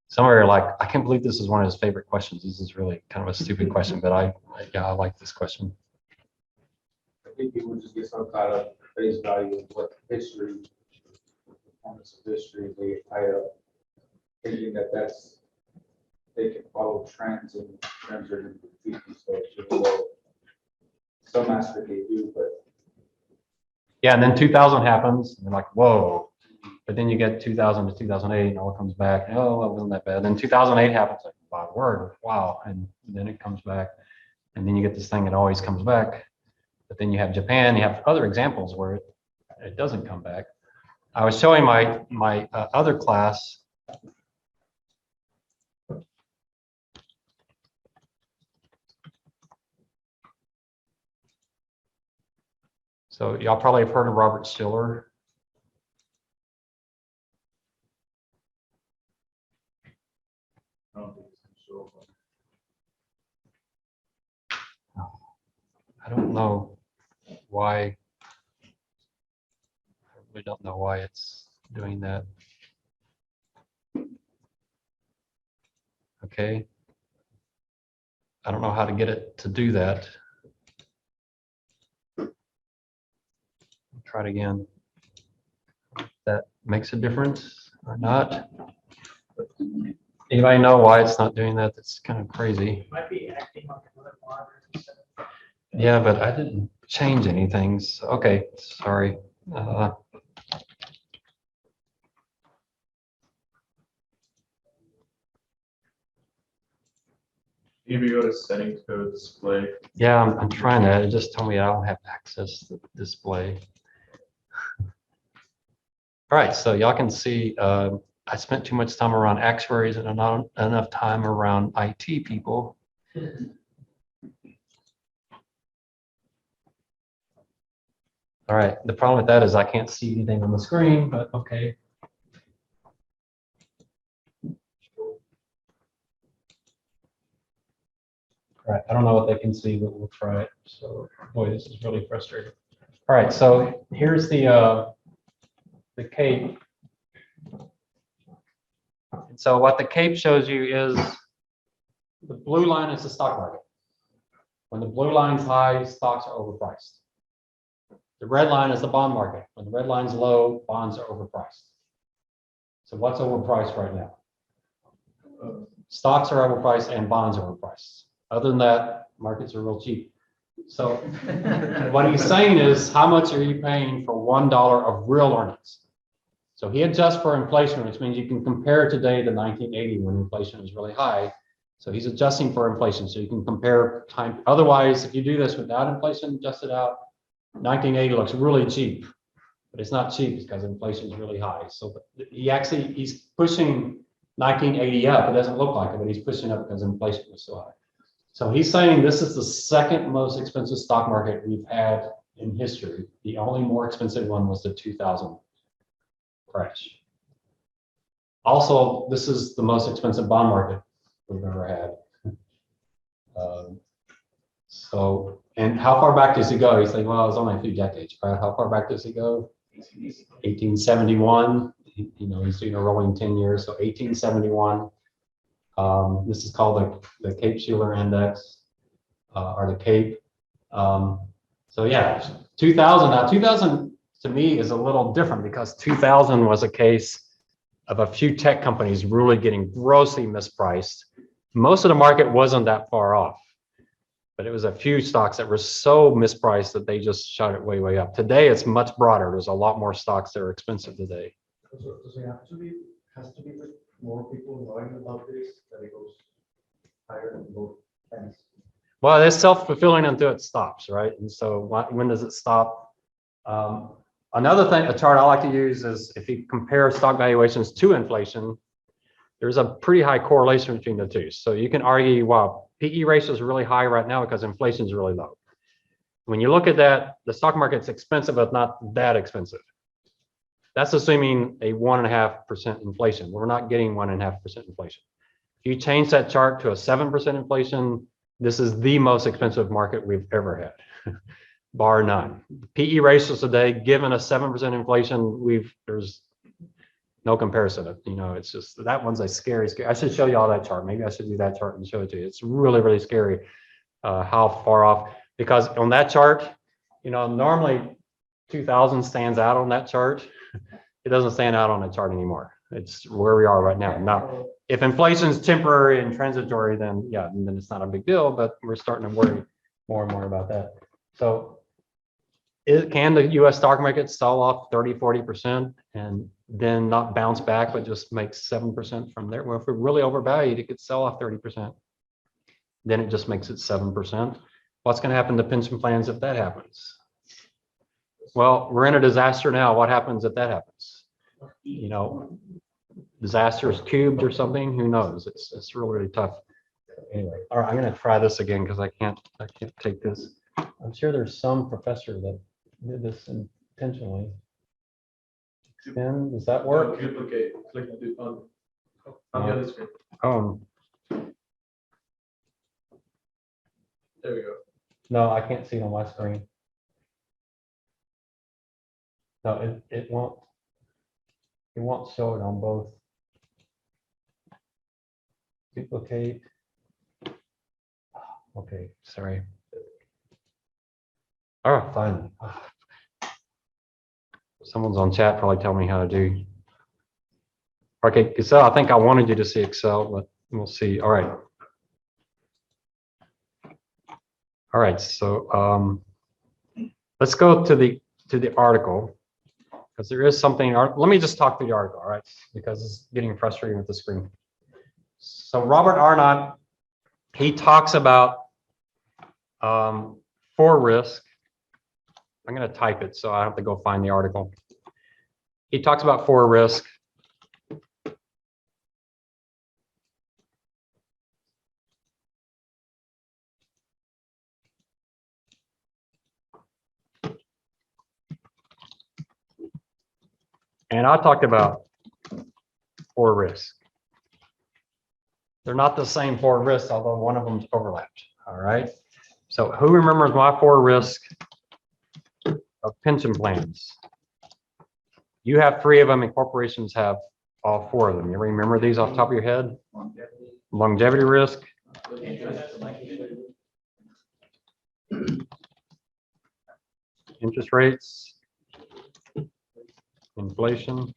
Some of you are like, I can't believe this is one of his favorite questions. This is really kind of a stupid question, but I like this question. I think people just get so caught up face value of what history, performance of history, they get tied up thinking that they can follow trends and trends are going to be so some aspect they do, but Yeah, and then 2000 happens, and they're like, whoa. But then you get 2000 to 2008, and all comes back. Oh, it wasn't that bad. Then 2008 happens, like, wow, word, wow. And then it comes back. And then you get this thing that always comes back. But then you have Japan, you have other examples where it doesn't come back. I was showing my other class. So y'all probably have heard of Robert Stiller. I don't think it's gonna show up. I don't know why. I really don't know why it's doing that. Okay. I don't know how to get it to do that. Try it again. That makes a difference or not? Anybody know why it's not doing that? That's kind of crazy. Might be acting like another monitor instead of. Yeah, but I didn't change anything. So, okay, sorry. If you go to settings, go to display. Yeah, I'm trying that. It just told me I don't have access to the display. All right, so y'all can see I spent too much time around actuaries and not enough time around IT people. All right, the problem with that is I can't see anything on the screen, but okay. All right, I don't know what they can see, but we'll try it. So, boy, this is really frustrating. All right, so here's the CAPE. And so what the CAPE shows you is the blue line is the stock market. When the blue line's high, stocks are overpriced. The red line is the bond market. When the red line's low, bonds are overpriced. So what's overpriced right now? Stocks are overpriced and bonds are overpriced. Other than that, markets are real cheap. So what he's saying is, how much are you paying for $1 of real earnings? So he adjusts for inflation, which means you can compare today to 1980 when inflation was really high. So he's adjusting for inflation. So you can compare time. Otherwise, if you do this without inflation adjusted out, 1980 looks really cheap, but it's not cheap because inflation is really high. So he's pushing 1980 up. It doesn't look like it, but he's pushing up because inflation was so high. So he's saying this is the second most expensive stock market we've had in history. The only more expensive one was the 2000 crash. Also, this is the most expensive bond market we've ever had. So, and how far back does he go? He's like, well, it's only a few decades, right? How far back does he go? 1871. You know, he's doing a rolling 10 years. So 1871. This is called the Cape-Shiller Index, or the CAPE. So yeah, 2000. Now 2000 to me is a little different because 2000 was a case of a few tech companies really getting grossly mispriced. Most of the market wasn't that far off, but it was a few stocks that were so mispriced that they just shot it way, way up. Today, it's much broader. There's a lot more stocks that are expensive today. Does it has to be with more people knowing about this, that it goes higher than both ends? Well, it's self-fulfilling until it stops, right? And so when does it stop? Another thing, a chart I like to use is if you compare stock valuations to inflation, there's a pretty high correlation between the two. So you can argue, wow, PE ratio is really high right now because inflation is really low. When you look at that, the stock market's expensive, but not that expensive. That's assuming a 1.5% inflation. We're not getting 1.5% inflation. If you change that chart to a 7% inflation, this is the most expensive market we've ever had, bar none. PE ratios today, given a 7% inflation, there's no comparison. You know, it's just, that one's a scary. I should show you all that chart. Maybe I should do that chart and show it to you. It's really, really scary how far off, because on that chart, you know, normally 2000 stands out on that chart. It doesn't stand out on the chart anymore. It's where we are right now. Now, if inflation is temporary and transitory, then yeah, then it's not a big deal, but we're starting to worry more and more about that. So can the US stock market sell off 30-40% and then not bounce back, but just make 7% from there? Well, if we're really overvalued, it could sell off 30%. Then it just makes it 7%. What's going to happen to pension plans if that happens? Well, we're in a disaster now. What happens if that happens? You know, disaster is cubed or something. Who knows? It's really, really tough. Anyway, all right, I'm going to try this again because I can't take this. I'm sure there's some professor that did this intentionally. Extend, does that work? Duplicate, click on the other screen. Oh, There we go. no, I can't see it on my screen. No, it won't show it on both. Duplicate. Okay, sorry. Oh, fine. Someone's on chat probably tell me how to do. Okay, so I think I wanted you to see Excel, but we'll see. All right. All right, so let's go to the article, because there is something. Let me just talk through the article, all right? Because it's getting frustrating with the screen. So Robert Arnott, he talks about for risk. I'm going to type it so I have to go find the article. He talks about for risk. And I talked about for risk. They're not the same for risk, although one of them's overlapped. All right. So who remembers my for risk of pension plans? You have 3 of them, and corporations have all 4 of them. You remember these off the top of your head? Longevity risk, interest rates, inflation,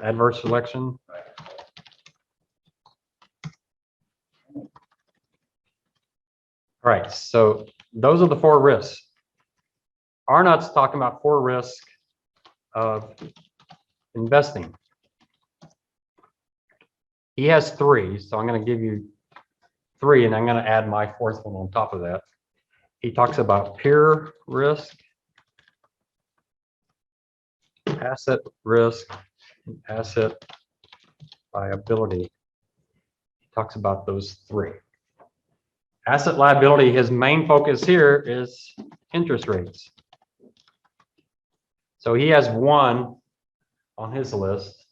adverse selection. All right, so those are the 4 risks. Arnott's talking about 4 risk of investing. He has 3, so I'm going to give you 3, and I'm going to add my 4th one on top of that. He talks about peer risk, asset risk, and asset liability. He talks about those 3. Asset liability, his main focus here is interest rates. So he has 1 on his list.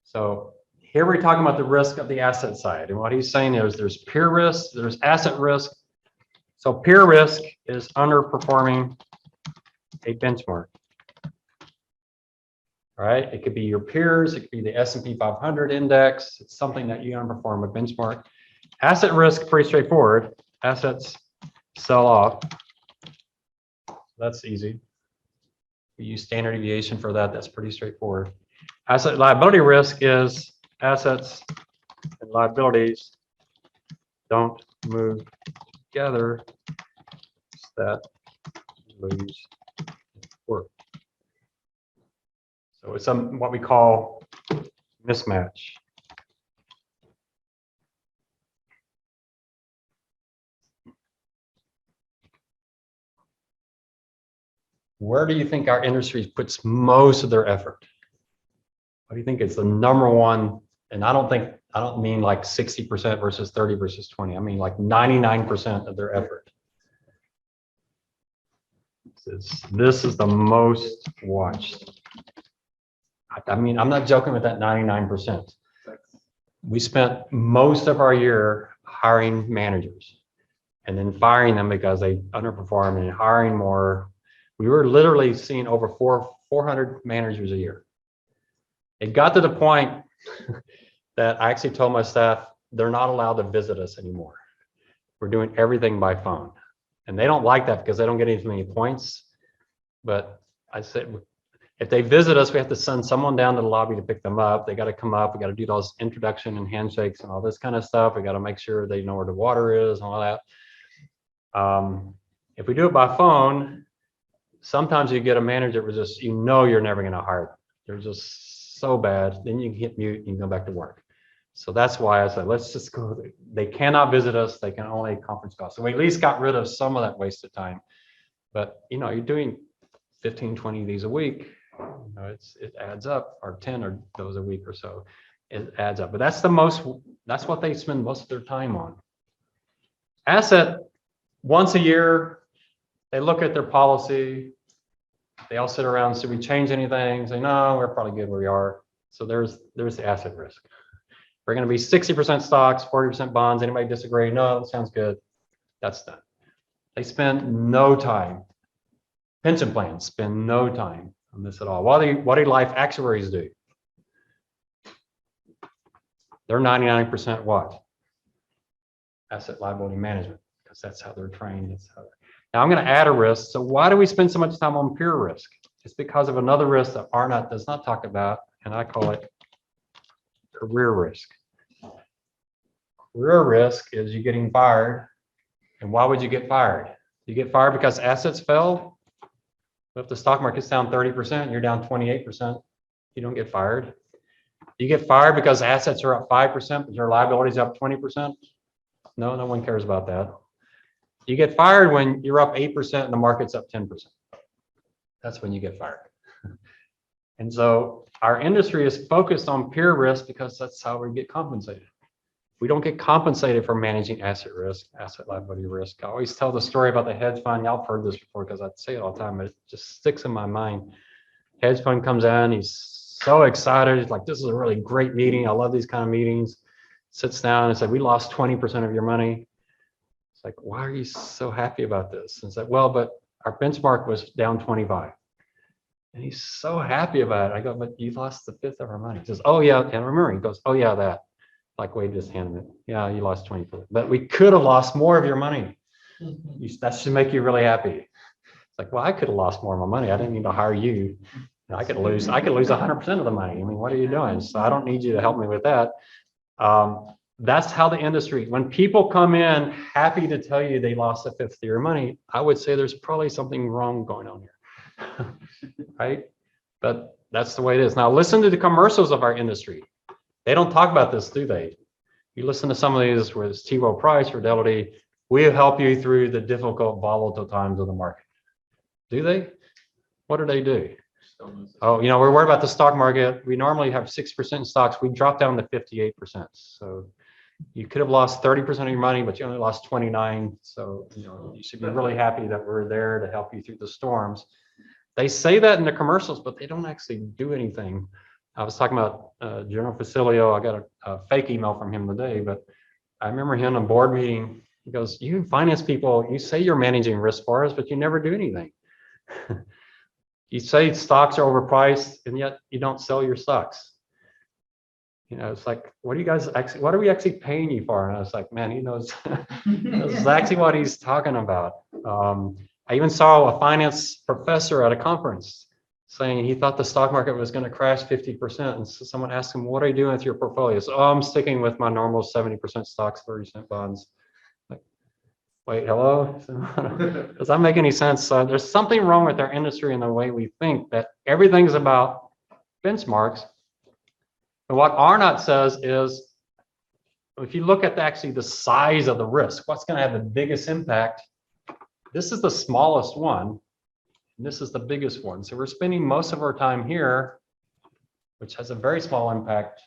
So here we're talking about the risk of the asset side. And what he's saying is there's peer risk, there's asset risk. So peer risk is underperforming a benchmark. All right, it could be your peers, it could be the S&P 500 index. It's something that you underperform a benchmark. Asset risk, pretty straightforward. Assets sell off. That's easy. We use standard deviation for that. That's pretty straightforward. Asset liability risk is assets and liabilities don't move together, that lose worth. So it's what we call mismatch. Where do you think our industry puts most of their effort? What do you think is the number one? And I don't mean like 60% versus 30 versus 20. I mean like 99% of their effort. This is the most watched. I mean, I'm not joking with that 99%. We spent most of our year hiring managers and then firing them because they underperformed and hiring more. We were literally seeing over 400 managers a year. It got to the point that I actually told my staff, they're not allowed to visit us anymore. We're doing everything by phone. And they don't like that because they don't get as many points. But I said, if they visit us, we have to send someone down to the lobby to pick them up. They got to come up. We got to do those introduction and handshakes and all this kind of stuff. We got to make sure they know where the water is and all that. If we do it by phone, sometimes you get a manager that was just, you know, you're never going to hire them. They're just so bad. Then you can hit mute and you can go back to work. So that's why I said, let's just go. They cannot visit us. They can only conference call. So we at least got rid of some of that wasted time. But, you know, you're doing 15, 20 of these a week. You know, it adds up, or 10 of those a week or so. It adds up. But that's what they spend most of their time on. Asset once a year, they look at their policy. They all sit around, should we change anything? Say, no, we're probably good where we are. So there's the asset risk. We're going to be 60% stocks, 40% bonds. Anybody disagree? No, that sounds good. That's done. They spend no time. Pension plans spend no time on this at all. What do life actuaries do? They're 99% what? Asset liability management, because that's how they're trained. Now I'm going to add a risk. So why do we spend so much time on pure risk? It's because of another risk that Arnott does not talk about, and I call it career risk. Career risk is you getting fired. And why would you get fired? You get fired because assets fell. If the stock market's down 30%, you're down 28%, you don't get fired. You get fired because assets are up 5%, but your liabilities up 20%. No, no one cares about that. You get fired when you're up 8% and the market's up 10%. That's when you get fired. And so our industry is focused on pure risk because that's how we get compensated. We don't get compensated for managing asset risk, asset liability risk. I always tell the story about the hedge fund. Y'all have heard this before because I say it all the time, but it just sticks in my mind. Hedge fund comes in, he's so excited. He's like, this is a really great meeting. I love these kind of meetings. Sits down and said, we lost 20% of your money. It's like, why are you so happy about this? And it's like, well, but our benchmark was down 25. And he's so happy about it. I go, but you lost the fifth of our money. He says, oh yeah. And remember, he goes, oh yeah, that. Like Wade just handed it. Yeah, you lost 20%. But we could have lost more of your money. That should make you really happy. It's like, well, I could have lost more of my money. I didn't need to hire you. I could lose 100% of the money. I mean, what are you doing? So I don't need you to help me with that. That's how the industry, when people come in happy to tell you they lost a fifth of your money, I would say there's probably something wrong going on here. Right? But that's the way it is. Now listen to the commercials of our industry. They don't talk about this, do they? You listen to some of these where it's T. Rowe Price, Fidelity, we'll help you through the difficult, volatile times of the market. Do they? What do? Oh, you know, we're worried about the stock market. We normally have 6% in stocks. We dropped down to 58%. So you could have lost 30% of your money, but you only lost 29. So, you know, you should be really happy that we're there to help you through the storms. They say that in the commercials, but they don't actually do anything. I was talking about General Facilio. I got a fake email from him today, but I remember him in a board meeting. He goes, you finance people, you say you're managing risk for us, but you never do anything. You say stocks are overpriced, and yet you don't sell your stocks. You know, it's like, what are we actually paying you for? And I was like, man, he knows, knows exactly what he's talking about. I even saw a finance professor at a conference saying he thought the stock market was going to crash 50%. And so someone asked him, what are you doing with your portfolio? So, oh, I'm sticking with my normal 70% stocks, 30% bonds. Like, wait, hello? Does that make any sense? There's something wrong with our industry and the way we think that everything's about benchmarks. And what Arnott says is, if you look at actually the size of the risk, what's going to have the biggest impact? This is the smallest one. And this is the biggest one. So we're spending most of our time here, which has a very small impact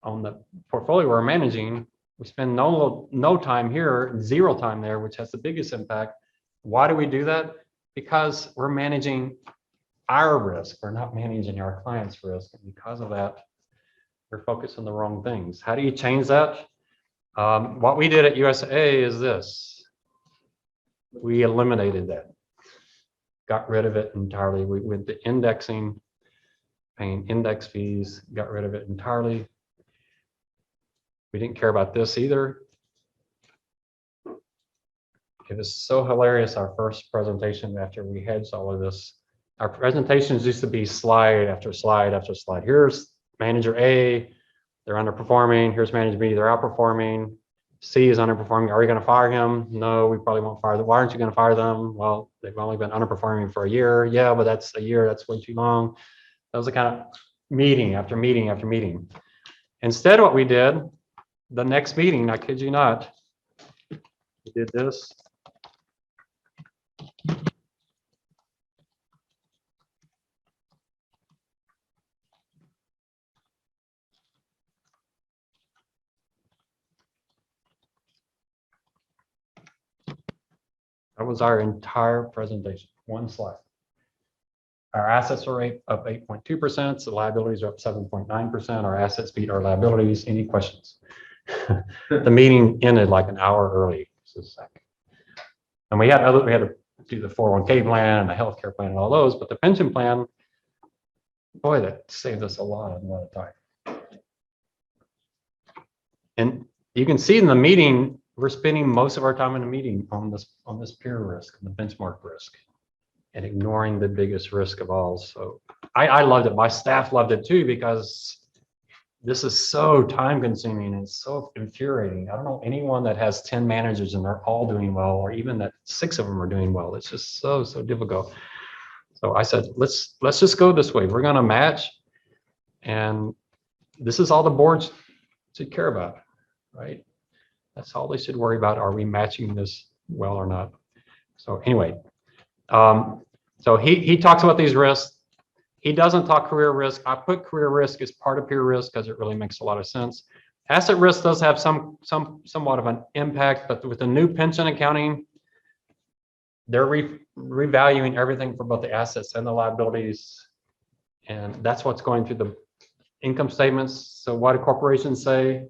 on the portfolio we're managing. We spend no time here, zero time there, which has the biggest impact. Why do we do that? Because we're managing our risk. We're not managing our clients' risk. And because of that, we're focused on the wrong things. How do you change that? What we did at UTSA is this. We eliminated that. Got rid of it entirely. We went to indexing, paying index fees, got rid of it entirely. We didn't care about this either. It was so hilarious, our first presentation after we hedged all of this. Our presentations used to be slide after slide after slide. Here's manager A, they're underperforming. Here's manager B, they're outperforming. C is underperforming. Are you going to fire him? No, we probably won't fire them. Why aren't you going to fire them? Well, they've only been underperforming for a year. Yeah, but that's a year. That's way too long. That was a kind of meeting after meeting after meeting. Instead, what we did, the next meeting, I kid you not, we did this. That was our entire presentation, one slide. Our assets are up 8.2%, so liabilities are up 7.9%. Our assets beat our liabilities. Any questions? The meeting ended like an hour early. And we had to do the 401k plan and the healthcare plan and all those, but the pension plan, boy, that saved us a lot of time. And you can see in the meeting, we're spending most of our time in the meeting on this peer risk, the benchmark risk, and ignoring the biggest risk of all. So I loved it. My staff loved it too, because this is so time consuming and so infuriating. I don't know anyone that has 10 managers and they're all doing well, or even that 6 of them are doing well. It's just so difficult. So I said, let's just go this way. We're going to match. And this is all the boards should care about, right? That's all they should worry about. Are we matching this well or not? So anyway, so he talks about these risks. He doesn't talk career risk. I put career risk as part of peer risk because it really makes a lot of sense. Asset risk does have somewhat of an impact, but with the new pension accounting, they're revaluing everything for both the assets and the liabilities. And that's what's going through the income statements. So what do corporations say?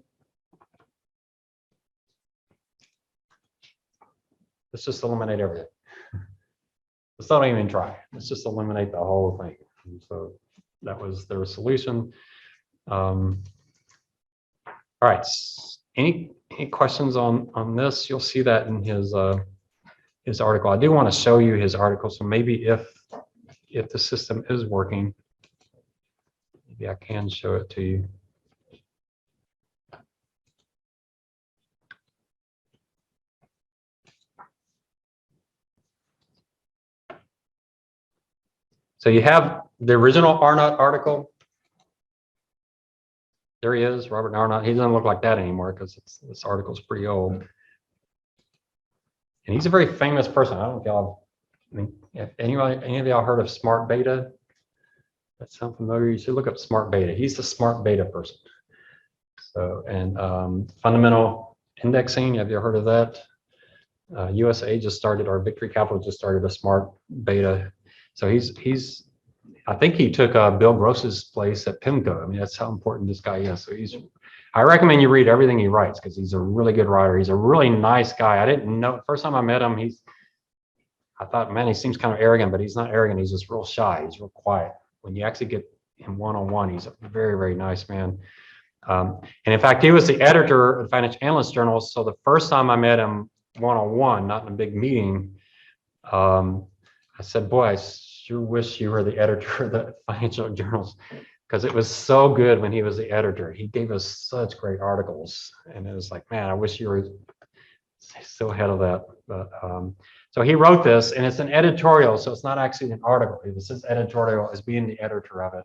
Let's just eliminate everything. Let's not even try. Let's just eliminate the whole thing. And so that was their solution. All right. Any questions on this? You'll see that in his article. I do want to show you his article. So maybe if the system is working, maybe I can show it to you. So you have the original Arnott article. There he is, Robert Arnott. He doesn't look like that anymore because this article is pretty old. And he's a very famous person. I don't know if y'all, if any of y'all heard of smart beta? That sound familiar? You should look up smart beta. He's the smart beta person. So, and fundamental indexing, have you heard of that? UTSA just started, or Victory Capital just started a smart beta. So he's I think he took Bill Gross's place at PIMCO. I mean, that's how important this guy is. So I recommend you read everything he writes because he's a really good writer. He's a really nice guy. I didn't know, first time I met him, I thought, man, he seems kind of arrogant, but he's not arrogant. He's just real shy. He's real quiet. When you actually get him one-on-one, he's a very, very nice man. And in fact, he was the editor of the Financial Analyst Journal. So the first time I met him one-on-one, not in a big meeting, I said, boy, I sure wish you were the editor of the financial journals, because it was so good when he was the editor. He gave us such great articles. And it was like, man, I wish you were still ahead of that. But so he wrote this, and it's an editorial. So it's not actually an article. It was his editorial as being the editor of it.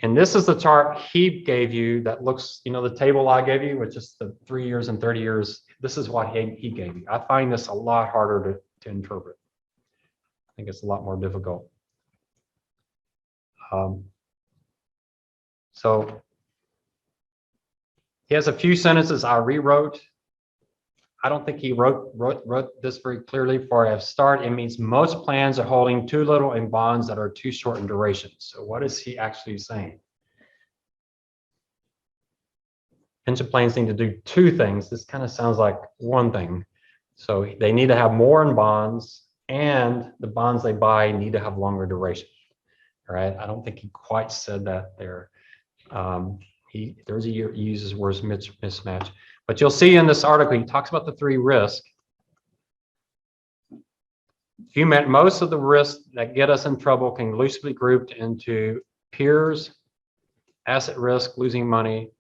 And this is the chart he gave you that looks, you know, the table I gave you, which is the 3 years and 30 years. This is what he gave you. I find this a lot harder to interpret. I think it's a lot more difficult. So he has a few sentences I rewrote. I don't think he wrote this very clearly. For a start, it means most plans are holding too little in bonds that are too short in duration. So what is he actually saying? Pension plans need to do 2 things. This kind of sounds like one thing. So they need to have more in bonds, and the bonds they buy need to have longer duration. All right. I don't think he quite said that there. He uses words mismatch. But you'll see in this article, he talks about the 3 risks. Most of the risks that get us in trouble can loosely be grouped into peers, asset risk, losing money,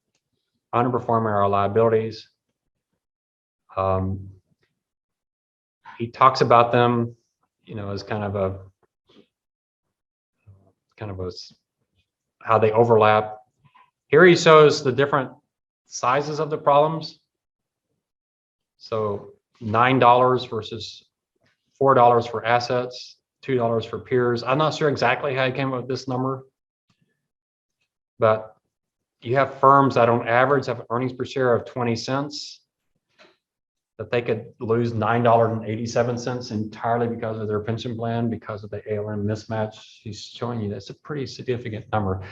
underperforming our liabilities. He talks about them, you know, as kind of how they overlap. Here he shows the different sizes of the problems. So $9 versus $4 for assets, $2 for peers. I'm not sure exactly how he came up with this number, but you have firms that on average have earnings per share of 20 cents. that they could lose $9.87 entirely because of their pension plan, because of the ALM mismatch. He's showing you that's a pretty significant number.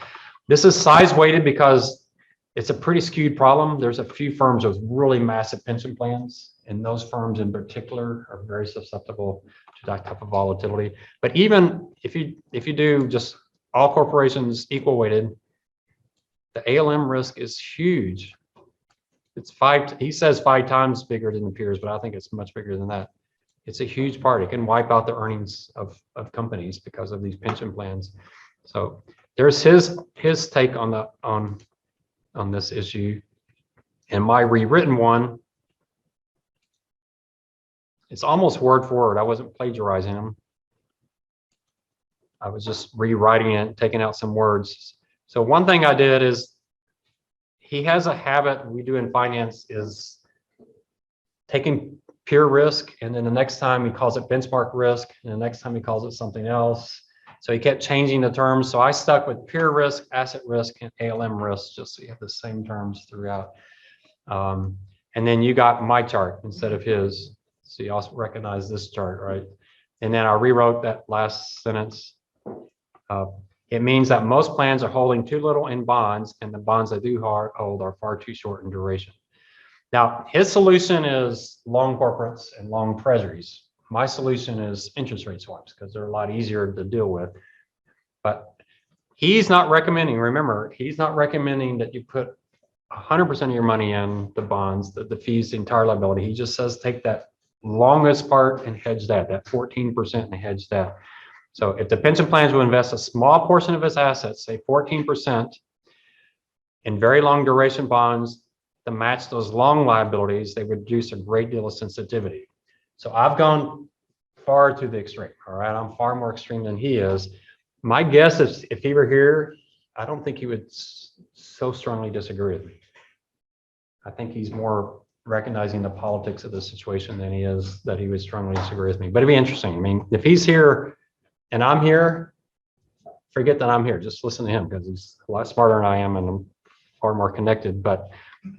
This is size weighted because it's a pretty skewed problem. There's a few firms with really massive pension plans, and those firms in particular are very susceptible to that type of volatility. But even if you do just all corporations equal weighted, the ALM risk is huge. It's he says 5 times bigger than the peers, but I think it's much bigger than that. It's a huge part. It can wipe out the earnings of companies because of these pension plans. So there's his take on this issue. And my rewritten one, it's almost word for word. I wasn't plagiarizing him. I was just rewriting it, taking out some words. So one thing I did is, he has a habit we do in finance is taking peer risk, and then the next time he calls it benchmark risk, and the next time he calls it something else. So he kept changing the terms. So I stuck with peer risk, asset risk, and ALM risk, just so you have the same terms throughout. And then you got my chart instead of his. So you also recognize this chart, right? And then I rewrote that last sentence. It means that most plans are holding too little in bonds, and the bonds they do hold are far too short in duration. Now, his solution is long corporates and long treasuries. My solution is interest rate swaps because they're a lot easier to deal with. But he's not recommending, remember, he's not recommending that you put 100% of your money in the bonds, the fees, the entire liability. He just says take that longest part and hedge that 14% and hedge that. So if the pension plans will invest a small portion of its assets, say 14%, in very long duration bonds to match those long liabilities, they would reduce a great deal of sensitivity. So I've gone far to the extreme, all right? I'm far more extreme than he is. My guess is if he were here, I don't think he would so strongly disagree with me. I think he's more recognizing the politics of the situation than he is that he would strongly disagree with me. But it'd be interesting. I mean, if he's here and I'm here, forget that I'm here. Just listen to him because he's a lot smarter than I am and I'm far more connected. But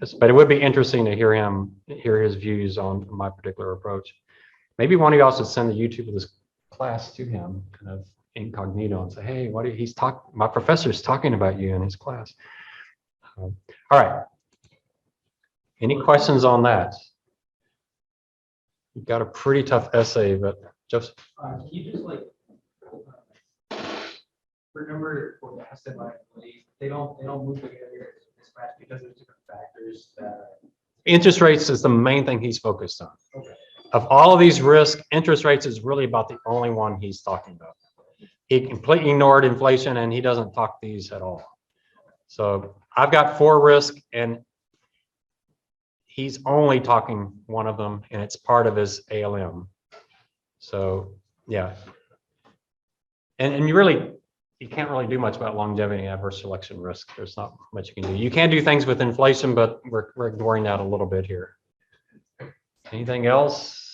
it would be interesting to hear his views on my particular approach. Maybe one of you also send the YouTube of this class to him, kind of incognito, and say, "Hey, my professor's talking about you in his class." All right. Any questions on that? You've got a pretty tough essay, but Joseph. Can you just remember for the asset liability, they don't move together as fast because there's different factors that. Interest rates is the main thing he's focused on. Okay. Of all of these risks, interest rates is really about the only one he's talking about. He completely ignored inflation and he doesn't talk these at all. So I've got 4 risks and he's only talking one of them and it's part of his ALM. So yeah. And you can't really do much about longevity and adverse selection risk. There's not much you can do. You can do things with inflation, but we're ignoring that a little bit here. Anything else?